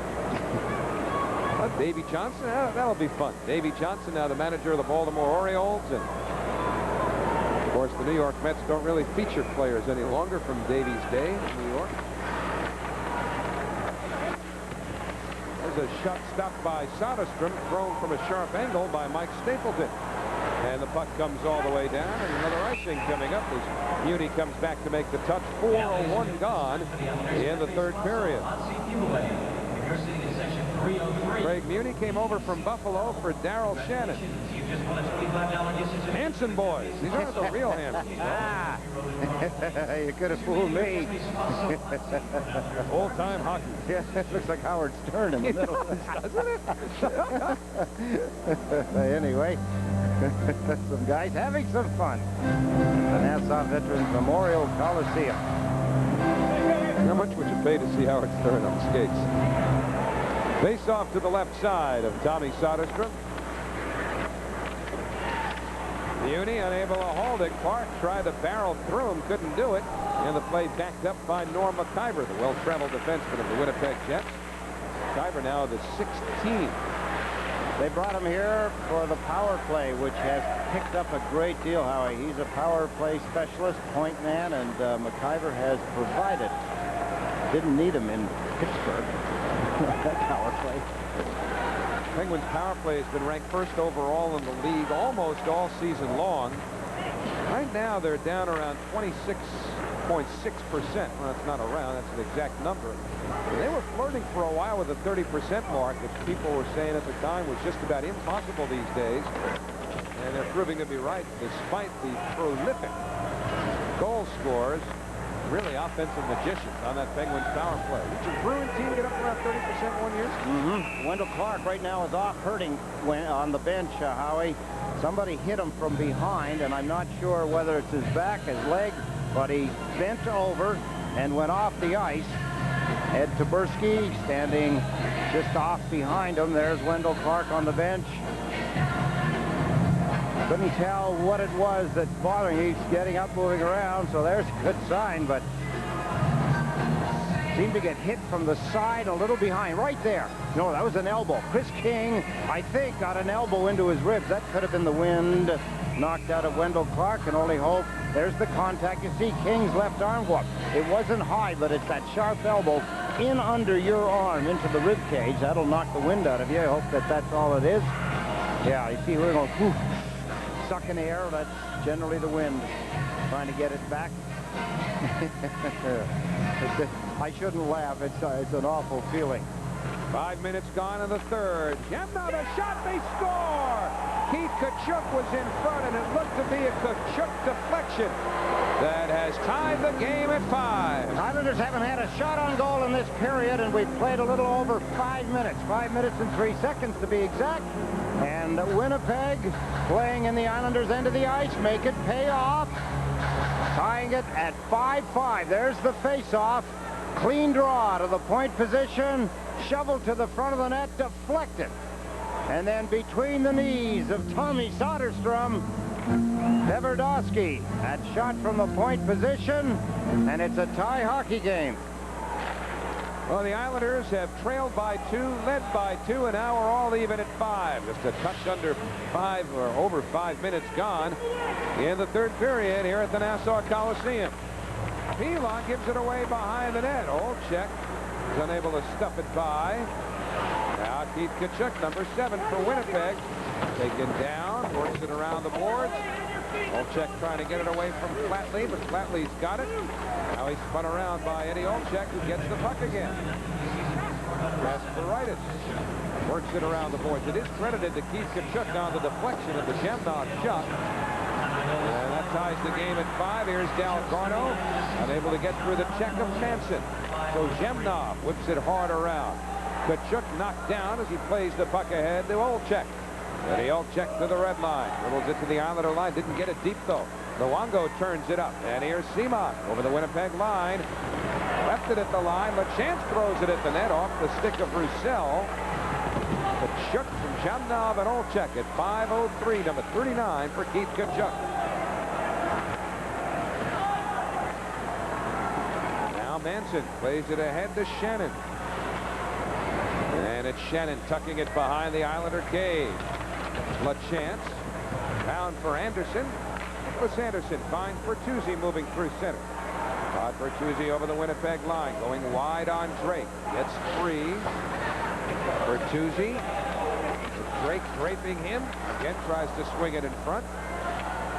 Davey Johnson, that'll be fun. Davey Johnson, now the manager of the Baltimore Orioles. And of course, the New York Mets don't really feature players any longer from Davey's day in New York. There's a shot stopped by Soderstrom, thrown from a sharp angle by Mike Stapleton. And the puck comes all the way down, and another icing coming up as Muni comes back to make the touch. 4:01 gone in the third period. Craig Muni came over from Buffalo for Darrell Shannon. Hanson boys. These aren't the real Hansons. You could have fooled me. Old-time hockey. Yeah, it looks like Howard Stern in the middle. Doesn't it? Anyway, some guys having some fun. The Nassau Veterans Memorial Coliseum. How much would you pay to see Howard Stern on skates? Face off to the left side of Tommy Soderstrom. Muni unable to hold it. Clark tried to barrel through him, couldn't do it. And the play backed up by Norm McIver, the well-traveled defenseman of the Winnipeg Jets. McIver now the 16th. They brought him here for the power play, which has picked up a great deal, Howie. He's a power play specialist, point man, and McIver has provided. Didn't need him in Pittsburgh. Power play. Penguins power play has been ranked first overall in the league almost all season long. Right now they're down around 26.6%. Well, that's not around, that's an exact number. They were flirting for a while with the 30% mark, which people were saying at the time was just about impossible these days. And they're proving to be right, despite the prolific goal scorers. Really offensive magicians on that Penguins power play. Did your Bruin team get up around 30% one year? Wendell Clark right now is off hurting on the bench, Howie. Somebody hit him from behind, and I'm not sure whether it's his back, his leg, but he bent over and went off the ice. Ed Taberski standing just off behind him. There's Wendell Clark on the bench. Couldn't tell what it was that bothered him. He's getting up, moving around, so there's a good sign, but seemed to get hit from the side a little behind, right there. No, that was an elbow. Chris King, I think, got an elbow into his ribs. That could have been the wind knocked out of Wendell Clark, and only hope. There's the contact. You see King's left arm go up. It wasn't high, but it's that sharp elbow in under your arm into the rib cage. That'll knock the wind out of you. I hope that that's all it is. Yeah, you see we're going, whew, sucking air. That's generally the wind trying to get it back. I shouldn't laugh. It's an awful feeling. 5 minutes gone in the third. Now the shot, they score! Keith Tkachuk was in front, and it looked to be a Tkachuk deflection that has tied the game at 5. Islanders haven't had a shot on goal in this period, and we've played a little over 5 minutes. 5 minutes and 3 seconds to be exact. And Winnipeg playing in the Islanders' end of the ice. Make it pay off. Tying it at 5-5. There's the face-off. Clean draw to the point position. Shoveled to the front of the net. Deflected. And then between the knees of Tommy Soderstrom, Neverdowski had shot from the point position. And it's a tie hockey game. Well, the Islanders have trailed by 2, led by 2, and now we're all even at 5. Just a touch under 5 or over 5 minutes gone in the third period here at the Nassau Coliseum. Pilon gives it away behind the net. Olczyk is unable to stuff it by. Now Keith Tkachuk, number 7 for Winnipeg, taken down, works it around the boards. Olczyk trying to get it away from Flatley, but Flatley's got it. Now he's spun around by Eddie Olczyk, who gets the puck again. Kasparaitis Works it around the boards. It is credited to Keith Tkachuk on the deflection of the Zhemnov shot. And that ties the game at 5. Here's Dalgarno, unable to get through the check of Manson. So Zhemnov whips it hard around. Tkachuk knocked down as he plays the puck ahead to Olczyk. And Olczyk to the red line. Dribbles it to the Islander line. Didn't get it deep, though. Luongo turns it up. And here's Seamock over the Winnipeg line. Left it at the line. LaChance throws it at the net off the stick of Roussel. Tkachuk from Zhemnov and Olczyk at 5:03, number 39 for Keith Tkachuk. Now Manson plays it ahead to Shannon. And it's Shannon tucking it behind the Islander cage. LaChance. Down for Anderson. Nicholas Anderson finds Bertuzzi moving through center. Todd Bertuzzi over the Winnipeg line. Going wide on Drake. Gets free. Bertuzzi. Drake draping him. Again tries to swing it in front.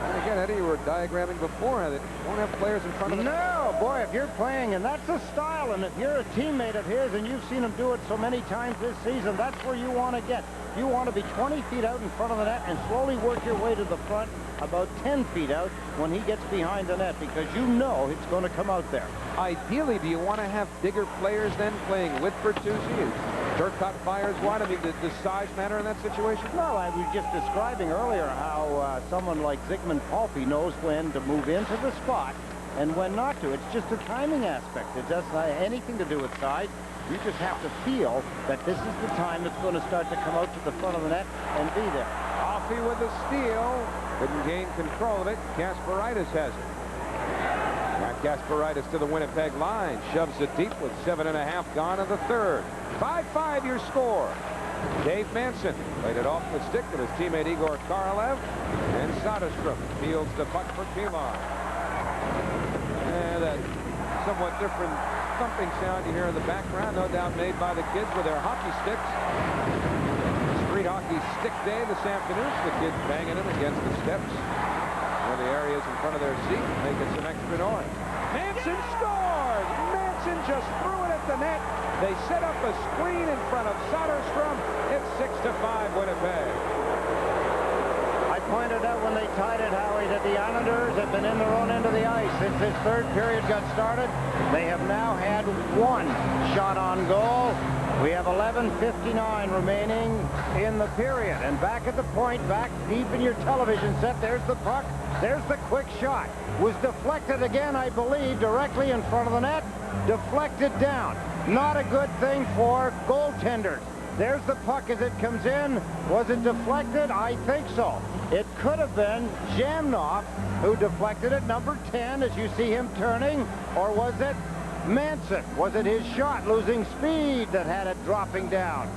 And again, Eddie, you were diagramming before that you won't have players in front of them. No, boy, if you're playing, and that's a style, and if you're a teammate of his, and you've seen him do it so many times this season, that's where you want to get. You want to be 20 feet out in front of the net and slowly work your way to the front about 10 feet out when he gets behind the net, because you know it's going to come out there. Ideally, do you want to have bigger players then playing with Bertuzzi? Turcotte fires wide. I mean, does size matter in that situation? Well, I was just describing earlier how someone like Zygmunt Palffy knows when to move into the spot and when not to. It's just a timing aspect. It doesn't have anything to do with size. You just have to feel that this is the time it's going to start to come out to the front of the net and be there. Palffy with the steal. Couldn't gain control of it. Kasparaitis has it. Now Kasparaitis to the Winnipeg line. Shoves it deep with 7.5 gone in the third. 5-5 your score. Dave Manson played it off the stick of his teammate Igor Korolev. And Soderstrom fields the puck for Pilon. And that somewhat different thumping sound you hear in the background, no doubt made by the kids with their hockey sticks. Street hockey stick day this afternoon. The kids banging them against the steps or the areas in front of their seat, making some extra noise. Manson scores! Manson just threw it at the net. They set up a screen in front of Soderstrom. It's 6-5 Winnipeg. I pointed out when they tied it, Howie, that the Islanders have been in their own end of the ice since this third period got started. They have now had one shot on goal. We have 11:59 remaining in the period. And back at the point, back deep in your television set, there's the puck. There's the quick shot. Was deflected again, I believe, directly in front of the net. Deflected down. Not a good thing for goaltenders. There's the puck as it comes in. Was it deflected? I think so. It could have been Zhemnov who deflected it, number 10, as you see him turning. Or was it Manson? Was it his shot losing speed that had it dropping down?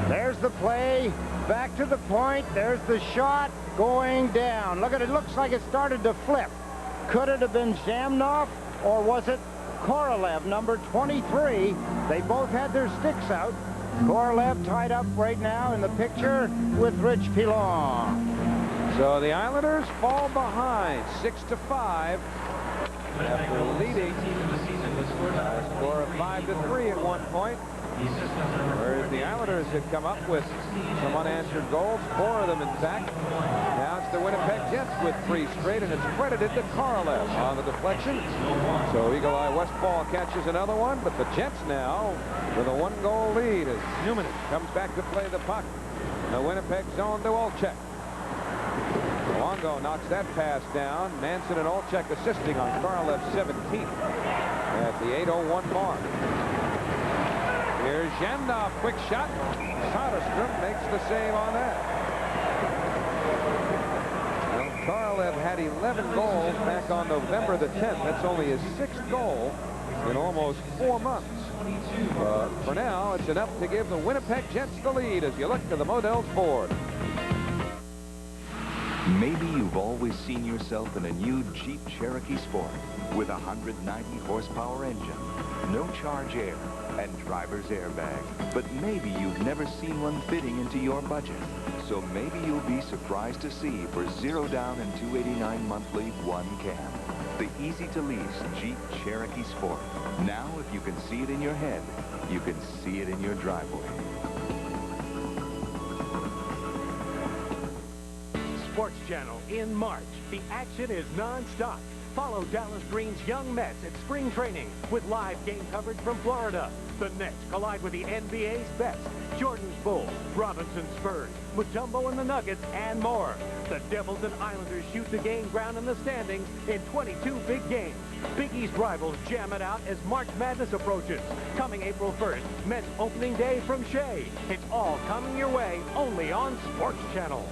There's the play. Back to the point. There's the shot going down. Look at it. Looks like it started to flip. Could it have been Zhemnov, or was it Korolev, number 23? They both had their sticks out. Korolev tied up right now in the picture with Rich Pilon. So the Islanders fall behind 6-5 after leading a score of 5-3 at one point. Whereas the Islanders had come up with some unanswered goals, 4 of them in fact. Now it's the Winnipeg Jets with 3 straight, and it's credited to Korolev on the deflection. So Eagle Eye Westfall catches another one, but the Jets now with a 1-goal lead as Newman comes back to play the puck. The Winnipeg zone to Olczyk. Luongo knocks that pass down. Manson and Olczyk assisting on Korolev's 17th at the 8:01 mark. Here's Zhemnov, quick shot. Soderstrom makes the save on that. Well, Korolev had 11 goals back on November the 10th. That's only his 6th goal in almost 4 months. For now, it's enough to give the Winnipeg Jets the lead as you look to the Modell's board. Maybe you've always seen yourself in a new Jeep Cherokee Sport with a 190 horsepower engine, no charge air, and driver's airbag. But maybe you've never seen one fitting into your budget. So maybe you'll be surprised to see for 0 down and $289 monthly 1 cab. The easy-to-lease Jeep Cherokee Sport. Now, if you can see it in your head, you can see it in your driveway. Sports Channel in March. The action is non-stop. Follow Dallas Green's young Mets at spring training with live game coverage from Florida. The Nets collide with the NBA's best. Jordan's Bulls, Robinson's Spurs, Mutombo and the Nuggets, and more. The Devils and Islanders shoot the game ground in the standings in 22 big games. Big East rivals jam it out as March Madness approaches. Coming April 1st, Mets opening day from Shea. It's all coming your way only on Sports Channel.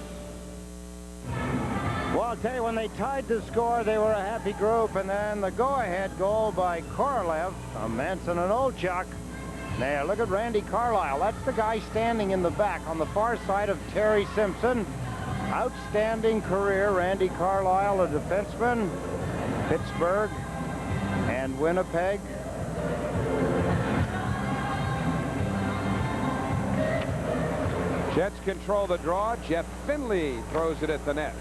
Well, I'll tell you, when they tied the score, they were a happy group, and then the go-ahead goal by Korolev, Manson and Olchuk. Now, look at Randy Carlyle. That's the guy standing in the back on the far side of Terry Simpson. Outstanding career, Randy Carlyle, a defenseman, Pittsburgh and Winnipeg. Jets control the draw. Jeff Finley throws it at the net.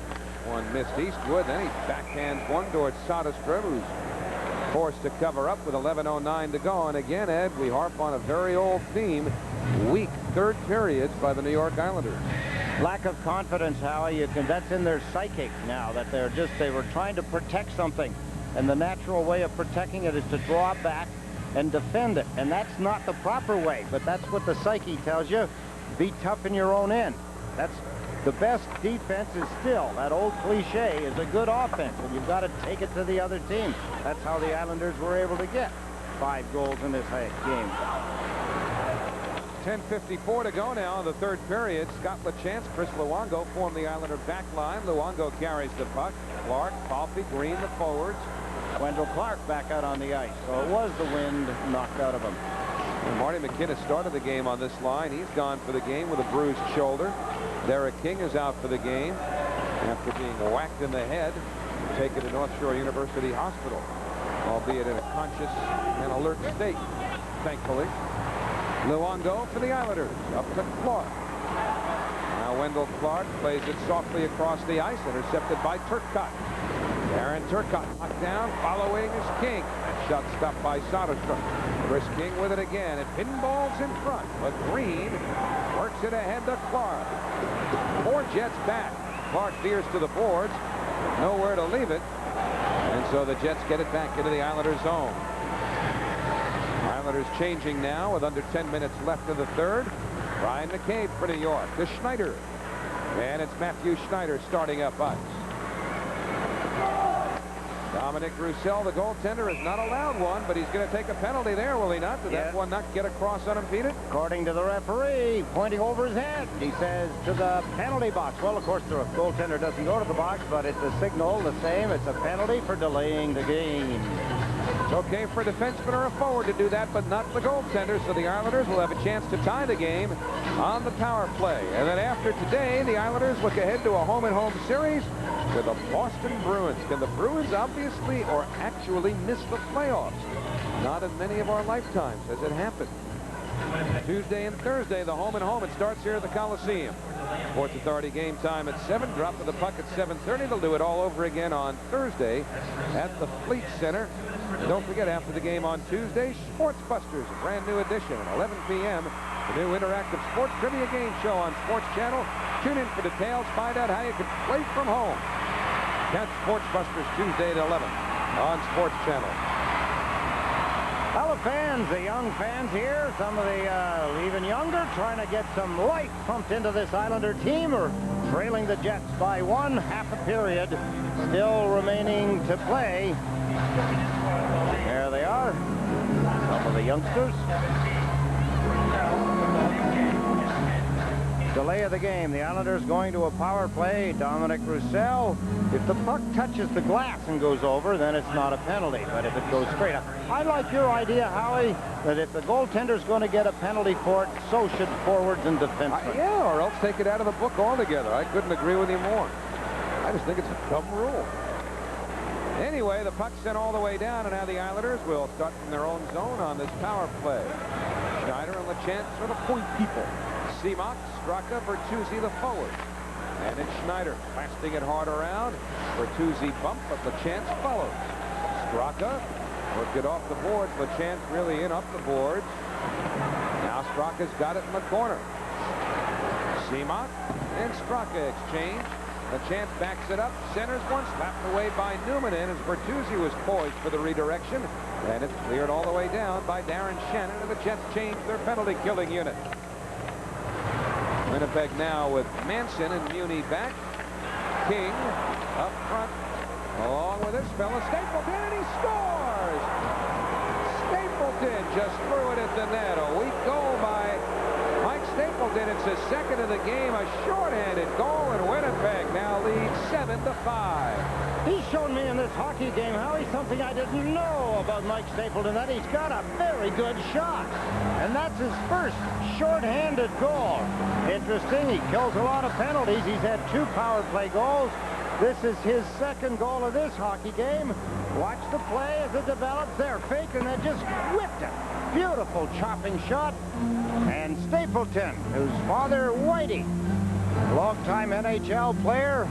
One missed Eastwood, then he backhands one towards Soderstrom, who's forced to cover up with 11:09 to go. And again, Ed, we harp on a very old theme, weak third periods by the New York Islanders. Lack of confidence, Howie. That's in their psychic now, that they were trying to protect something. And the natural way of protecting it is to draw back and defend it. And that's not the proper way, but that's what the psyche tells you. Be tough in your own end. That's the best defense is still, that old cliche, is a good offense, and you've got to take it to the other team. That's how the Islanders were able to get 5 goals in this game. 10:54 to go now in the third period. Scott LaChance, Chris Luongo form the Islander back line. Luongo carries the puck. Clark, Palffy, Green, the forwards. Wendell Clark back out on the ice, so it was the wind knocked out of him. And Marty McKinnon started the game on this line. He's gone for the game with a bruised shoulder. Derek King is out for the game after being whacked in the head, taken to North Shore University Hospital, albeit in a conscious and alert state, thankfully. Luongo for the Islanders, up to Clark. Now Wendell Clark plays it softly across the ice, intercepted by Turcotte. Aaron Turcotte knocked down, following is King. That shot stopped by Soderstrom. Chris King with it again. It pinballs in front, but Green works it ahead to Clark. 4 Jets back. Clark veers to the boards. Nowhere to leave it. And so the Jets get it back into the Islanders' zone. Islanders changing now with under 10 minutes left in the third. Ryan McCabe for New York to Schneider. And it's Matthew Schneider starting up ice. Dominic Roussel, the goaltender, is not allowed one, but he's going to take a penalty there, will he not? Did that one not get across unimpeded? According to the referee, pointing over his head, he says to the penalty box. Well, of course, the goaltender doesn't go to the box, but it's a signal the same. It's a penalty for delaying the game. It's okay for a defenseman or a forward to do that, but not the goaltender, so the Islanders will have a chance to tie the game on the power play. And then after today, the Islanders look ahead to a home-and-home series with the Boston Bruins. Can the Bruins obviously or actually miss the playoffs? Not in many of our lifetimes has it happened. Tuesday and Thursday, the home-and-home. It starts here at the Coliseum. Sports Authority game time at 7. Drop of the puck at 7:30. They'll do it all over again on Thursday at the Fleet Center. Don't forget, after the game on Tuesday, Sports Busters, a brand new edition at 11 p.m. The new interactive sports trivia game show on Sports Channel. Tune in for details. Find out how you can play from home. Catch Sports Busters Tuesday at 11 on Sports Channel. Well, the fans, the young fans here, some of the even younger, trying to get some life pumped into this Islander team, are trailing the Jets by 1 half a period. Still remaining to play. There they are, some of the youngsters. Delay of the game. The Islanders going to a power play. Dominic Roussel. If the puck touches the glass and goes over, then it's not a penalty. But if it goes straight up. I like your idea, Howie, that if the goaltender's going to get a penalty for it, so should forwards and defensemen. Yeah, or else take it out of the book altogether. I couldn't agree with you more. I just think it's a dumb rule. Anyway, the puck's sent all the way down, and now the Islanders will start from their own zone on this power play. Schneider and LaChance are the point people. Seamock, Straka, Bertuzzi the forward. And it's Schneider blasting it hard around. Bertuzzi bump, but LaChance follows. Straka worked it off the boards. LaChance really in up the boards. Now Straka's got it in the corner. Seamock and Straka exchange. The chance backs it up, centers one, slapped away by Newman in as Bertuzzi was poised for the redirection. And it's cleared all the way down by Darren Shannon, and the Jets change their penalty-killing unit. Winnipeg now with Manson and Muni back. King up front, along with this fella, Stapleton, and he scores! Stapleton just threw it at the net. A weak goal by Mike Stapleton. It's his second of the game, a shorthanded goal, and Winnipeg now leads 7-5. He's shown me in this hockey game how he's something I didn't know about Mike Stapleton, that he's got a very good shot. And that's his first shorthanded goal. Interesting, he kills a lot of penalties. He's had 2 power play goals. This is his second goal of this hockey game. Watch the play as it develops there. Fake, and then just whipped it. Beautiful chopping shot. And Stapleton, whose father, Whitey, longtime NHL player,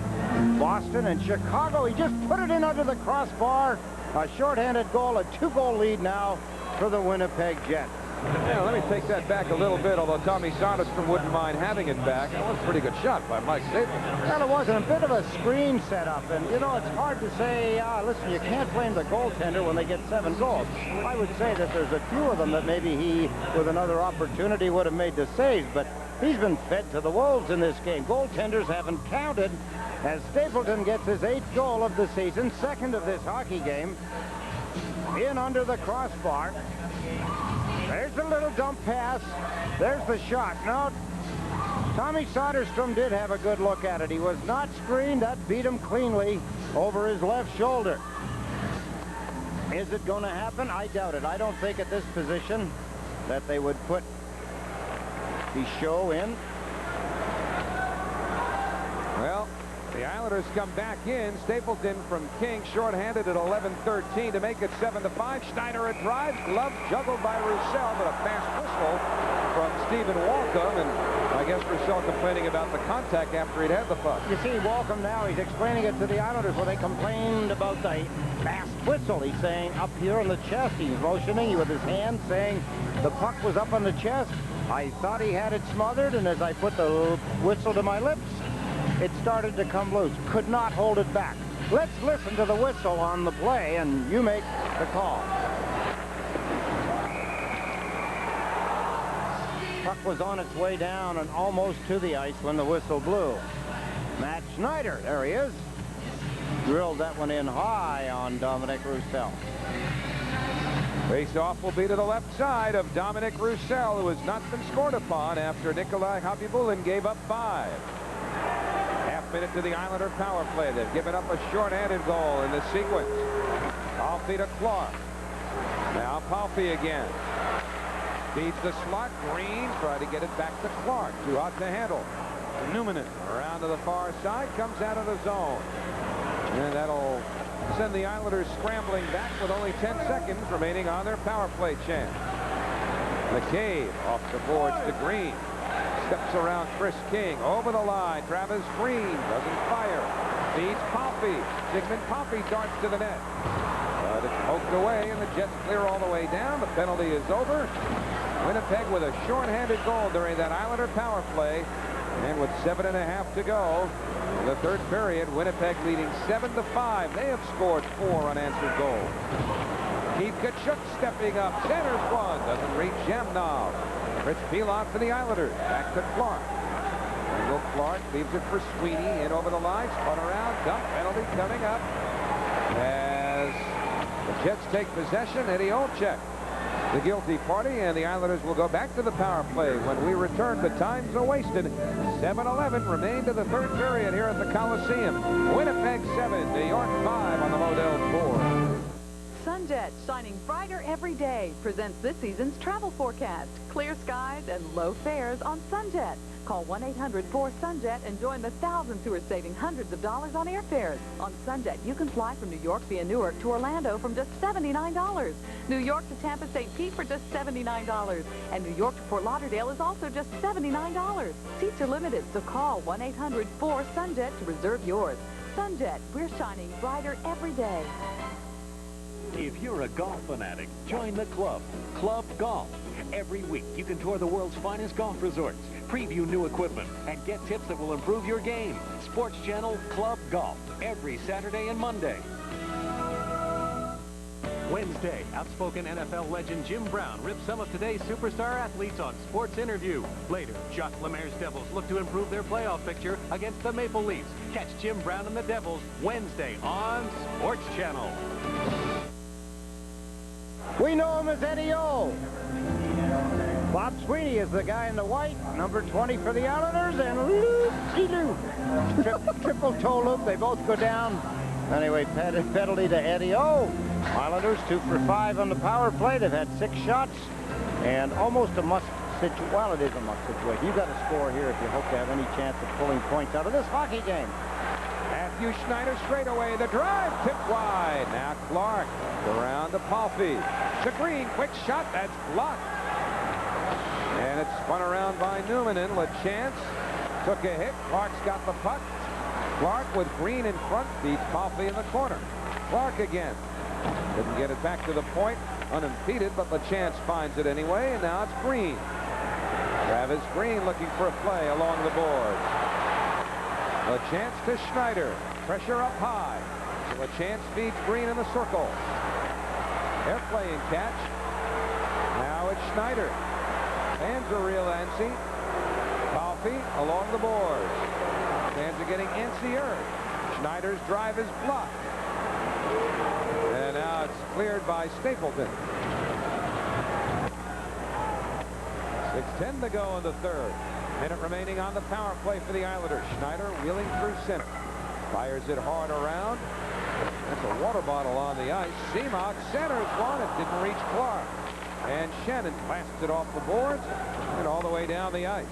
Boston and Chicago. He just put it in under the crossbar. A shorthanded goal, a 2-goal lead now for the Winnipeg Jets. Yeah, let me take that back a little bit, although Tommy Soderstrom wouldn't mind having it back. That was a pretty good shot by Mike Stapleton. Well, it wasn't. A bit of a screen setup, and, you know, it's hard to say, listen, you can't blame the goaltender when they get 7 goals. I would say that there's a few of them that maybe he, with another opportunity, would have made the saves, but he's been fed to the wolves in this game. Goaltenders haven't counted as Stapleton gets his 8th goal of the season, second of this hockey game, in under the crossbar. There's a little dump pass. There's the shot. No, Tommy Soderstrom did have a good look at it. He was not screened. That beat him cleanly over his left shoulder. Is it going to happen? I doubt it. I don't think at this position that they would put the show in. Well, the Islanders come back in. Stapleton from King shorthanded at 11-13 to make it 7-5. Steiner a drive, glove juggled by Roussel, but a fast whistle from Stephen Walcom, and I guess Roussel complaining about the contact after he'd had the puck. You see Walcom now, he's explaining it to the Islanders where they complained about the fast whistle. He's saying up here on the chest, he's motioning with his hand, saying the puck was up on the chest. I thought he had it smothered, and as I put the whistle to my lips, it started to come loose. Could not hold it back. Let's listen to the whistle on the play, and you make the call. Puck was on its way down and almost to the ice when the whistle blew. Matt Schneider, there he is. Drilled that one in high on Dominic Roussel. Face-off will be to the left side of Dominic Roussel, who has not been scored upon after Nikolai Khabibulin gave up 5. Half-minute to the Islander power play. They've given up a short-handed goal in this sequence. Palffy to Clark. Now Palffy again. Feeds the slot. Green try to get it back to Clark. Too hot to handle. Newman around to the far side. Comes out of the zone. And that'll send the Islanders scrambling back with only 10 seconds remaining on their power play chance. McCabe off the boards to Green. Steps around Chris King. Over the line. Travis Green doesn't fire. Feeds Palffy. Sigmund Palffy darts to the net. But it's poked away, and the Jets clear all the way down. The penalty is over. Winnipeg with a short-handed goal during that Islander power play. And with 7.5 to go in the third period, Winnipeg leading 7-5. They have scored 4 unanswered goals. Keith Tkachuk stepping up. Centers one. Doesn't reach Jamnov. Rich Pilon for the Islanders. Back to Clark. Randall Clark leaves it for Sweeney. In over the line. Spun around. Dump penalty coming up. As the Jets take possession, Eddie Olczyk, the guilty party, and the Islanders will go back to the power play when we return. The time's a wasted. 7-11 remain to the third period here at the Coliseum. Winnipeg 7, New York 5 on the Modell's board. Sunjet, shining brighter every day, presents this season's travel forecast. Clear skies and low fares on Sunjet. Call 1-800-4SUNJET and join the thousands who are saving hundreds of dollars on airfares. On Sunjet, you can fly from New York via Newark to Orlando from just $79. New York to Tampa St. Pete for just $79. And New York to Fort Lauderdale is also just $79. Seats are limited, so call 1-800-4SUNJET to reserve yours. Sunjet, we're shining brighter every day. If you're a golf fanatic, join the club, Club Golf. Every week, you can tour the world's finest golf resorts, preview new equipment, and get tips that will improve your game. Sports Channel Club Golf, every Saturday and Monday. Wednesday, outspoken NFL legend Jim Brown rips some of today's superstar athletes on Sports Interview. Later, Jacques Lemaire's Devils look to improve their playoff picture against the Maple Leafs. Catch Jim Brown and the Devils Wednesday on Sports Channel. We know him as Eddie O. Bob Sweeney is the guy in the white, number 20 for the Islanders, and loop-de-loop. Triple toe loop, they both go down. Anyway, penalty to Eddie O. Islanders 2 for 5 on the power play. They've had 6 shots and almost a must situation. Well, it is a must situation. You've got to score here if you hope to have any chance of pulling points out of this hockey game. Matthew Schneider straight away. The drive tipped wide. Now Clark around to Palfy. To Green, quick shot. That's blocked. And it's spun around by Newman. And LaChance took a hit. Clark's got the puck. Clark with Green in front beats Palfy in the corner. Clark again. Didn't get it back to the point unimpeded, but LaChance finds it anyway, and now it's Green. Travis Green looking for a play along the boards. LaChance to Schneider. Pressure up high. So LaChance feeds Green in the circle. They're playing catch. Now it's Schneider. Fans are real antsy. Palfy along the boards. Fans are getting antsier. Schneider's drive is blocked. And now it's cleared by Stapleton. 6:10 to go in the third. Minute remaining on the power play for the Islanders. Schneider wheeling through center. Fires it hard around. That's a water bottle on the ice. Seamock centers one. It didn't reach Clark. And Shannon blasts it off the boards and all the way down the ice.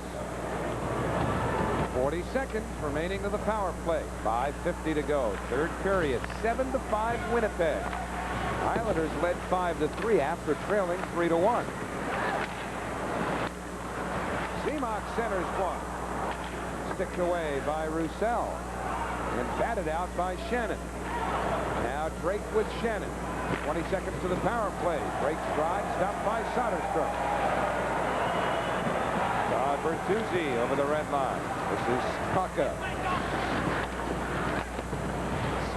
40 seconds remaining to the power play. 5:50 to go. Third period. 7-5 Winnipeg. Islanders led 5-3 after trailing 3-1. Seamock centers one. Sticked away by Roussel. And batted out by Shannon. Now Drake with Shannon. 20 seconds to the power play. Drake's drive stopped by Soderstrom. Bertuzzi over the red line. This is Kaka.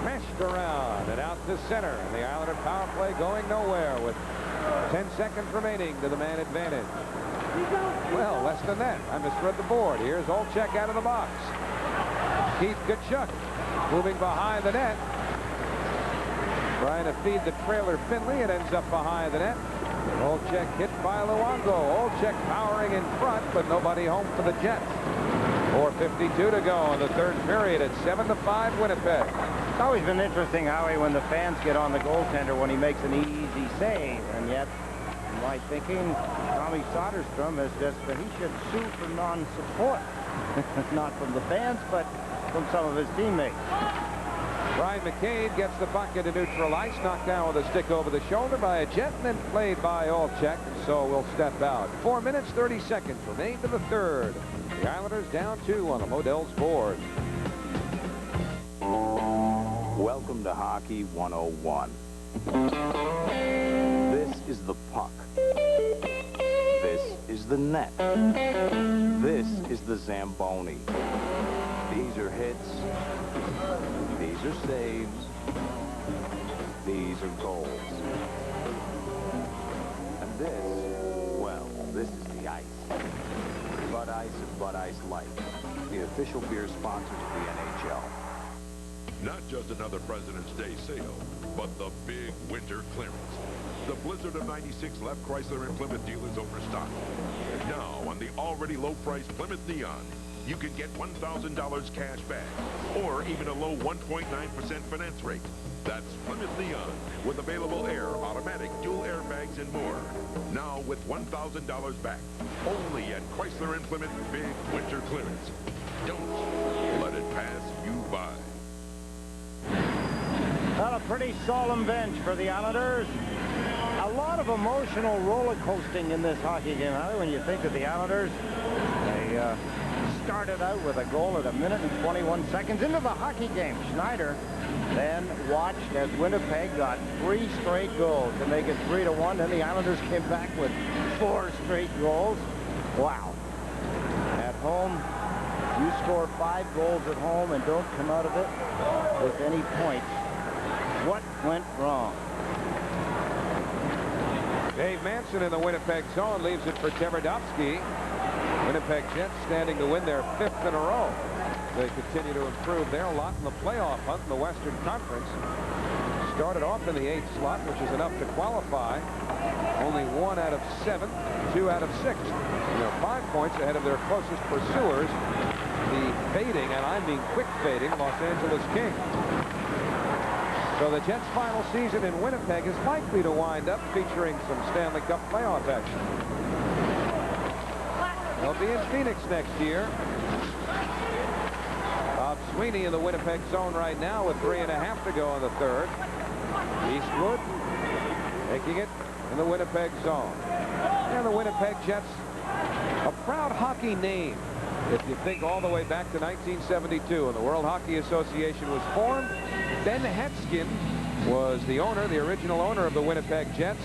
Smashed around and out to center. And the Islander power play going nowhere with 10 seconds remaining to the man advantage. Well, less than that. I misread the board. Here's Olczyk out of the box. Keith Tkachuk moving behind the net. Trying to feed the trailer Finley. It ends up behind the net. Olczyk hit by Luongo. Olczyk powering in front, but nobody home for the Jets. 4:52 to go in the third period at 7-5 Winnipeg. It's always been interesting, Howie, when the fans get on the goaltender when he makes an easy save. And yet, in my thinking, Tommy Soderstrom is just that he should sue for non-support. Not from the fans, but from some of his teammates. Brian McCabe gets the puck into neutral ice, knocked down with a stick over the shoulder by a Jet, and then played by Olczyk, so we'll step out. 4 minutes, 30 seconds remain to the third. The Islanders down 2 on the Modell's board. Welcome to Hockey 101. This is the puck. This is the net. This is the Zamboni. These are hits. These are saves. These are goals. And this, well, this is the ice. Bud Ice and Bud Ice Light, the official beer sponsors of the NHL. Not just another President's Day sale, but the big winter clearance. The blizzard of '96 left Chrysler and Plymouth dealers overstocked. Now, on the already low-priced Plymouth Neon, you can get $1,000 cash back, or even a low 1.9% finance rate. That's Plymouth Neon, with available air, automatic, dual airbags, and more. Now with $1,000 back, only at Chrysler and Plymouth Big Winter Clearance. Don't let it pass you by. Well, a pretty solemn bench for the Islanders. A lot of emotional roller coasting in this hockey game, Howie, when you think of the Islanders. They started out with a goal at 1:21 into the hockey game. Schneider then watched as Winnipeg got 3 straight goals to make it 3-1. Then the Islanders came back with 4 straight goals. Wow. At home, you score 5 goals at home and don't come out of it with any points. What went wrong? Dave Manson in the Winnipeg zone leaves it for Tverdovsky. Winnipeg Jets standing to win their 5th in a row. They continue to improve their lot in the playoff hunt in the Western Conference. Started off in the 8th slot, which is enough to qualify. Only 1 out of 7, 2 out of 6. They're 5 points ahead of their closest pursuers, the fading, and I mean quick fading, Los Angeles Kings. So the Jets' final season in Winnipeg is likely to wind up featuring some Stanley Cup playoff action. They'll be in Phoenix next year. Bob Sweeney in the Winnipeg zone right now with 3.5 to go in the 3rd. Eastwood taking it in the Winnipeg zone. And the Winnipeg Jets, a proud hockey name. If you think all the way back to 1972 when the World Hockey Association was formed, Ben Hetzkin was the owner, the original owner of the Winnipeg Jets,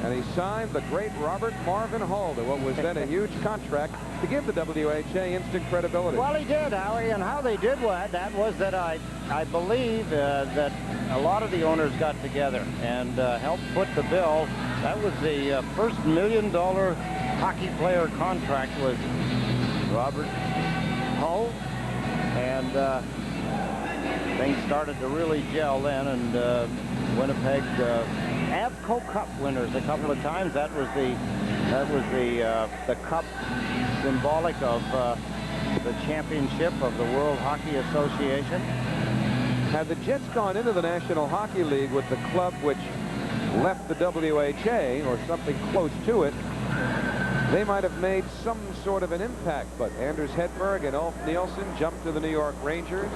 and he signed the great Robert Marvin Hull to what was then a huge contract to give the WHA instant credibility. Well, he did, Howie, and how they did that was that I believe that a lot of the owners got together and helped foot the bill. That was the first $1 million hockey player contract was Robert Hull, and things started to really gel then, and Winnipeg Avco Cup winners a couple of times. That was the cup symbolic of the championship of the World Hockey Association. Had the Jets gone into the National Hockey League with the club which left the WHA or something close to it, they might have made some sort of an impact, but Anders Hedberg and Ulf Nielsen jumped to the New York Rangers.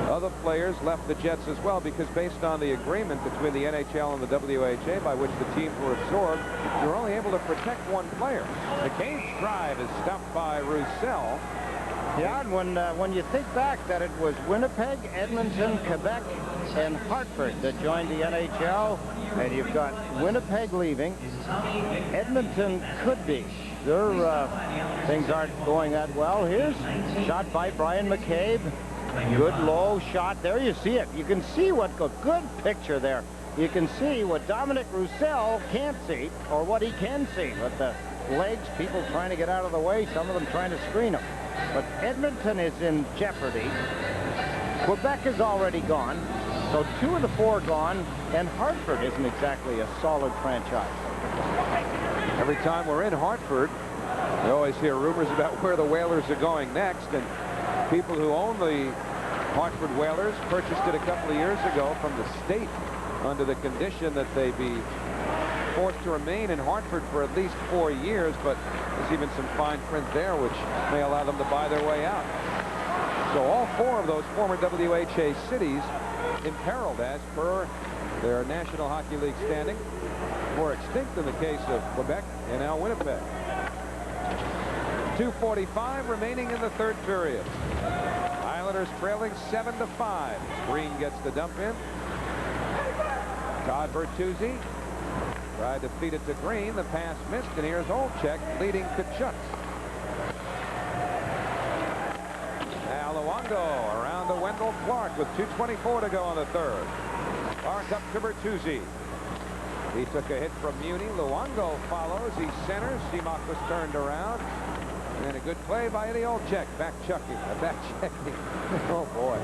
Other players left the Jets as well because based on the agreement between the NHL and the WHA by which the teams were absorbed, you're only able to protect one player. The Canes drive is stopped by Roussel. Yeah, and when you think back that it was Winnipeg, Edmonton, Quebec, and Hartford that joined the NHL, and you've got Winnipeg leaving, Edmonton could be. Their things aren't going that well. Here's a shot by Brian McCabe. Good low shot. There you see it. You can see what a good picture there. You can see what Dominic Roussel can't see, or what he can see. But the legs, people trying to get out of the way, some of them trying to screen him. But Edmonton is in jeopardy. Quebec is already gone. So 2 of the 4 gone, and Hartford isn't exactly a solid franchise. Every time we're in Hartford, we always hear rumors about where the Whalers are going next, and people who own the Hartford Whalers purchased it a couple of years ago from the state under the condition that they be forced to remain in Hartford for at least 4 years, but there's even some fine print there which may allow them to buy their way out. So all 4 of those former WHA cities imperiled as per their National Hockey League standing, or extinct in the case of Quebec and now Winnipeg. 2:45 remaining in the 3rd period. Islanders trailing 7-5. Green gets the dump in. Todd Bertuzzi tried to feed it to Green. The pass missed, and here's Olczyk leading Tkachuk. Now Luongo around to Wendell Clark with 2:24 to go on the 3rd. Clark up to Bertuzzi. He took a hit from Muni. Luongo follows. He centers. Seamock was turned around. And a good play by Eddie Olczyk. Back-checking. Oh, boy.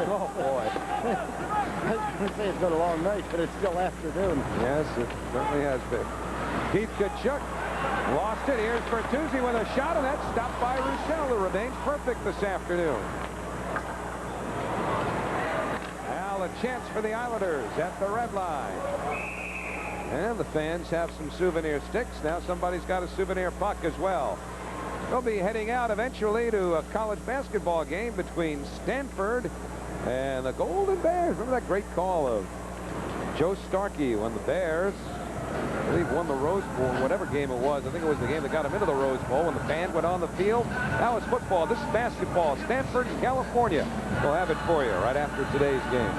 Oh, boy. I was going to say it's been a long night, but it's still afternoon. Yes, it certainly has been. Keith Tkachuk lost it. Here's Bertuzzi with a shot, and that's stopped by Roussel, who remains perfect this afternoon. Now a chance for the Islanders at the red line. And the fans have some souvenir sticks. Now somebody's got a souvenir puck as well. They'll be heading out eventually to a college basketball game between Stanford and the Golden Bears. Remember that great call of Joe Starkey when the Bears I believe won the Rose Bowl, whatever game it was. I think it was the game that got him into the Rose Bowl when the band went on the field. That was football. This is basketball. Stanford, California. We'll have it for you right after today's game.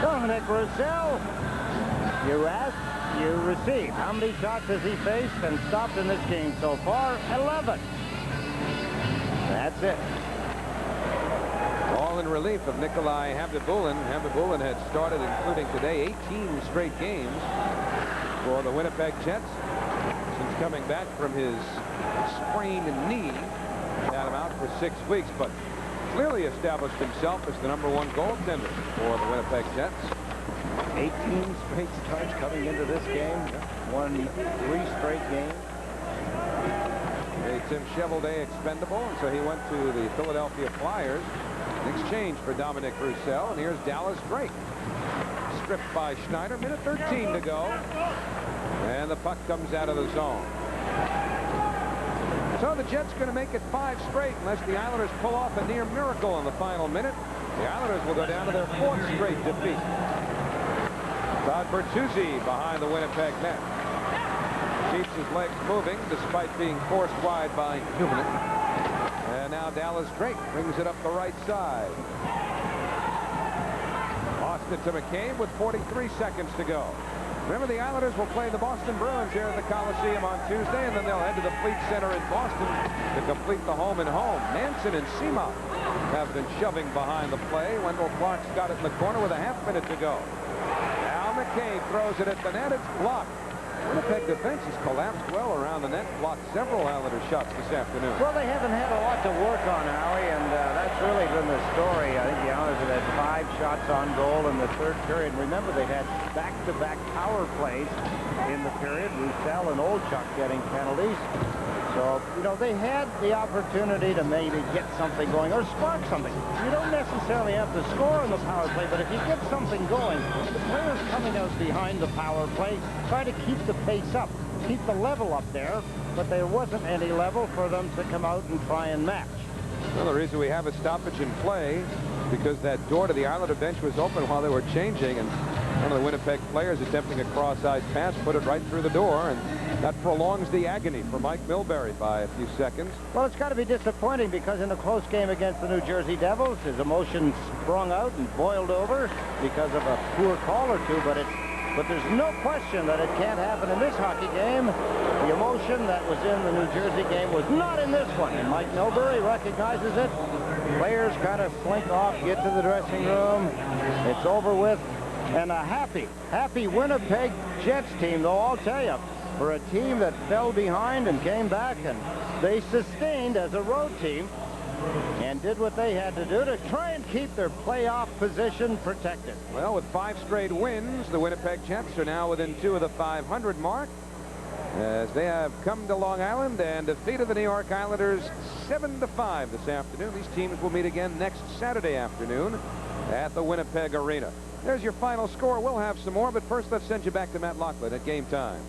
Dominic Rousseau, you ask, you receive. How many shots has he faced and stopped in this game so far? 11. That's it. All in relief of Nikolai Habibulin. Habibulin had started, including today, 18 straight games for the Winnipeg Jets since coming back from his sprained knee. Had him out for 6 weeks, but clearly established himself as the #1 goaltender for the Winnipeg Jets. 18 straight starts coming into this game. Won 3 straight games. Made Tim Cheveldae expendable, and so he went to the Philadelphia Flyers in exchange for Dominic Rousseau. And here's Dallas Drake. Stripped by Schneider. Minute 13 to go. And the puck comes out of the zone. So the Jets going to make it 5 straight unless the Islanders pull off a near miracle in the final minute. The Islanders will go down to their 4th straight defeat. Todd Bertuzzi behind the Winnipeg net. Keeps his legs moving despite being forced wide by Newman. And now Dallas Drake brings it up the right side. Lost it to McCabe with 43 seconds to go. Remember, the Islanders will play the Boston Bruins here at the Coliseum on Tuesday, and then they'll head to the Fleet Center in Boston to complete the home-and-home. Manson and Seamock have been shoving behind the play. Wendell Clark's got it in the corner with a half-minute to go. Now McCabe throws it at the net. It's blocked. Winnipeg defense has collapsed well around the net, blocked several Islander shots this afternoon. Well, they haven't had a lot to work on, Howie, and that's really been the story. I think the Islanders have had 5 shots on goal in the 3rd period. Remember, they've had back-to-back power plays in the period. Roussel and Olchuk getting penalties. So, you know, they had the opportunity to maybe get something going or spark something. You don't necessarily have to score on the power play, but if you get something going, the players coming out behind the power play try to keep the pace up, keep the level up there, but there wasn't any level for them to come out and try and match. Well, the reason we have a stoppage in play because that door to the Islander bench was open while they were changing, and one of the Winnipeg players attempting a cross-eyed pass put it right through the door, and that prolongs the agony for Mike Milbury by a few seconds. Well, it's got to be disappointing because in a close game against the New Jersey Devils, his emotions sprung out and boiled over because of a poor call or two, but there's no question that it can't happen in this hockey game. The emotion that was in the New Jersey game was not in this one, and Mike Milbury recognizes it. Players kind of slink off, get to the dressing room. It's over with. And a happy Winnipeg Jets team, though, I'll tell you, for a team that fell behind and came back, and they sustained as a road team and did what they had to do to try and keep their playoff position protected. Well, with 5 straight wins, the Winnipeg Jets are now within 2 of the 500 mark as they have come to Long Island and defeated the New York Islanders 7-5 this afternoon. These teams will meet again next Saturday afternoon at the Winnipeg Arena. There's your final score. We'll have some more, but first let's send you back to Matt Loughlin at game time.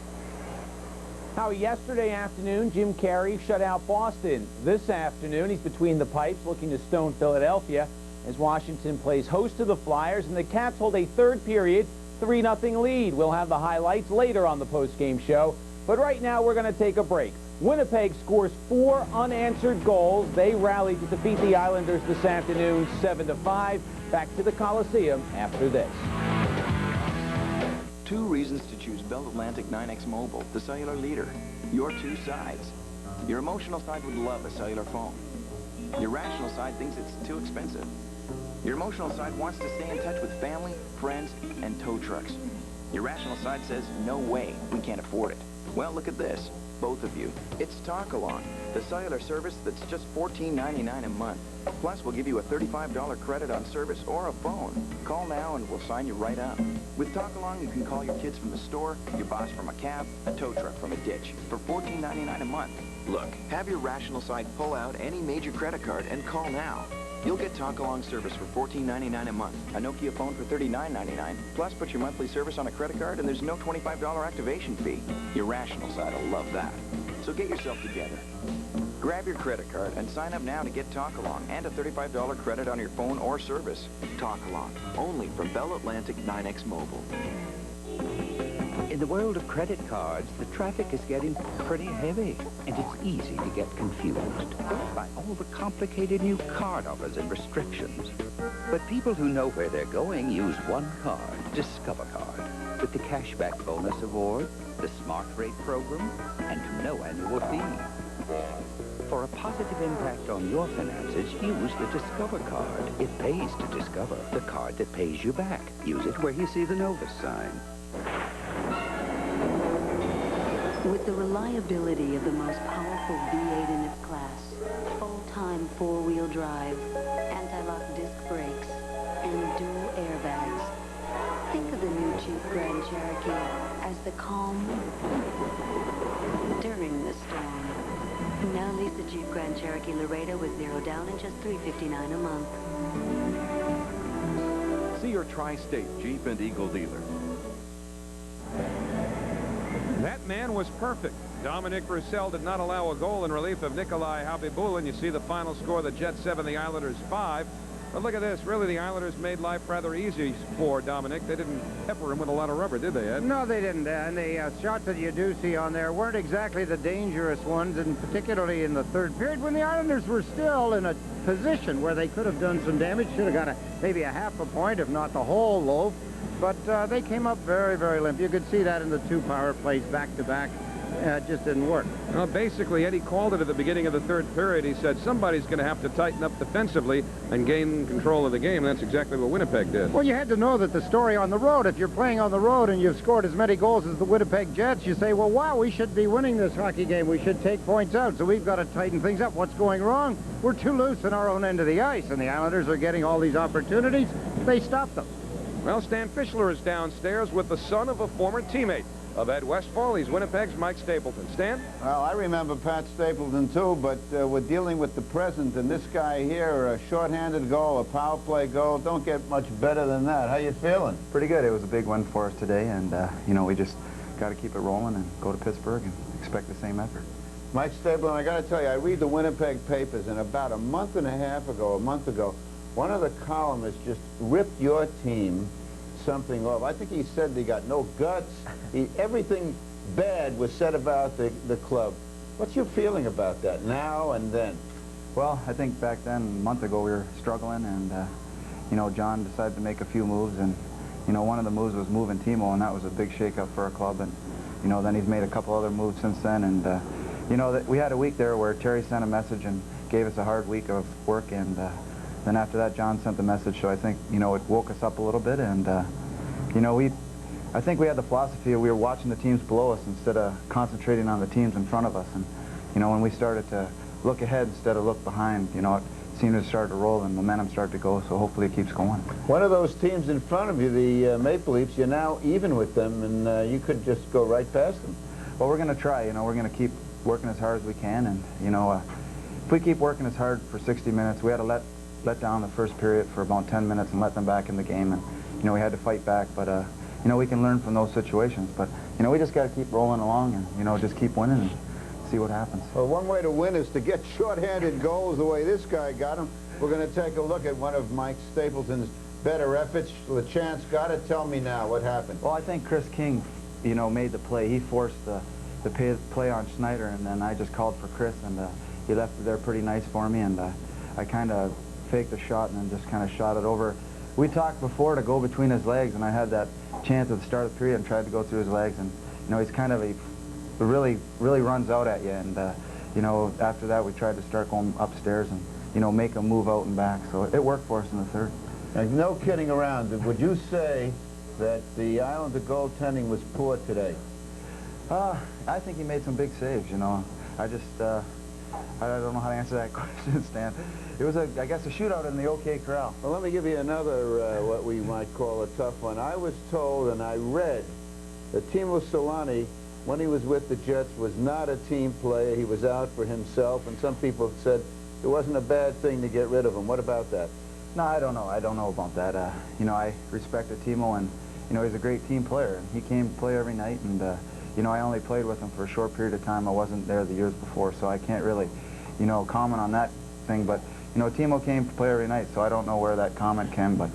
How yesterday afternoon, Jim Carey shut out Boston. This afternoon, he's between the pipes looking to stone Philadelphia as Washington plays host to the Flyers, and the Cats hold a 3rd period 3-0 lead. We'll have the highlights later on the post-game show, but right now we're going to take a break. Winnipeg scores 4 unanswered goals. They rallied to defeat the Islanders this afternoon 7-5. Back to the Coliseum after this. 2 reasons to choose Bell Atlantic 9X Mobile, the cellular leader. Your 2 sides. Your emotional side would love a cellular phone. Your rational side thinks it's too expensive. Your emotional side wants to stay in touch with family, friends, and tow trucks. Your rational side says, no way, we can't afford it. Well, look at this. Both of you. It's Talk Along, the cellular service that's just $14.99 a month. Plus, we'll give you a $35 credit on service or a phone. Call now and we'll sign you right up. With Talk Along, you can call your kids from the store, your boss from a cab, a tow truck from a ditch for $14.99 a month. Look, have your rational side pull out any major credit card and call now. You'll get Talk Along service for $14.99 a month, a Nokia phone for $39.99, plus put your monthly service on a credit card and there's no $25 activation fee. Your rational side will love that. So get yourself together. Grab your credit card and sign up now to get Talk Along and a $35 credit on your phone or service. Talk Along, only from Bell Atlantic 9X Mobile. In the world of credit cards, the traffic is getting pretty heavy, and it's easy to get confused by all the complicated new card offers and restrictions. But people who know where they're going use one card, Discover Card, with the cashback bonus award, the Smart Rate program, and no annual fee. For a positive impact on your finances, use the Discover Card. It pays to discover, the card that pays you back. Use it where you see the Novus sign. With the reliability of the most powerful V8 in its class, full-time four-wheel drive, anti-lock disc brakes, and dual airbags, think of the new Jeep Grand Cherokee as the calm during the storm. Now lease the Jeep Grand Cherokee Laredo with 0 down and just $359 a month. See your Tri-State Jeep and Eagle dealer. That man was perfect. Dominic Roussel did not allow a goal in relief of Nikolai Habibulin. You see the final score, the Jets 7, the Islanders 5. But look at this. Really, the Islanders made life rather easy for Dominic. They didn't pepper him with a lot of rubber, did they, Ed? No, they didn't. And the shots that you do see on there weren't exactly the dangerous ones, and particularly in the third period when the Islanders were still in a position where they could have done some damage. Should have got maybe a half a point, if not the whole loaf. But they came up very, very limp. You could see that in the 2 power plays back-to-back. It just didn't work. Well, basically, Eddie called it at the beginning of the third period. He said somebody's going to have to tighten up defensively and gain control of the game. That's exactly what Winnipeg did. Well, you had to know that the story on the road, if you're playing on the road and you've scored as many goals as the Winnipeg Jets, you say, well, wow, we should be winning this hockey game. We should take points out, so we've got to tighten things up. What's going wrong? We're too loose in our own end of the ice, and the Islanders are getting all these opportunities. They stop them. Well, Stan Fischler is downstairs with the son of a former teammate of Ed Westfall. He's Winnipeg's Mike Stapleton. Stan? Well, I remember Pat Stapleton, too, but we're dealing with the present, and this guy here, a shorthanded goal, a power play goal, don't get much better than that. How you feeling? Pretty good. It was a big win for us today, and, you know, we just got to keep it rolling and go to Pittsburgh and expect the same effort. Mike Stapleton, I got to tell you, I read the Winnipeg papers, and about a month ago, one of the columnists just ripped your team something off. I think he said they got no guts. Everything bad was said about the club. What's your feeling about that now and then? Well, I think back then, a month ago, we were struggling, and, you know, John decided to make a few moves, and, you know, one of the moves was moving Timo, and that was a big shakeup for our club, and, you know, then he's made a couple other moves since then, and, you know, we had a week there where Terry sent a message and gave us a hard week of work, and then after that, John sent the message, so I think, you know, it woke us up a little bit, and, you know, I think we had the philosophy of we were watching the teams below us instead of concentrating on the teams in front of us, and, you know, when we started to look ahead instead of look behind, you know, it seemed to start to roll and momentum started to go, so hopefully it keeps going. One of those teams in front of you, the Maple Leafs, you're now even with them, and you could just go right past them. Well, we're going to try, you know, we're going to keep working as hard as we can, and, you know, if we keep working as hard for 60 minutes, we had to let down the first period for about 10 minutes and let them back in the game, and, you know, we had to fight back, but, you know, we can learn from those situations, but, you know, we just got to keep rolling along and, you know, just keep winning and see what happens. Well, one way to win is to get shorthanded goals the way this guy got them. We're going to take a look at one of Mike Stapleton's better efforts. LeChance got it. Tell me now what happened. Well, I think Chris King, you know, made the play. He forced the play on Schneider, and then I just called for Chris, and he left it there pretty nice for me, and I kind of faked the shot and then just kind of shot it over. We talked before to go between his legs, and I had that chance at the start of the period and tried to go through his legs, and, you know, he's kind of really runs out at you, and, you know, after that we tried to start going upstairs and, you know, make him move out and back, so it worked for us in the third. And no kidding around, would you say that the Islander goaltending was poor today? I think he made some big saves, you know. I just, I don't know how to answer that question, Stan. It was, I guess, a shootout in the OK Corral. Well, let me give you another, what we might call a tough one. I was told, and I read, that Timo Solani, when he was with the Jets, was not a team player. He was out for himself, and some people said it wasn't a bad thing to get rid of him. What about that? No, I don't know. I don't know about that. You know, I respected Timo, and, you know, he's a great team player. And he came to play every night, and, you know, I only played with him for a short period of time. I wasn't there the years before, so I can't really, you know, comment on that thing. But, you know, Timo came to play every night, so I don't know where that comment came, but...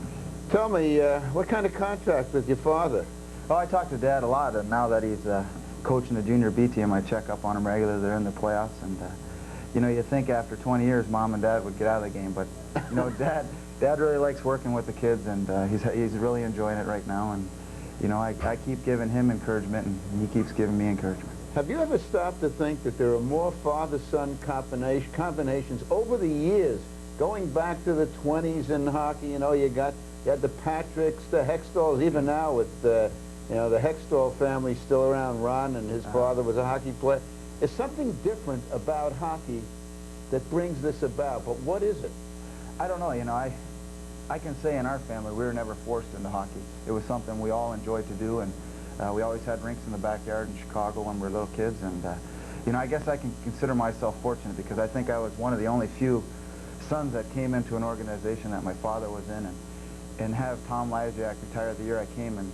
Tell me, what kind of contract with your father? Oh, I talk to Dad a lot, and now that he's coaching the junior B team, I check up on him regularly. They're in the playoffs, and you know, you think after 20 years, Mom and Dad would get out of the game, but you know, Dad really likes working with the kids, and he's really enjoying it right now. And you know, I keep giving him encouragement, and he keeps giving me encouragement. Have you ever stopped to think that there are more father-son combinations over the years, going back to the 20s in hockey? You know, you had the Patricks, the Hextalls, even now with you know, the Hextall family still around. Ron and his father was a hockey player. There's something different about hockey that brings this about, but what is it? I don't know. You know, I can say in our family we were never forced into hockey. It was something we all enjoyed to do, and we always had rinks in the backyard in Chicago when we were little kids. And you know, I guess I can consider myself fortunate because I think I was one of the only few sons that came into an organization that my father was in, and have Tom Lysiak retire the year I came, and